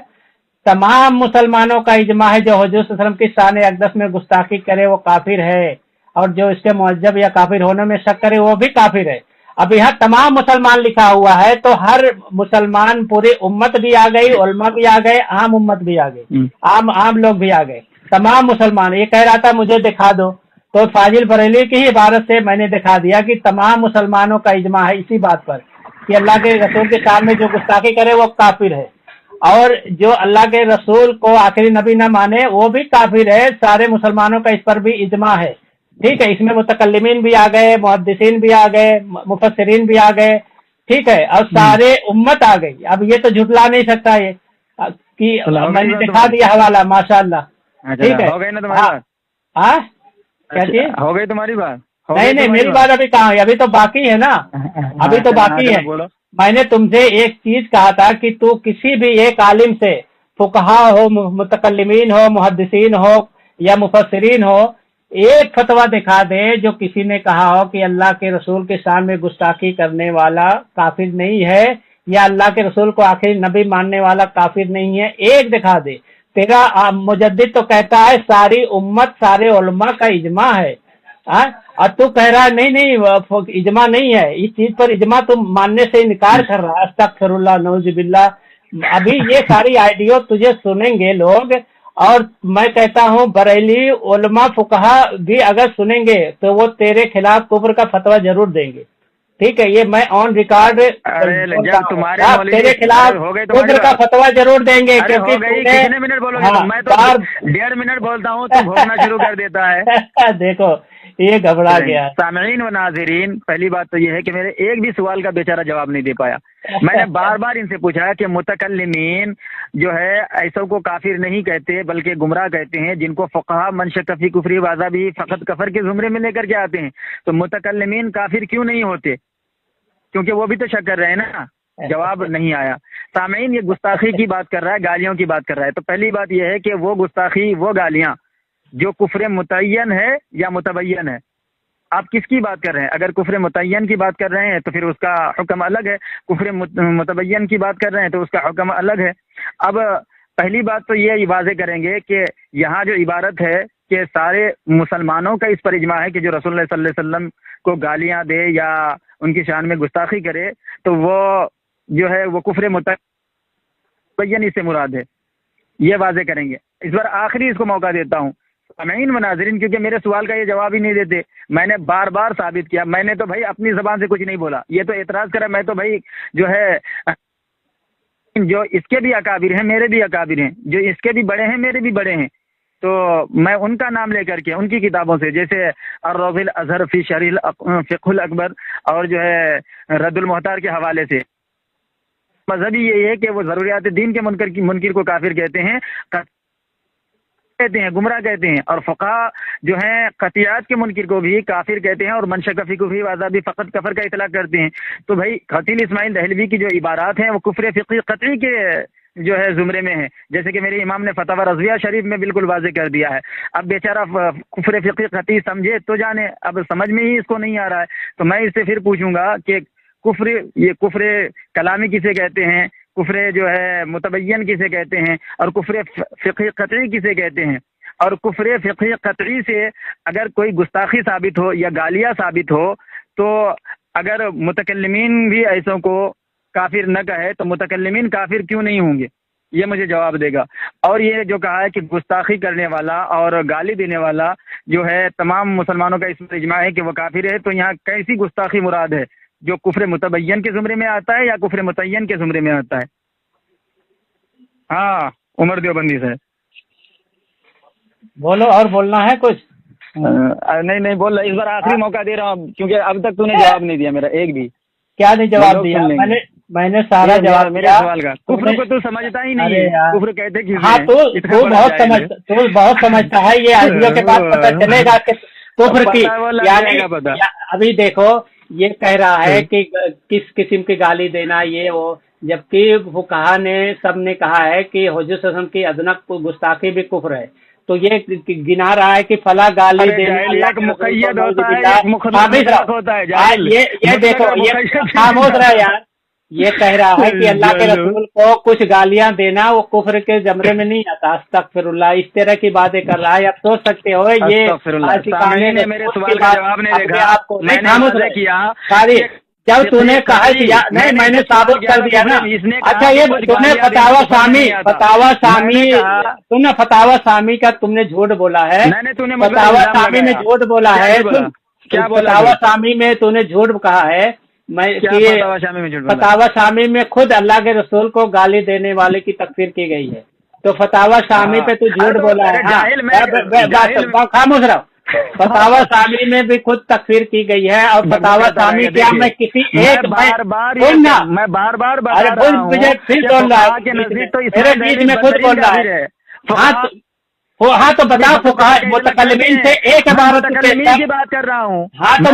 [SPEAKER 1] تمام مسلمانوں کا اجماع ہے جو حضور صلی اللہ علیہ وسلم کی شان اقدس میں گستاخی کرے وہ کافر ہے، اور جو اس کے معجب یا کافر ہونے میں شک کرے وہ بھی کافر ہے۔ اب یہاں تمام مسلمان لکھا ہوا ہے تو ہر مسلمان، پوری امت بھی آ گئی، علماء بھی آ گئے، عام امت بھی آ گئی، عام لوگ بھی آ گئے، تمام مسلمان۔ یہ کہہ رہا تھا مجھے دکھا دو، تو فاضل بریلوی کی ہی عبارت سے میں نے دکھا دیا کہ تمام مسلمانوں کا اجماع ہے اسی بات پر کہ اللہ کے رسول کے شان میں جو گستاخی کرے وہ کافر ہے، اور جو اللہ کے رسول کو آخری نبی نہ مانے وہ بھی کافر ہے۔ سارے مسلمانوں کا اس پر بھی اجماع ہے، ٹھیک ہے، اس میں متکلمین بھی آ گئے، محدثین بھی آ گئے، مفسرین بھی آ گئے، ٹھیک ہے، اور سارے امت آ گئی۔ اب یہ تو جھٹلا نہیں سکتا یہ کہ میں نے دکھا دیا حوالہ، ماشاء اللہ، ٹھیک ہے۔
[SPEAKER 2] ہو گئی نا تمہاری بات؟
[SPEAKER 1] ہاں کیا چیز؟
[SPEAKER 2] ہو گئی تمہاری بات؟
[SPEAKER 1] نہیں میری بات ابھی کہاں ہے، ابھی تو باقی ہے نا، ابھی تو باقی ہے۔ میں نے تم سے ایک چیز کہا تھا کہ تو کسی بھی ایک عالم سے، فقہا ہو، متکلمین ہو، محدثین ہو یا مفسرین ہو، ایک فتویٰ دکھا دے جو کسی نے کہا ہو کہ اللہ کے رسول کے شان میں گستاخی کرنے والا کافر نہیں ہے، یا اللہ کے رسول کو آخری نبی ماننے والا کافر نہیں ہے، ایک دکھا دے۔ تیرا مجدد تو کہتا ہے ساری امت، سارے علماء کا اجماع ہے، اور تو کہہ رہا ہے نہیں اجماع نہیں ہے، اس چیز پر اجماع تم ماننے سے انکار کر رہا ہے۔ استغفر اللہ، نعوذ باللہ۔ ابھی یہ ساری آئیڈیو تجھے سنیں گے لوگ، اور میں کہتا ہوں بریلی علماء فقہا بھی اگر سنیں گے تو وہ تیرے خلاف کفر کا فتویٰ ضرور دیں گے، ٹھیک ہے، یہ میں آن ریکارڈ تیرے خلاف کفر کا فتویٰ ضرور دیں گے، کیونکہ
[SPEAKER 2] کتنے منٹ بولو گے؟ میں تو 1.5 منٹ بولتا ہوں تو بھونکنا شروع کر دیتا ہے۔
[SPEAKER 1] دیکھو یہ گھبرا گیا۔
[SPEAKER 2] سامعین و ناظرین، پہلی بات تو یہ ہے کہ میرے ایک بھی سوال کا بیچارہ جواب نہیں دے پایا۔ میں نے بار بار ان سے پوچھا کہ متکلمین جو ہے ایسوں کو کافر نہیں کہتے بلکہ گمراہ کہتے ہیں، جن کو فقہا من شک فی کفری واذا بھی فقط کفر کے زمرے میں لے کر کے آتے ہیں، تو متکلمین کافر کیوں نہیں ہوتے؟ کیونکہ وہ بھی تو شک کر رہے ہیں نا۔ جواب نہیں آیا۔ سامعین، یہ گستاخی کی بات کر رہا ہے، گالیوں کی بات کر رہا ہے، تو پہلی بات یہ ہے کہ وہ گستاخی، وہ گالیاں جو کفر متعین ہے یا متبین ہے، آپ کس کی بات کر رہے ہیں؟ اگر کفر متعین کی بات کر رہے ہیں تو پھر اس کا حکم الگ ہے، کفر متبین کی بات کر رہے ہیں تو اس کا حکم الگ ہے۔ اب پہلی بات تو یہ واضح کریں گے کہ یہاں جو عبارت ہے کہ سارے مسلمانوں کا اس پر اجماع ہے کہ جو رسول اللہ صلی اللہ علیہ وسلم کو گالیاں دے یا ان کی شان میں گستاخی کرے تو وہ جو ہے وہ کفر متبین اس سے مراد ہے، یہ واضح کریں گے۔ اس بار آخری اس کو موقع دیتا ہوں سامعین و ناظرین، کیونکہ میرے سوال کا یہ جواب ہی نہیں دیتے۔ میں نے بار بار ثابت کیا، میں نے تو بھائی اپنی زبان سے کچھ نہیں بولا، یہ تو اعتراض کرا، میں تو بھائی جو ہے جو اس کے بھی اکابر ہیں میرے بھی اکابر ہیں، جو اس کے بھی بڑے ہیں میرے بھی بڑے ہیں، تو میں ان کا نام لے کر کے ان کی کتابوں سے، جیسے الروض الازہر فی شرح فقہ الاکبر اور جو ہے رد المحتار کے حوالے سے، مذہبی یہی ہے کہ وہ ضروریات دین کے منکر کو کافر کہتے ہیں گمراہ کہتے ہیں، اور فقہا جو ہیں قطعیات کے منکر کو بھی کافر کہتے ہیں، اور من شک فی کفر واذا بھی فقط کفر کا اطلاق کرتے ہیں۔ تو بھائی خطیب اسماعیل دہلوی کی جو عبارات ہیں وہ کفر فقہی قطعی کے جو ہے زمرے میں ہے، جیسے کہ میرے امام نے فتاوی رضویہ شریف میں بالکل واضح کر دیا ہے۔ اب بیچارہ کفر فقہی قطعی سمجھے تو جانے، اب سمجھ میں ہی اس کو نہیں آ رہا ہے، تو میں اس سے پھر پوچھوں گا کہ کفر، یہ کفر کلامی کسے کہتے ہیں، کفر جو ہے متبین کسے کہتے ہیں، اور کفر فقہی قطعی کسے کہتے ہیں؟ اور کفر فقہی قطعی سے اگر کوئی گستاخی ثابت ہو یا گالیاں ثابت ہو تو اگر متکلمین بھی ایسوں کو کافر نہ کہے تو متکلمین کافر کیوں نہیں ہوں گے؟ یہ مجھے جواب دے گا۔ اور یہ جو کہا ہے کہ گستاخی کرنے والا اور گالی دینے والا جو ہے تمام مسلمانوں کا اس پر اجماع ہے کہ وہ کافر ہے، تو یہاں کیسی گستاخی مراد ہے؟ جو کفر متبین کے زمرے میں آتا ہے یا کفر متعین کے زمرے میں آتا ہے؟ ہاں عمر دیوبندی سے
[SPEAKER 1] بولو، اور بولنا ہے کچھ؟
[SPEAKER 2] نہیں بول رہا، اس بار آخری موقع دے رہا ہوں کیونکہ اب تک تو نے جواب نہیں دیا میرا ایک بھی۔
[SPEAKER 1] کیا نہیں جواب دیا؟ میں نے سارا جواب
[SPEAKER 2] میرے سوال کا۔ کفر کو تو سمجھتا ہی نہیں ہے، کفر کہتے کہ
[SPEAKER 1] ہاں تو بہت سمجھتا ہے، یہ آئیڈیو کے بعد پتہ چلے گا کہ कुफ्र की, यानी
[SPEAKER 2] पता।
[SPEAKER 1] अभी देखो ये कह रहा है कि किस किस्म की गाली देना ये वो, जबकि फुकहा ने सबने कहा है कि हुजूर सल्लल्लाहु अलैहि वसल्लम की अदनक गुस्ताखी भी कुफ्र है। तो ये गिना रहा है कि फला गाली देना
[SPEAKER 2] एक मुक़य्यद होता है, एक मुतलक होता है।
[SPEAKER 1] ये देखो, ये खामोश रहा यार, ये कह रहा है कि अल्लाह के रसूल को कुछ गालियां देना वो कुफ्र के जमरे में नहीं आता। अस्तगफिरुल्लाह, इस तरह की बातें कर रहा है। आप सोच सकते हो ये
[SPEAKER 2] सामने ने मेरे सवाल का जवाब नहीं देखा,
[SPEAKER 1] आपको नहीं खामोश
[SPEAKER 2] किया।
[SPEAKER 1] जब तूने कहा नहीं, मैंने साबित कर दिया ना। अच्छा ये तूने फतावा सामी का तुमने झूठ बोला है, फतावा सामी में झूठ बोला है। क्या फतावा सामी में तूने झूठ कहा है? फतावा शामी में खुद अल्लाह के रसूल को गाली देने वाले की तकफीर की गई है। तो फतावा शामी पे तू झूठ बोला है। खामोश रहो। फतावा शामी में भी खुद तकफीर की गई है। और फतावा शामी क्या मैं किसी एक
[SPEAKER 2] बार मैं बार बार
[SPEAKER 1] फिर बोल रहा है, मेरे बीच में खुद बोल रहा है। हाँ तो बताओ फुकहा मुतकल्लिमीन से एक इबारत
[SPEAKER 2] की बात कर रहा हूँ।
[SPEAKER 1] हाँ तो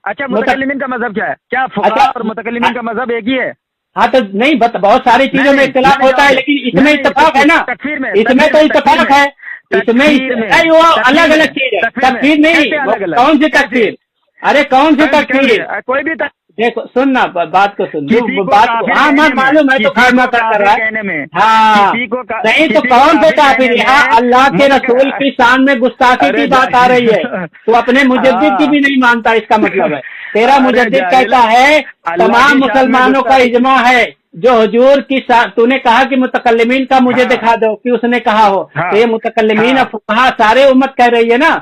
[SPEAKER 2] अच्छा मुतकल्लिमीन का मजहब क्या है? क्या फुकहा और मुतकल्लिमीन का मजहब एक ही है?
[SPEAKER 1] हाँ तो नहीं, बहुत सारी चीजों में इख्तिलाफ होता है, लेकिन इसमें इत्तेफाक है ना।
[SPEAKER 2] तकफीर में
[SPEAKER 1] इसमें तो इत्तेफाक है, इसमें वो अलग अलग चीज है। तकफीर नहीं, कौन सी तकफीर? अरे कौन सी तकफीर?
[SPEAKER 2] कोई भी
[SPEAKER 1] देखो सुनना, बात को सुन, बात को हाँ मैं मालूम है तो खामा कर रहा है। हाँ नहीं तो कौन से काफिर? यहाँ अल्लाह के रसूल की शान में गुस्ताखी की बात आ रही है। तो अपने मुजद्दिद की भी नहीं मानता, इसका मतलब है तेरा मुजद्दिद कहता है तमाम मुसलमानों का इजमा है जो हुजूर की तूने कहा कि मुतकल्लिमीन का मुझे दिखा दो कि उसने कहा हो। तो ये मुतकल्लिमीन फुकहा सारे उम्मत कह रही है ना,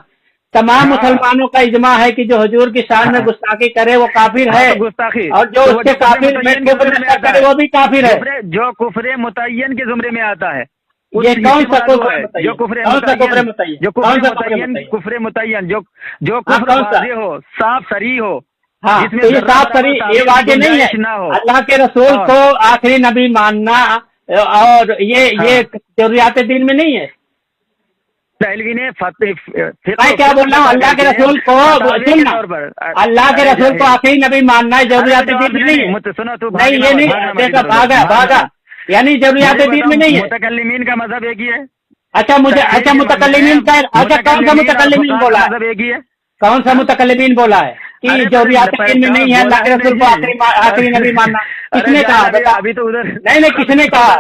[SPEAKER 1] तमाम मुसलमानों का इजमा है कि जो हुजूर की शान में गुस्ताखी करे वो काफिर है,
[SPEAKER 2] गुस्ताखी,
[SPEAKER 1] और जो उसके काफिर में कुफ्र करे वो भी काफिर है।
[SPEAKER 2] जो कुफ्र मुतय्यन के जुमरे में आता है
[SPEAKER 1] ये कौन सा कुफ्र है?
[SPEAKER 2] जो कुफ्र मुतय्यन, कुफ्र मुतय्यन जो कुफ्र वाज़ेह हो, साफ सरी हो।
[SPEAKER 1] हाँ तो ये साफ सरी, ये वाज़ेह नहीं है। अल्लाह के रसूल को आखिरी नबी मानना और ये जरूरियात दीन में नहीं है। मैं क्या बोल रहा हूँ, अल्लाह के रसूल को सुनना, अल्लाह के रसूल को आखिरी नबी मानना है, जरूरियात दीन में नहीं है।
[SPEAKER 2] सुनो तो
[SPEAKER 1] नहीं ये नहीं देखा, भागा यानी जरूरियात दीन में नहीं है।
[SPEAKER 2] मुतकल्लिमीन का मजहब एक ही है।
[SPEAKER 1] अच्छा मुतकल्लिमीन का, अच्छा कौन सा मुतकल्लिमीन बोला है?
[SPEAKER 2] मजहब एक ही है।
[SPEAKER 1] कौन सा मुतकल्लिमीन बोला है कि जरूरियात दीन में नहीं है अल्लाह के रसूल को आखिरी नबी मानना? किसने कहा?
[SPEAKER 2] अभी तो उधर
[SPEAKER 1] नहीं किसने कहा?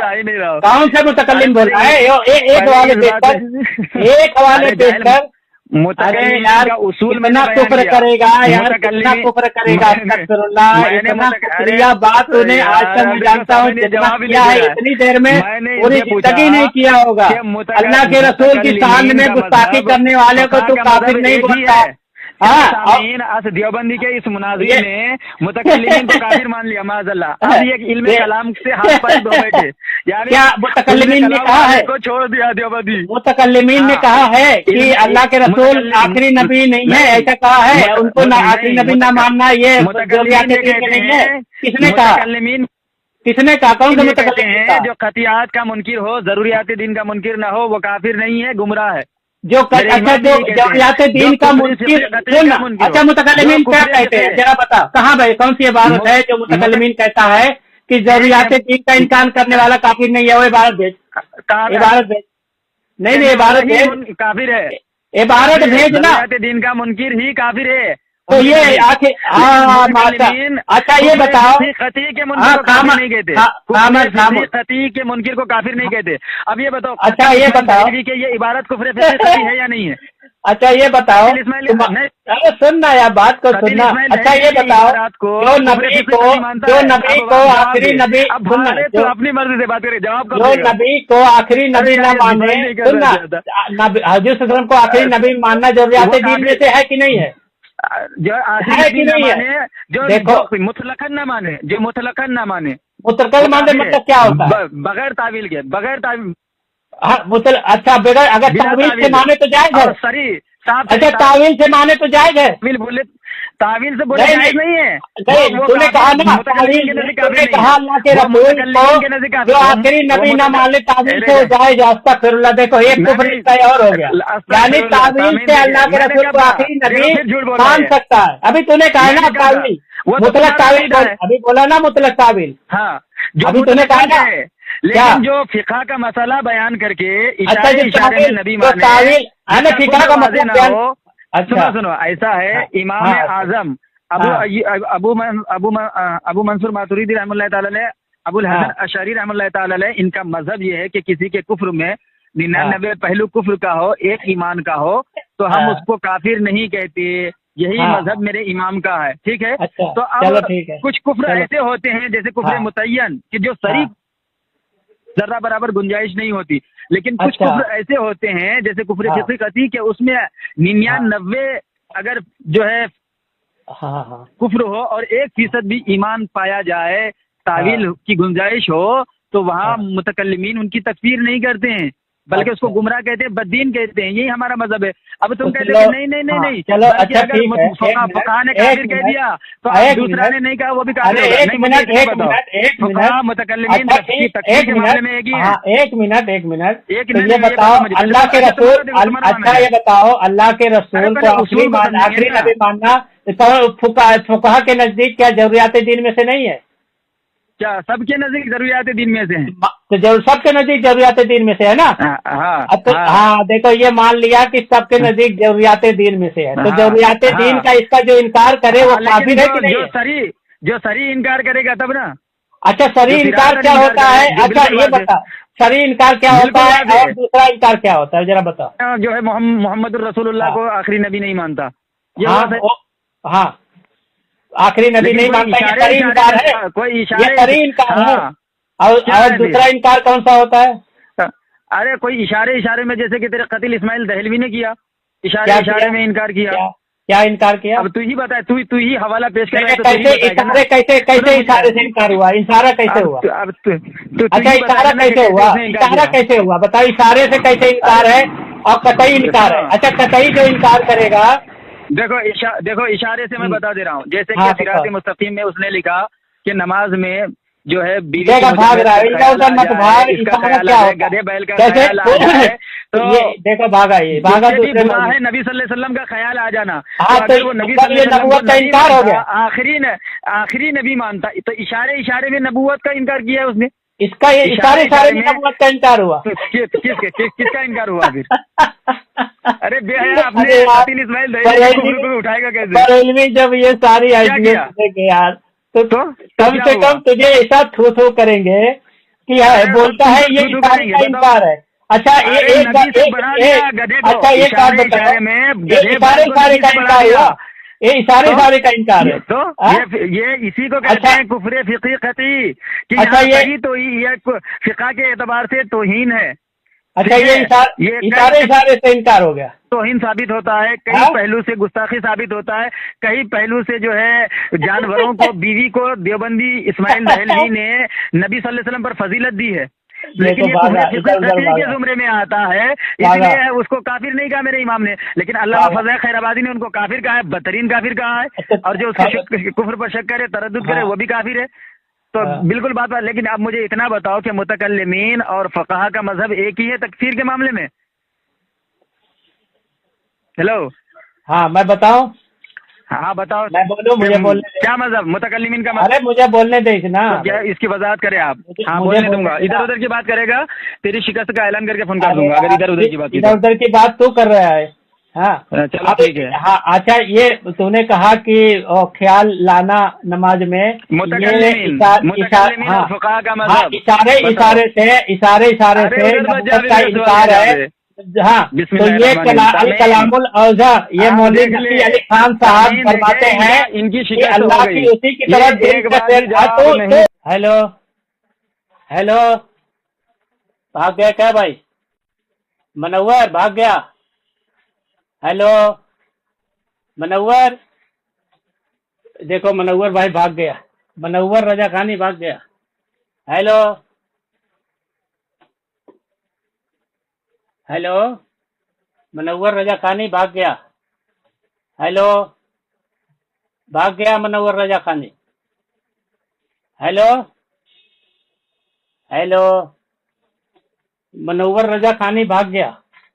[SPEAKER 1] कौन से मुतकल्लिम बोल रहा है? एक हवाले देखकर अरे यार इतना कुफ्र करेगा यार, कितना कुफ्र करेगा। इतना कुफ्रिया बात तूने आज तक मैं जानता हूँ जितना किया है इतनी देर में पूरी जिंदगी नहीं किया होगा। अल्लाह के रसूल की शान में गुस्ताखी करने वाले को तू काफिर नहीं बोलता है।
[SPEAKER 2] देवबंदी के इस मुनाज़िर ने मुतकल्लिमीन को काफिर मान लिया माज़अल्लाह। अब ये इल्मे कलाम से हाथ पर दो बैठे, यानी
[SPEAKER 1] क्या मुतकल्लिमीन ने कहा है?
[SPEAKER 2] को छोड़ दिया देवबंदी।
[SPEAKER 1] मुतकल्लिमीन ने कहा है कि अल्लाह के रसूल आखिरी नबी नहीं है, ऐसा कहा है? उनको आखिरी नबी ना मानना ये जरूरियात दीन नहीं है। किसने कहा? किसने कहा? कौन सा मुतकल्लिम
[SPEAKER 2] है? जो खतियात का मुनकिर हो, जरूरियात दीन का मुनकिर ना हो, वो काफिर नहीं है, गुमराह है।
[SPEAKER 1] अच्छा जो जरूरियात दीन का मुनकिर, अच्छा मुतकल्लिमीन क्या कहते हैं जरा बता, कहाँ भाई कौन सी इबारत है जो मुतकल्लिमीन कहता है कि जरूरियात दीन का इनकार करने वाला काफिर नहीं है? वो इबारत भेज, इबारत भेज। नहीं इबारत भेज,
[SPEAKER 2] काफिर है,
[SPEAKER 1] इबारत भेज ना।
[SPEAKER 2] दीन का मुनकिर ही काफिर है।
[SPEAKER 1] तो ये आखिर अच्छा ये बताओ,
[SPEAKER 2] खती के मुनकिर को काफिर नहीं कहते, खती के मुनकिर को काफिर नहीं कहते। अब ये बताओ,
[SPEAKER 1] अच्छा ये बताओ
[SPEAKER 2] कि ये इबारत कुफ्र खती है या नहीं है?
[SPEAKER 1] अच्छा ये बताओ, अरे सुनना यार बात को सुनना। अच्छा ये बताओ, जो नबी को आखिरी नबी,
[SPEAKER 2] तो अपनी मर्जी से बात करें, जवाब
[SPEAKER 1] जो नबी को आखिरी नबी न माने, सुनना, हजूर सल्लल्लाहु अलैहि वसल्लम को आखिरी नबी मानना जरूरियात दीन में से है कि नहीं है?
[SPEAKER 2] जो आखिरी न माने, जो देखो मुतलकन न माने, जो मुतलकन न माने,
[SPEAKER 1] मुतलकन माने मतलब क्या होता है?
[SPEAKER 2] बगैर तावील के, बगैर तावील।
[SPEAKER 1] हाँ अच्छा बगैर, अगर तावील से माने तो जायज है। अच्छा तावील से माने तो जायज है?
[SPEAKER 2] तावील बोले, तावील से बोले
[SPEAKER 1] नहीं,
[SPEAKER 2] जायज नहीं है।
[SPEAKER 1] नहीं, तूने कहा ना तावील, तूने कहा अल्लाह के रसूल को जो आखिरी नबी न माने तावील से हो जाए अस्तगफिरुल्लाह। देखो एक कुफ्र इसका और हो गया, यानी तावील से अल्लाह के रसूल को आखिरी नबी मान सकता है। अभी तूने कहा ना तावील, मुतलक तावील, अभी बोला ना मुतलक तावील।
[SPEAKER 2] हाँ,
[SPEAKER 1] अभी तूने कहा ना,
[SPEAKER 2] लेकिन जो फिका का मसला बयान करके
[SPEAKER 1] अच्छा
[SPEAKER 2] इशारे में नबी माने,
[SPEAKER 1] तावील फिका का मतलब बयान,
[SPEAKER 2] सुनो सुनो, ऐसा है इमाम आजम अबू मंसूर मातुरीदी रहमतुल्लाह ताला अलैह, अबुल हसन अशअरी रहमतुल्लाह ताला अलैह, इनका मजहब ये है कि किसी के कुफ्र में 99 पहलू कुफ्र का हो, एक ईमान का हो, तो हम उसको काफिर नहीं कहते। यही मजहब मेरे इमाम का है, ठीक है।
[SPEAKER 1] अच्छा,
[SPEAKER 2] तो अब कुछ कुफ्र ऐसे होते हैं जैसे कुफ्र मुतय्यन कि जो शरीक जरा बराबर गुंजाइश नहीं होती, लेकिन कुछ कुफ्र ऐसे होते हैं जैसे कुफ्र फिक़ी कती के उसमें 99 अगर जो है कुफ्र हो और 1% भी ईमान पाया जाए, तावील की गुंजाइश हो, तो वहाँ मुतकल्लिमीन उनकी तकफीर नहीं करते हैं, बल्कि उसको गुमराह कहते हैं, बददीन कहते हैं। यही हमारा मजहब है। अब तुम कहते हो नहीं नहीं नहीं नहीं,
[SPEAKER 1] चलो अच्छा
[SPEAKER 2] अगर फुक़हा ने काफिर कह दिया तो दूसरा ने नहीं कहा वो भी काफिर होगा।
[SPEAKER 1] एक मिनट
[SPEAKER 2] मुतकल्लिमीन की तकफीर के मामले में एक ही है।
[SPEAKER 1] एक मिनट ये बताओ अल्लाह के रसूल, अच्छा ये बताओ अल्लाह के रसूल को आखिरी नबी मानना फुक़हा के नजदीक क्या जरूरियात दीन में से नहीं है?
[SPEAKER 2] क्या सबके नजदीक जरूरियात दीन में से हैं?
[SPEAKER 1] तो सबके नजदीक जरूरियात दीन में से है ना? हाँ, देखो ये मान लिया कि सबके नजदीक जरूरियात दीन में से है, तो जरूरियात दीन का इसका जो इनकार करे वो काफिर है कि नहीं?
[SPEAKER 2] जो सरी इनकार करेगा तब ना।
[SPEAKER 1] अच्छा सरी इनकार क्या होता है? अच्छा ये बता, सरी इनकार क्या होता है और दूसरा इनकार क्या होता है, जरा बताओ।
[SPEAKER 2] जो है मोहम्मद रसूलुल्लाह को आखिरी नबी नहीं मानता,
[SPEAKER 1] हाँ आखिरी नबी नहीं मानता, ये सरी इनकार है,
[SPEAKER 2] कोई
[SPEAKER 1] ये सरी इनकार है। और दूसरा इनकार कौन सा होता है?
[SPEAKER 2] अरे कोई इशारे में, जैसे कि तेरे कतिल इस्माइल दहलवी ने किया, इशारे में इनकार किया।
[SPEAKER 1] क्या इनकार किया?
[SPEAKER 2] अब तू ही बता, तू ही हवाला पेश कर।
[SPEAKER 1] कैसे इशारे से इनकार हुआ? इशारा कैसे हुआ? अच्छा इशारा कैसे हुआ? इशारा कैसे हुआ बताओ, इशारे से कैसे इनकार है और कतई इनकार है? अच्छा कतई जो इनकार करेगा,
[SPEAKER 2] देखो इशारे से मैं बता दे रहा हूँ, जैसे कि सिरात मुस्तकीम में उसने लिखा कि नमाज में जो है बीवी
[SPEAKER 1] भाग रहा है, इधर मत भाग, इशारा क्या होता है?
[SPEAKER 2] गधे बैल का
[SPEAKER 1] कैसे?
[SPEAKER 2] ख्याल आ जाए तो
[SPEAKER 1] ये देखो भागा दूसरे
[SPEAKER 2] है नबी सल्लल्लाहु अलैहि वसल्लम का ख्याल आ जाना।
[SPEAKER 1] तो वो नबी नबूवत का इनकार हो गया,
[SPEAKER 2] आखिरी नबी मानता, तो इशारे में नबूवत का इनकार किया है उसने।
[SPEAKER 1] इसका इशारे में नबूवत का इनकार हुआ।
[SPEAKER 2] किसका इनकार हुआ फिर? अरे बेहया अपने इस्माइल को उठाएगा कैसे?
[SPEAKER 1] बरेलवी जब ये सारी हैसियत यार, तो कम से कम तुझे ऐसा थू करेंगे कि बोलता है ये इशारे का इनकार है। अच्छा एक बात बताओ, इशारे का इनकार हुआ, ये इशारे का इनकार है,
[SPEAKER 2] तो ये इसी को कहते हैं कुफ्र फिक़ी कती कि
[SPEAKER 1] अच्छा
[SPEAKER 2] ये तो ये फिक़ा के एतबार से तौहीन है।
[SPEAKER 1] अच्छा ये इशारे से इनकार हो गया,
[SPEAKER 2] तौहीन साबित होता है, कई पहलू से गुस्ताखी साबित होता है, कई पहलू से जो है जानवरों को, बीवी को देवबंदी इस्माइल दहलवी ने नबी सल्लल्लाहु अलैहि वसल्लम पर फजीलत दी है, लेकिन ये के जुमरे में आता है, इसलिए उसको काफिर नहीं कहा मेरे इमाम ने, लेकिन अल्लाह फज़ल खैराबादी ने उनको काफिर कहा है, बदतरीन काफिर कहा है, और जो उसके कुफ्र पर शक करे, तरद्दुद करे, वो भी काफिर है। तो बिल्कुल बात। लेकिन अब मुझे इतना बताओ कि मुतकल्लिमीन और फक़हा का मजहब एक ही है तकफीर के मामले में? हेलो,
[SPEAKER 1] हाँ मैं बताऊं?
[SPEAKER 2] हाँ बताओ।
[SPEAKER 1] मैं बोलूं? मुझे बोलने दे।
[SPEAKER 2] क्या मजहब मुतकल्लिमीन का मजहब?
[SPEAKER 1] अरे मुझे बोलने दे ना,
[SPEAKER 2] तो क्या इसकी वजाहत करे आप? हाँ बोलने दूंगा। इधर उधर की बात करेगा, तेरी शिकस्त का ऐलान करके फोन कर दूंगा अगर इधर उधर की बात
[SPEAKER 1] तू कर रहा है। हाँ
[SPEAKER 2] चलो ठीक है।
[SPEAKER 1] हाँ अच्छा ये तूने कहा कि ख्याल लाना नमाज में,
[SPEAKER 2] मुतकल्लिमीन फक़हा का मजहब,
[SPEAKER 1] इशारे से का इनकार है। हाँ तो ये कलामुल औज़ा, ये मौलवी नकी अली खान साहब फरमाते हैं इनकी अल्लाह की उसी की तरफ। हेलो भाग गया क्या भाई? मनव्वर भाग गया? हेलो मनव्वर, देखो मनव्वर भाई भाग गया, मनव्वर रजा खानी भाग गया। हेलो منور رضا خانی بھاگ گیا. ہیلو, بھاگ گیا منور رضا خانی. ہیلو ہیلو, منور رضا خانی بھاگ گیا.